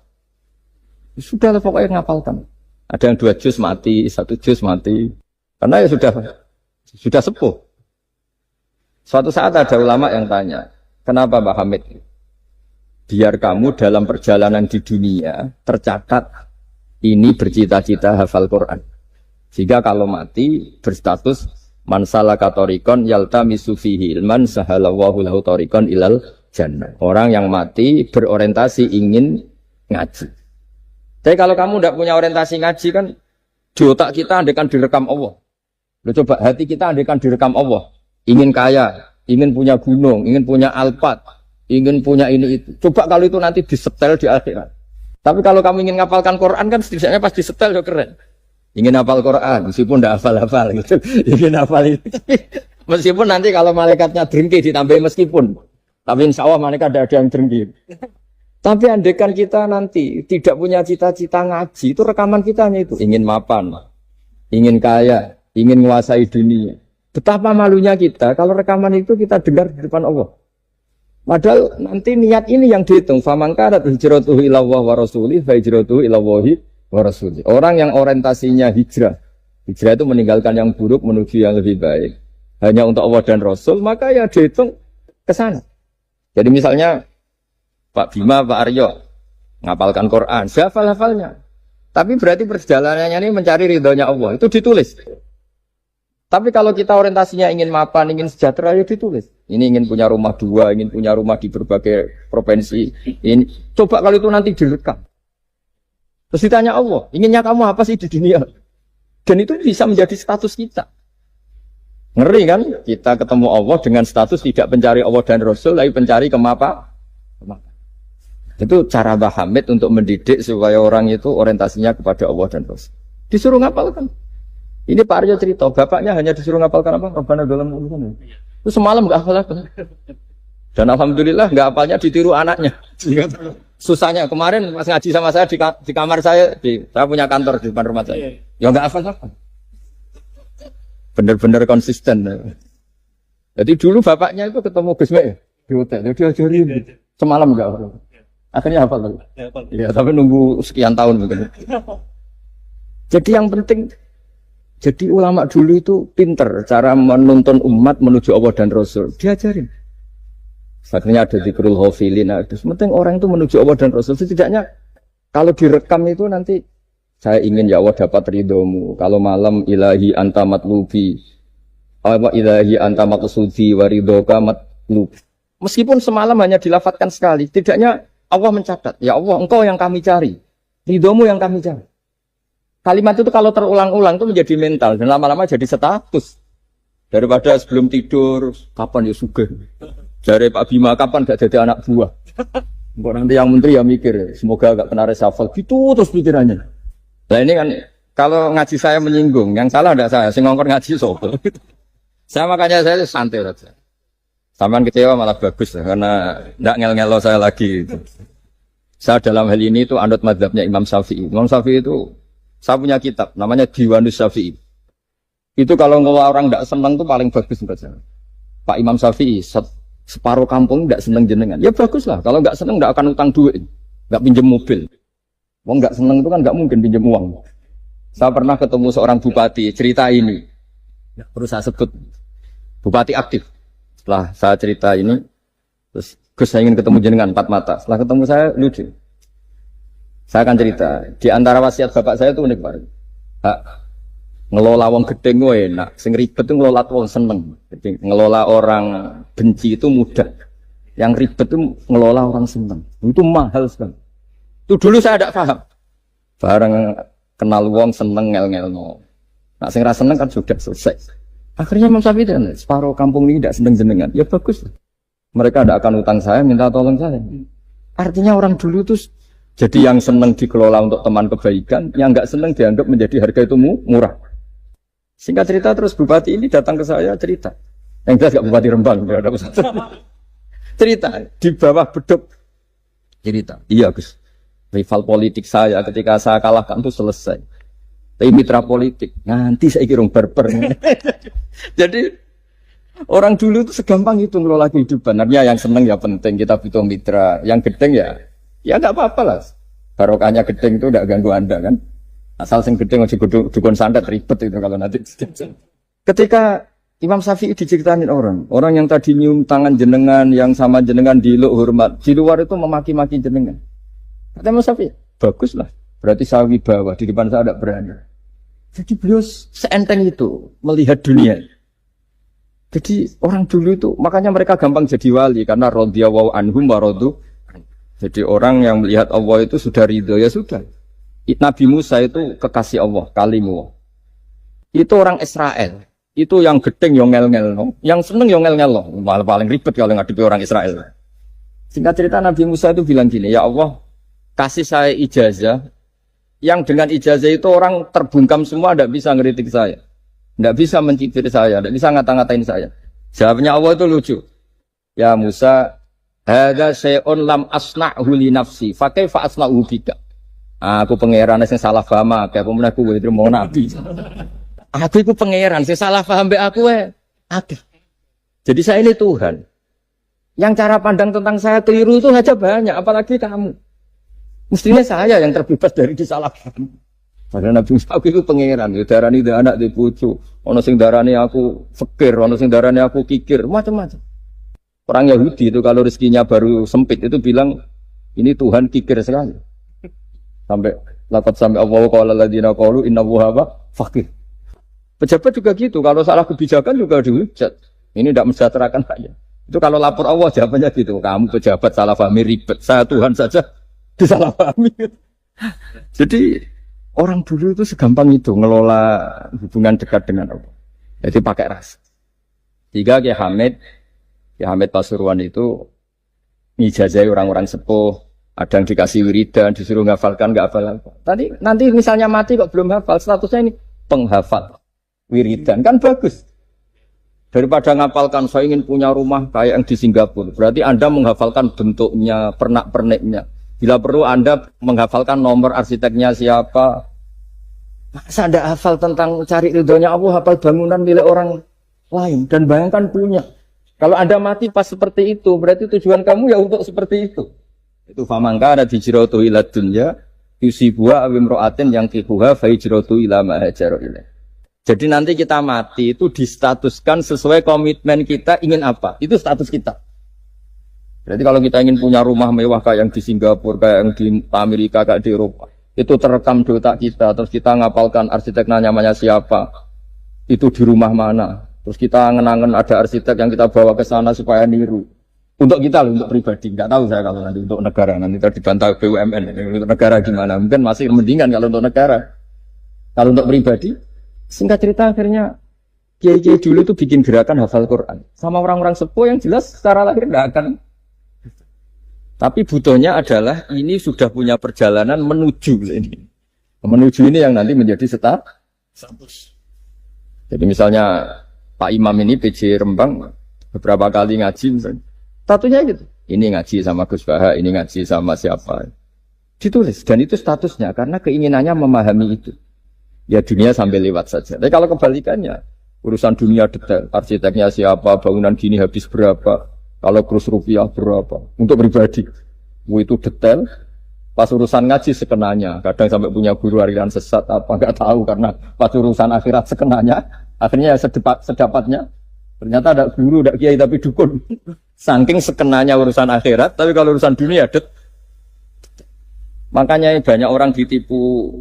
Sudah lah pokoknya ngapalkan. Ada yang 2 juz mati, 1 juz mati. Karena ya sudah sepuh. Suatu saat ada ulama yang tanya, kenapa Pak Hamid? Biar kamu dalam perjalanan di dunia tercatat ini bercita-cita hafal Quran. Sehingga kalau mati berstatus man salaka thoriqan yaltamisu fihi ilman sahalallahu lahu thoriqan ilal jannah. Orang yang mati berorientasi ingin ngaji. Tapi kalau kamu tidak punya orientasi ngaji kan di otak kita andaikan direkam Allah. Loh, coba hati kita andaikan direkam Allah. Ingin kaya, ingin punya gunung, ingin punya alpat, ingin punya ini itu. Coba kalau itu nanti disetel di akhirat. Tapi kalau kamu ingin ngapalkan Quran kan setidaknya pas disetel ya keren. Ingin hafal Quran meskipun tidak hafal-hafal gitu. Ingin hafal itu. Meskipun nanti kalau malaikatnya drengki ditambahin meskipun. Tapi insya Allah mereka ada yang drengki. Tapi andaikan kita nanti tidak punya cita-cita ngaji, itu rekaman kita hanya itu. Ingin mapan, ingin kaya, ingin menguasai dunia. Betapa malunya kita kalau rekaman itu kita dengar di depan Allah. Padahal nanti niat ini yang dihitung. Faman kanat hijratuhu ila Allah wa rasulih fa hijratuhu ila Allahi wa rasulih. Orang yang orientasinya hijrah. Hijrah itu meninggalkan yang buruk menuju yang lebih baik. Hanya untuk Allah dan Rasul, maka ya dihitung ke sana. Jadi misalnya Pak Bima, Pak Aryo ngapalkan Quran, hafal-hafalnya. Tapi berarti perjalanannya ini mencari ridhonya Allah, itu ditulis. Tapi kalau kita orientasinya ingin mapan, ingin sejahtera, ya ditulis. Ini ingin punya rumah 2, ingin punya rumah di berbagai provinsi. Ini coba kalau itu nanti direkam. Terus ditanya Allah, inginnya kamu apa sih di dunia? Dan itu bisa menjadi status kita. Ngeri kan? Kita ketemu Allah dengan status tidak pencari Allah dan Rasul, tapi pencari kemapan. Itu cara Mbah Hamid untuk mendidik supaya orang itu orientasinya kepada Allah dan Rasul. Disuruh ngapalkan. Ini Pak Aryo cerita, bapaknya hanya disuruh ngapalkan apa? Rabbana dalam urusan. Itu semalam enggak hafal. Dan alhamdulillah enggak hafalnya ditiru anaknya. Susahnya kemarin pas ngaji sama saya di kamar saya, saya punya kantor di depan rumah saya. Ya enggak hafal. Benar-benar konsisten. Jadi dulu bapaknya itu ketemu Gusme di hotel, dia ajarin semalam enggak hafal. Akhirnya hafal lagi. Ya, tapi nunggu sekian tahun mungkin. Jadi yang penting, jadi ulama dulu itu pinter cara menuntun umat menuju Allah dan Rasul. Diajarin. Akhirnya ada dzikrul ghafilin. Penting orang itu menuju Allah dan Rasul. Setidaknya kalau direkam itu nanti saya ingin ya Allah dapat ridhomu. Kalau malam ilahi anta matlubi. Apa ilahi anta maqsudi wa ridhoka matlub. Meskipun semalam hanya dilafatkan sekali, tidaknya Allah mencatat, ya Allah engkau yang kami cari, ridhomu yang kami cari. Kalimat itu kalau terulang-ulang itu menjadi mental dan lama-lama jadi status. Daripada sebelum tidur, kapan ya sugih. Dari Pak Bima, kapan gak jadi anak buah. Engkau nanti yang menteri ya mikir, semoga gak kena reshuffle. Gitu terus pikirannya. Nah ini kan, kalau ngaji saya menyinggung, yang salah tidak saya, sing ngongkor ngaji sopo. Saya makanya saya santai saja. Sampai kecewa malah bagus karena tidak ngel-ngelo saya lagi. Saya dalam hal ini itu anut mazhabnya Imam Syafi'i. Imam Syafi'i itu saya punya kitab namanya Diwanus Syafi'i. Itu kalau orang tidak senang itu paling bagus menurut saya. Pak Imam Syafi'i separuh kampung tidak senang jenengan. Ya bagus lah. Kalau nggak senang tidak akan utang duit, nggak pinjam mobil. Wong nggak seneng itu kan nggak mungkin pinjam uang. Saya pernah ketemu seorang bupati cerita ini, nggak perlu saya sebut, bupati aktif. Setelah saya cerita ini, terus Gus saya ingin ketemu jenengan empat mata. Setelah ketemu saya lucu. Saya akan cerita. Di antara wasiat bapak saya itu unik banget. Ngelola wong gedeng gue enak. Sing ribet itu ngelola wong seneng. Jadi ngelola orang benci itu mudah. Yang ribet itu ngelola orang seneng. Itu mahal sekali. Itu dulu saya tidak paham. Barang kenal wong seneng ngel-ngel no. Nah sing ra seneng kan sudah selesai. Akhirnya Imam Syafi'i kan separuh kampung ini tidak seneng jenengan. Ya bagus. Mereka tidak akan utang saya, minta tolong saya. Artinya orang dulu itu jadi yang seneng dikelola untuk teman kebaikan, yang nggak seneng dianggap menjadi harga itu murah. Singkat cerita terus bupati ini datang ke saya cerita. Yang jelas gak bupati Rembang, ada cerita di bawah beduk cerita. Iya Gus. Rival politik saya ketika saya kalahkan itu selesai. Tapi mitra politik nanti saya kira berper. Jadi orang dulu itu segampang itu ngelola kehidupan. Artinya yang seneng ya penting kita butuh mitra. Yang gedeng ya nggak apa-apa lah. Barokahnya gedeng itu nggak ganggu Anda kan. Asal sing gedeng aja dukun santet ribet itu kalau nanti. Ketika Imam Syafi'i diceritain orang yang tadi nyium tangan jenengan, yang sama jenengan diluk hormat, di luar itu memaki-maki jenengan. Kata Imam Syafi'i, bagus lah. Berarti saya wibawa, di depan saya tidak berani. Jadi beliau seenteng itu melihat dunia. Jadi orang dulu itu, makanya mereka gampang jadi wali, karena radhiyallahu anhum wa radu. Jadi orang yang melihat Allah itu sudah ridho, ya sudah. Nabi Musa itu kekasih Allah, kalimullah. Itu orang Israel. Itu yang gedeng yang ngel-ngel, no. Yang seneng yang ngel-ngel, no. Malah paling ribet kalau ngadepi orang Israel. Singkat cerita Nabi Musa itu bilang gini, ya Allah, kasih saya ijazah, yang dengan ijazah itu orang terbungkam semua, tidak bisa ngeritik saya, tidak bisa mencibir saya, tidak bisa ngata-ngatain saya. Jawabnya Allah itu lucu. Ya Musa, hadza syai'un lam asna'hu li nafsi, fa kaifa asna'hu bika. Aku pangeran sing salah paham akeh, pemen aku wis mau nabi. Aku iku pangeran sing salah paham mbek aku akeh. Jadi saya ini Tuhan. Yang cara pandang tentang saya keliru itu saja banyak, apalagi kamu. Mestinya saya yang terbebas dari disalahkan. Padahal Nabi Musa itu pangeran, darani dhe anak dhe bojo, ana sing darani aku fakir, ana sing darani aku kikir, macam-macam. Orang Yahudi itu kalau rezekinya baru sempit itu bilang ini Tuhan kikir sekali. Sampai Allah qala alladziina qalu innallaha fakir. Pejabat juga gitu, kalau salah kebijakan juga dihujat. Ini tidak mensejahterakan rakyat. Itu kalau lapor Allah jawabannya gitu, kamu pejabat salah paham ribet, saya Tuhan saja disalahpahami. Jadi orang dulu itu segampang itu ngelola hubungan dekat dengan Allah. Jadi pakai rasa. Jika Kiai Hamid Pasuruan itu ngijazai orang-orang sepuh, ada yang dikasih wiridan, disuruh ngafalkan nggak hafal. Tadi nanti misalnya mati kok belum hafal, statusnya ini penghafal wiridan kan bagus. Daripada ngapalkan saya ingin punya rumah kayak yang di Singapura, berarti Anda menghafalkan bentuknya, pernak-perniknya. Bila perlu Anda menghafalkan nomor arsiteknya siapa. Masa Anda hafal tentang cari ridhonya Allah, hafal bangunan milik orang lain dan bayangkan punya. Kalau Anda mati pas seperti itu, berarti tujuan kamu ya untuk seperti itu. Itu famangka ada hijratu ila dunya yusibuha awimro'atin yang kihuha fa hijratu ila ma hajara ilaih. Jadi nanti kita mati itu distatuskan sesuai komitmen kita ingin apa. Itu status kita. Berarti kalau kita ingin punya rumah mewah kayak yang di Singapura, kayak yang di Amerika, kayak di Eropa, itu terekam di otak kita. Terus kita ngapalkan arsiteknya namanya siapa, itu di rumah mana. Terus kita ngenangan ada arsitek yang kita bawa ke sana supaya niru. Untuk kita loh, untuk pribadi. Nggak tahu saya kalau nanti untuk negara, nanti dibantah BUMN. Untuk negara gimana? Mungkin masih mendingan kalau untuk negara. Kalau untuk pribadi, singkat cerita akhirnya kiai-kiai dulu itu bikin gerakan hafal Quran. Sama orang-orang sepuh yang jelas secara lahir nggak akan. Tapi butuhnya adalah ini sudah punya perjalanan menuju ini. Menuju ini yang nanti menjadi status. Jadi misalnya Pak Imam ini PJ Rembang beberapa kali ngaji misalnya. Statusnya gitu. Ini ngaji sama Gus Baha, ini ngaji sama siapa. Ditulis dan itu statusnya karena keinginannya memahami itu. Ya dunia sambil lewat saja. Tapi kalau kebalikannya, urusan dunia detail, arsiteknya siapa, bangunan gini habis berapa. Kalau kurs rupiah berapa? Untuk pribadi, itu detail. Pas urusan ngaji sekenanya, kadang sampai punya guru aliran sesat apa nggak tahu karena pas urusan akhirat sekenanya, akhirnya sedapatnya. Ternyata ada guru, ada kiai tapi dukun. Saking sekenanya urusan akhirat, tapi kalau urusan dunia makanya banyak orang ditipu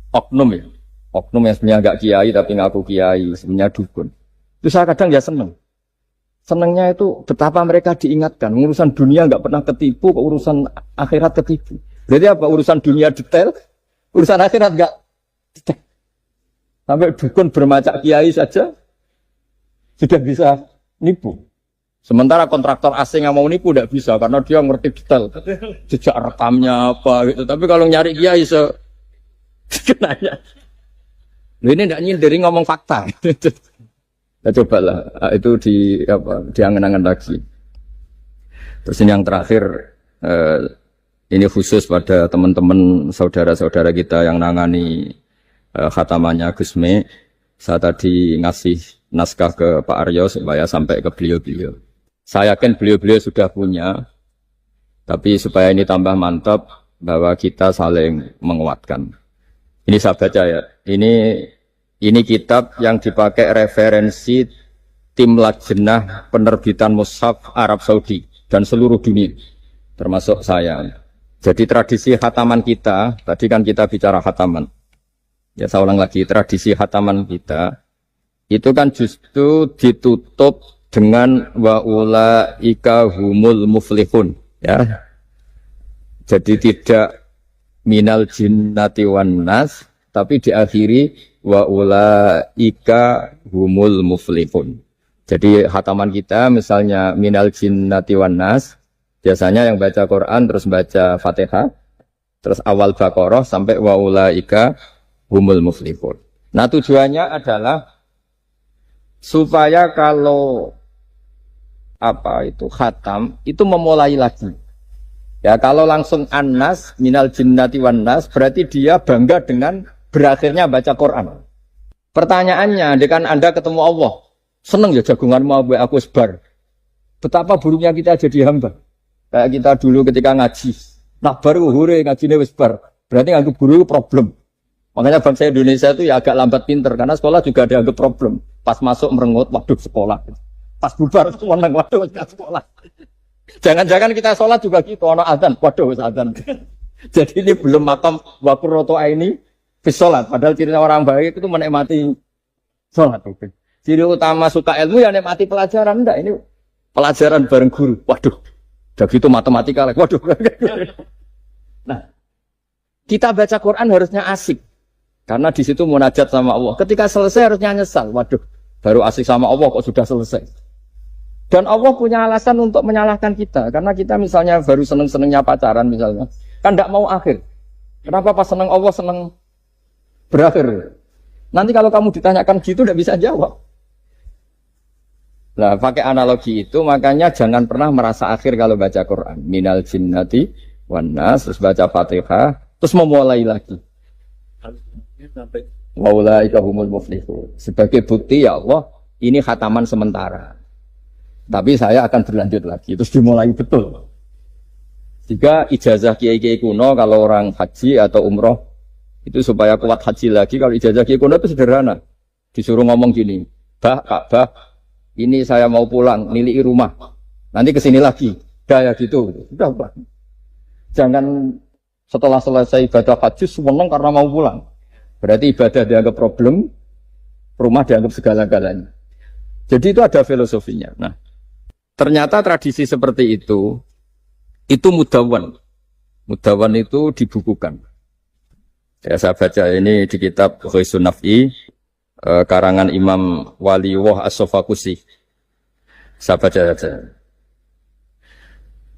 oknum ya. Oknum yang sebenarnya nggak kiai tapi ngaku kiai, sebenarnya dukun. Itu saya kadang ya seneng. Senengnya itu betapa mereka diingatkan. Urusan dunia nggak pernah ketipu, kok urusan akhirat ketipu. Berarti apa? Urusan dunia detail, urusan akhirat nggak detail. Sampai dukun bermacak kiai saja sudah bisa nipu. Sementara kontraktor asing yang mau nipu tidak bisa karena dia ngerti detail, jejak rekamnya apa gitu. Tapi kalau nyari kiai sekenanya, ini tidak nyindir ngomong fakta. Ya cobalah itu diangen-angen lagi. Terus ini yang terakhir, ini khusus pada teman-teman saudara-saudara kita yang nangani khatamannya Gusme. Saya tadi ngasih naskah ke Pak Aryo supaya sampai ke beliau-beliau. Saya yakin beliau-beliau sudah punya, tapi supaya ini tambah mantap bahwa kita saling menguatkan. Ini saya baca ya. Ini kitab yang dipakai referensi tim lajnah penerbitan mushaf Arab Saudi dan seluruh dunia, termasuk saya. Jadi tradisi khataman kita, tadi kan kita bicara khataman. Ya saya ulang lagi, tradisi khataman kita itu kan justru ditutup dengan wa ulaika humul muflihun, ya. Jadi tidak minal jinnati wan nas, tapi diakhiri wa ulaika humul muflihun. Jadi khataman kita misalnya minal jinnati wan nas, biasanya yang baca Quran terus baca Fatihah, terus awal Baqarah sampai wa ulaika humul muflihun. Nah tujuannya adalah supaya kalau khatam itu memulai lagi. Ya kalau langsung an-nas minal jinnati wan nas berarti dia bangga dengan berakhirnya baca Quran. Pertanyaannya, dengan Anda ketemu Allah, seneng ya jagunganmu aku sebar. Betapa buruknya kita jadi hamba. Kayak kita dulu ketika ngaji. Nah baru hure ngajinya sebar. Berarti nganggep guru problem. Makanya bangsa Indonesia itu ya agak lambat pinter. Karena sekolah juga dianggap problem. Pas masuk merengut, waduh sekolah. Pas bubar, menang, waduh sekolah. Jangan-jangan kita sholat juga gitu. Ono adzan, waduh adzan. Jadi ini belum makam wakuroto ini. Sholat, padahal cirinya orang baik itu menikmati sholat. Ciri utama suka ilmu ya menikmati pelajaran. Enggak, ini pelajaran bareng guru. Waduh, udah gitu matematika lagi. Waduh. Nah, kita baca Quran harusnya asik. Karena di situ munajat sama Allah. Ketika selesai harusnya nyesal. Waduh, baru asik sama Allah kok sudah selesai. Dan Allah punya alasan untuk menyalahkan kita. Karena kita misalnya baru seneng-senengnya pacaran misalnya. Kan enggak mau akhir. Kenapa pas seneng Allah seneng berakhir? Nanti kalau kamu ditanyakan gitu tidak bisa jawab. Nah, pakai analogi itu makanya jangan pernah merasa akhir kalau baca Quran. Minal jinnati wan nas, terus baca Fatihah, terus memulai lagi. Wa ulaika humul muflihun. Sebagai bukti ya Allah, ini khataman sementara. Tapi saya akan berlanjut lagi, terus dimulai betul. Jika ijazah kiai-kiai kuno kalau orang haji atau umroh itu supaya kuat haji lagi, kalau ijazah kiai kuno itu sederhana. Disuruh ngomong gini, Bah, ini saya mau pulang, nilai rumah. Nanti kesini lagi. Udah ya gitu. Udah, Pak. Jangan setelah selesai ibadah haji seneng karena mau pulang. Berarti ibadah dianggap problem, rumah dianggap segala-galanya. Jadi itu ada filosofinya. Nah, ternyata tradisi seperti itu mudawan. Mudawan itu dibukukan. Ya, saya baca ini di kitab Ghisun Naf'i, karangan Imam Waliullah As-Sofakusi. Saya baca saja.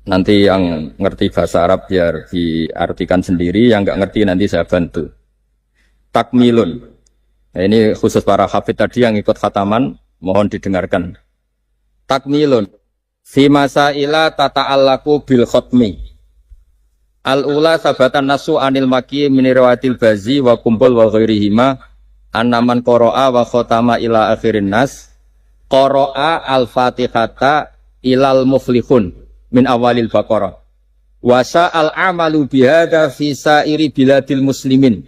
Nanti yang ngerti bahasa Arab biar diartikan sendiri, yang nggak ngerti nanti saya bantu. Takmilun. Nah, ini khusus para hafid tadi yang ikut khataman, mohon didengarkan. Takmilun. Fi masaila tata'allaku bil khotmi. Al-ula sabatan nasu anil maki minirawatil bazi wa kumpul wa ghairihima annaman qara'a wa khotama ila akhirin nas qara'a al-fatihata ilal muflihun min awalil baqarah Wasa al-amalu bihada fi sairi biladil muslimin.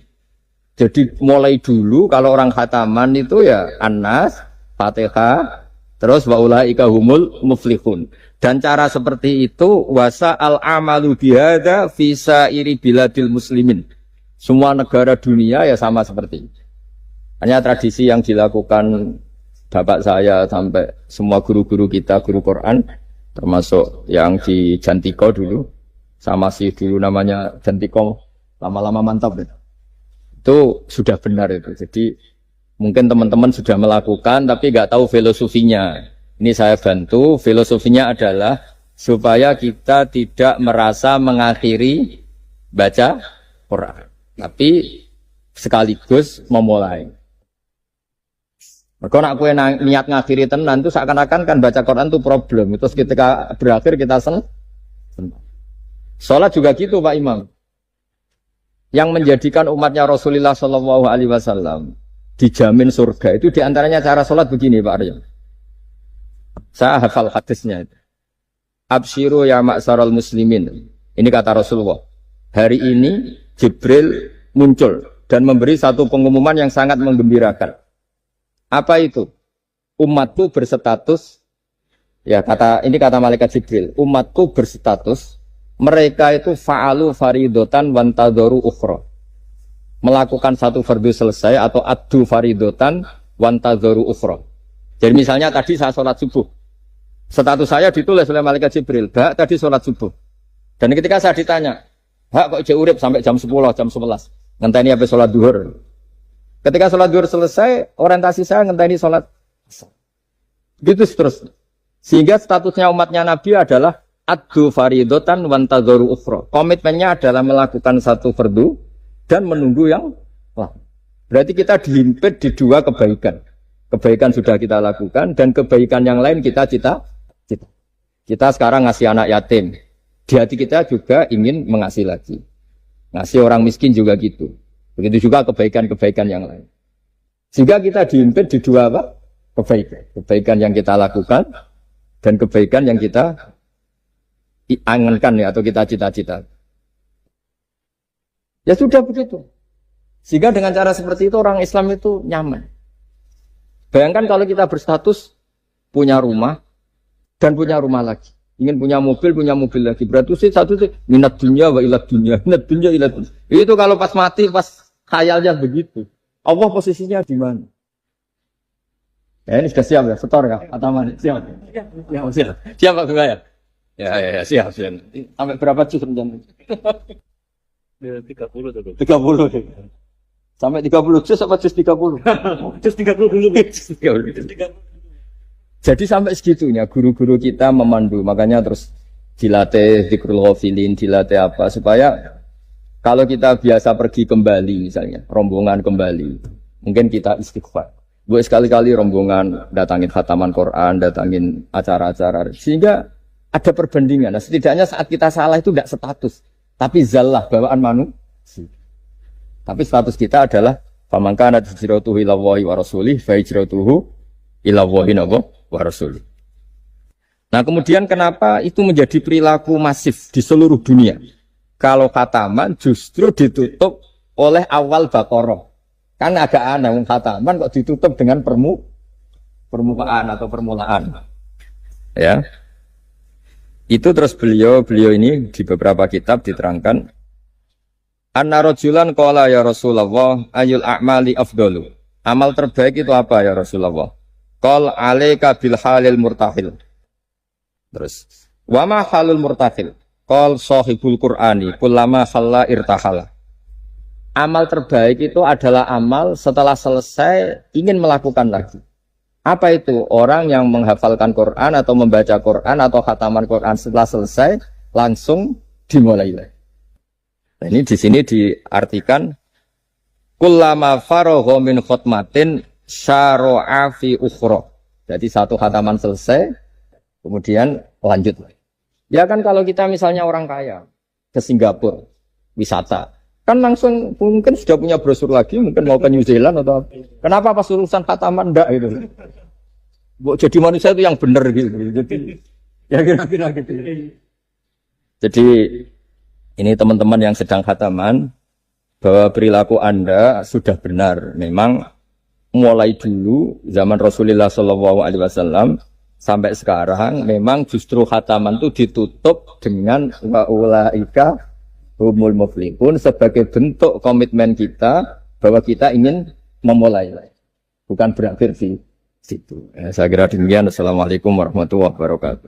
Jadi mulai dulu kalau orang khataman itu ya An-Nas, Fatihah, terus wa ulaika humul muflihun. Dan cara seperti itu wasa al-amalu bihada fi sairi biladil muslimin. Semua negara dunia ya sama seperti itu. Hanya tradisi yang dilakukan bapak saya sampai semua guru-guru kita, guru Quran, termasuk yang di Jantiko dulu, sama si dulu namanya Jantiko, lama-lama mantap ya. Itu sudah benar itu. Jadi mungkin teman-teman sudah melakukan tapi nggak tahu filosofinya. Ini saya bantu, filosofinya adalah supaya kita tidak merasa mengakhiri baca Quran. Tapi sekaligus memulai. Kalau nak kue niat ngakhiri tenan itu seakan-akan kan baca Quran itu problem. Terus ketika berakhir kita senang. Sholat juga gitu Pak Imam. Yang menjadikan umatnya Rasulullah Shallallahu Alaihi Wasallam dijamin surga itu diantaranya cara sholat begini Pak Arya. Saya hafal hadisnya itu. Absyiru ya ma'syaral muslimin. Ini kata Rasulullah. Hari ini Jibril muncul dan memberi satu pengumuman yang sangat menggembirakan. Apa itu? Umatku berstatus, ya ini kata malaikat Jibril. Umatku berstatus, mereka itu fa'alu faridotan wantadoru ukhra. Melakukan satu fardu selesai atau addu faridotan wantadoru ukhra. Jadi misalnya tadi saya sholat subuh. Status saya ditulis oleh malaikat Jibril. Bak tadi sholat subuh. Dan ketika saya ditanya, Hak kok jauh urip sampai jam 10, jam 11. Ngenteni habis sholat duhur. Ketika sholat duhur selesai, orientasi saya ngenteni sholat. Gitu terus. Sehingga statusnya umatnya Nabi adalah addu faridotan wantadzoru ukhra. Komitmennya adalah melakukan satu fardu dan menunggu yang lain. Berarti kita dihimpit di dua kebaikan. Kebaikan sudah kita lakukan dan kebaikan yang lain kita cita. Kita sekarang ngasih anak yatim. Di hati kita juga ingin mengasih lagi. Ngasih orang miskin juga gitu. Begitu juga kebaikan-kebaikan yang lain. Sehingga kita dihimpit di dua apa? Kebaikan. Kebaikan yang kita lakukan dan kebaikan yang kita angankan ya, atau kita cita-cita. Ya sudah begitu. Sehingga dengan cara seperti itu orang Islam itu nyaman. Bayangkan kalau kita berstatus punya rumah dan punya rumah lagi. Ingin punya mobil lagi. Berarti satu sih minat dunia wa ilat dunia. Minat dunia ilat dunia. Itu kalau pas mati, pas khayalnya begitu. Allah posisinya di mana? Ya ini sudah siap ya, setor ya, Ataman. Siap. Siap. Siap Pak Gaya. Ya, siap. Sampai berapa juz rencana? 30. Sampai 30 juz apa juz 30? Juz 30 dulu. Jadi sampai segitunya guru-guru kita memandu, makanya terus dilatih zikrul ghafilin, dilatih apa supaya kalau kita biasa pergi kembali misalnya, rombongan kembali, mungkin kita istighfar. Buat sekali-kali rombongan datangin khataman Quran, datangin acara-acara sehingga ada perbandingan. Nah, setidaknya saat kita salah itu tidak status, tapi zallah bawaan manusia. Tapi status kita adalah faman kana hijratuhu ila Allahi wa rasulih fa hijratuhu ila Allahi wa rasulih. Nah, kemudian kenapa itu menjadi perilaku masif di seluruh dunia? Kalau khataman justru ditutup oleh awal Baqarah. Kan agak aneh khataman kok ditutup dengan permukaan atau permulaan. Ya. Itu terus beliau ini di beberapa kitab diterangkan anna rajulan qala ya Rasulullah ayul a'mali afdalu. Amal terbaik itu apa ya Rasulullah? Qal alaika bil halil murtahil. Terus wa ma halul murtahil? Qal sahibul Qur'ani kullama khalla irtahala. Amal terbaik itu adalah amal setelah selesai ingin melakukan lagi. Apa itu? Orang yang menghafalkan Quran atau membaca Quran atau khataman Quran setelah selesai langsung dimulai lagi. Nah, ini di sini diartikan kullama faragha min khutmatin syara'a fi ukhra. Jadi satu khataman selesai kemudian lanjut lagi. Ya kan kalau kita misalnya orang kaya ke Singapura wisata kan langsung mungkin sudah punya brosur lagi, mungkin mau ke New Zealand atau apa. Kenapa pas urusan khataman enggak itu? Jadi manusia itu yang benar gitu. Jadi ya kira-kira gitu. Jadi Ini teman-teman yang sedang khataman, bahwa perilaku Anda sudah benar. Memang mulai dulu zaman Rasulullah SAW sampai sekarang, memang justru khataman itu ditutup dengan wa ulaika humul muflihun sebagai bentuk komitmen kita bahwa kita ingin memulai. Bukan berakhir di situ. Saya kira demikian. Assalamualaikum warahmatullahi wabarakatuh.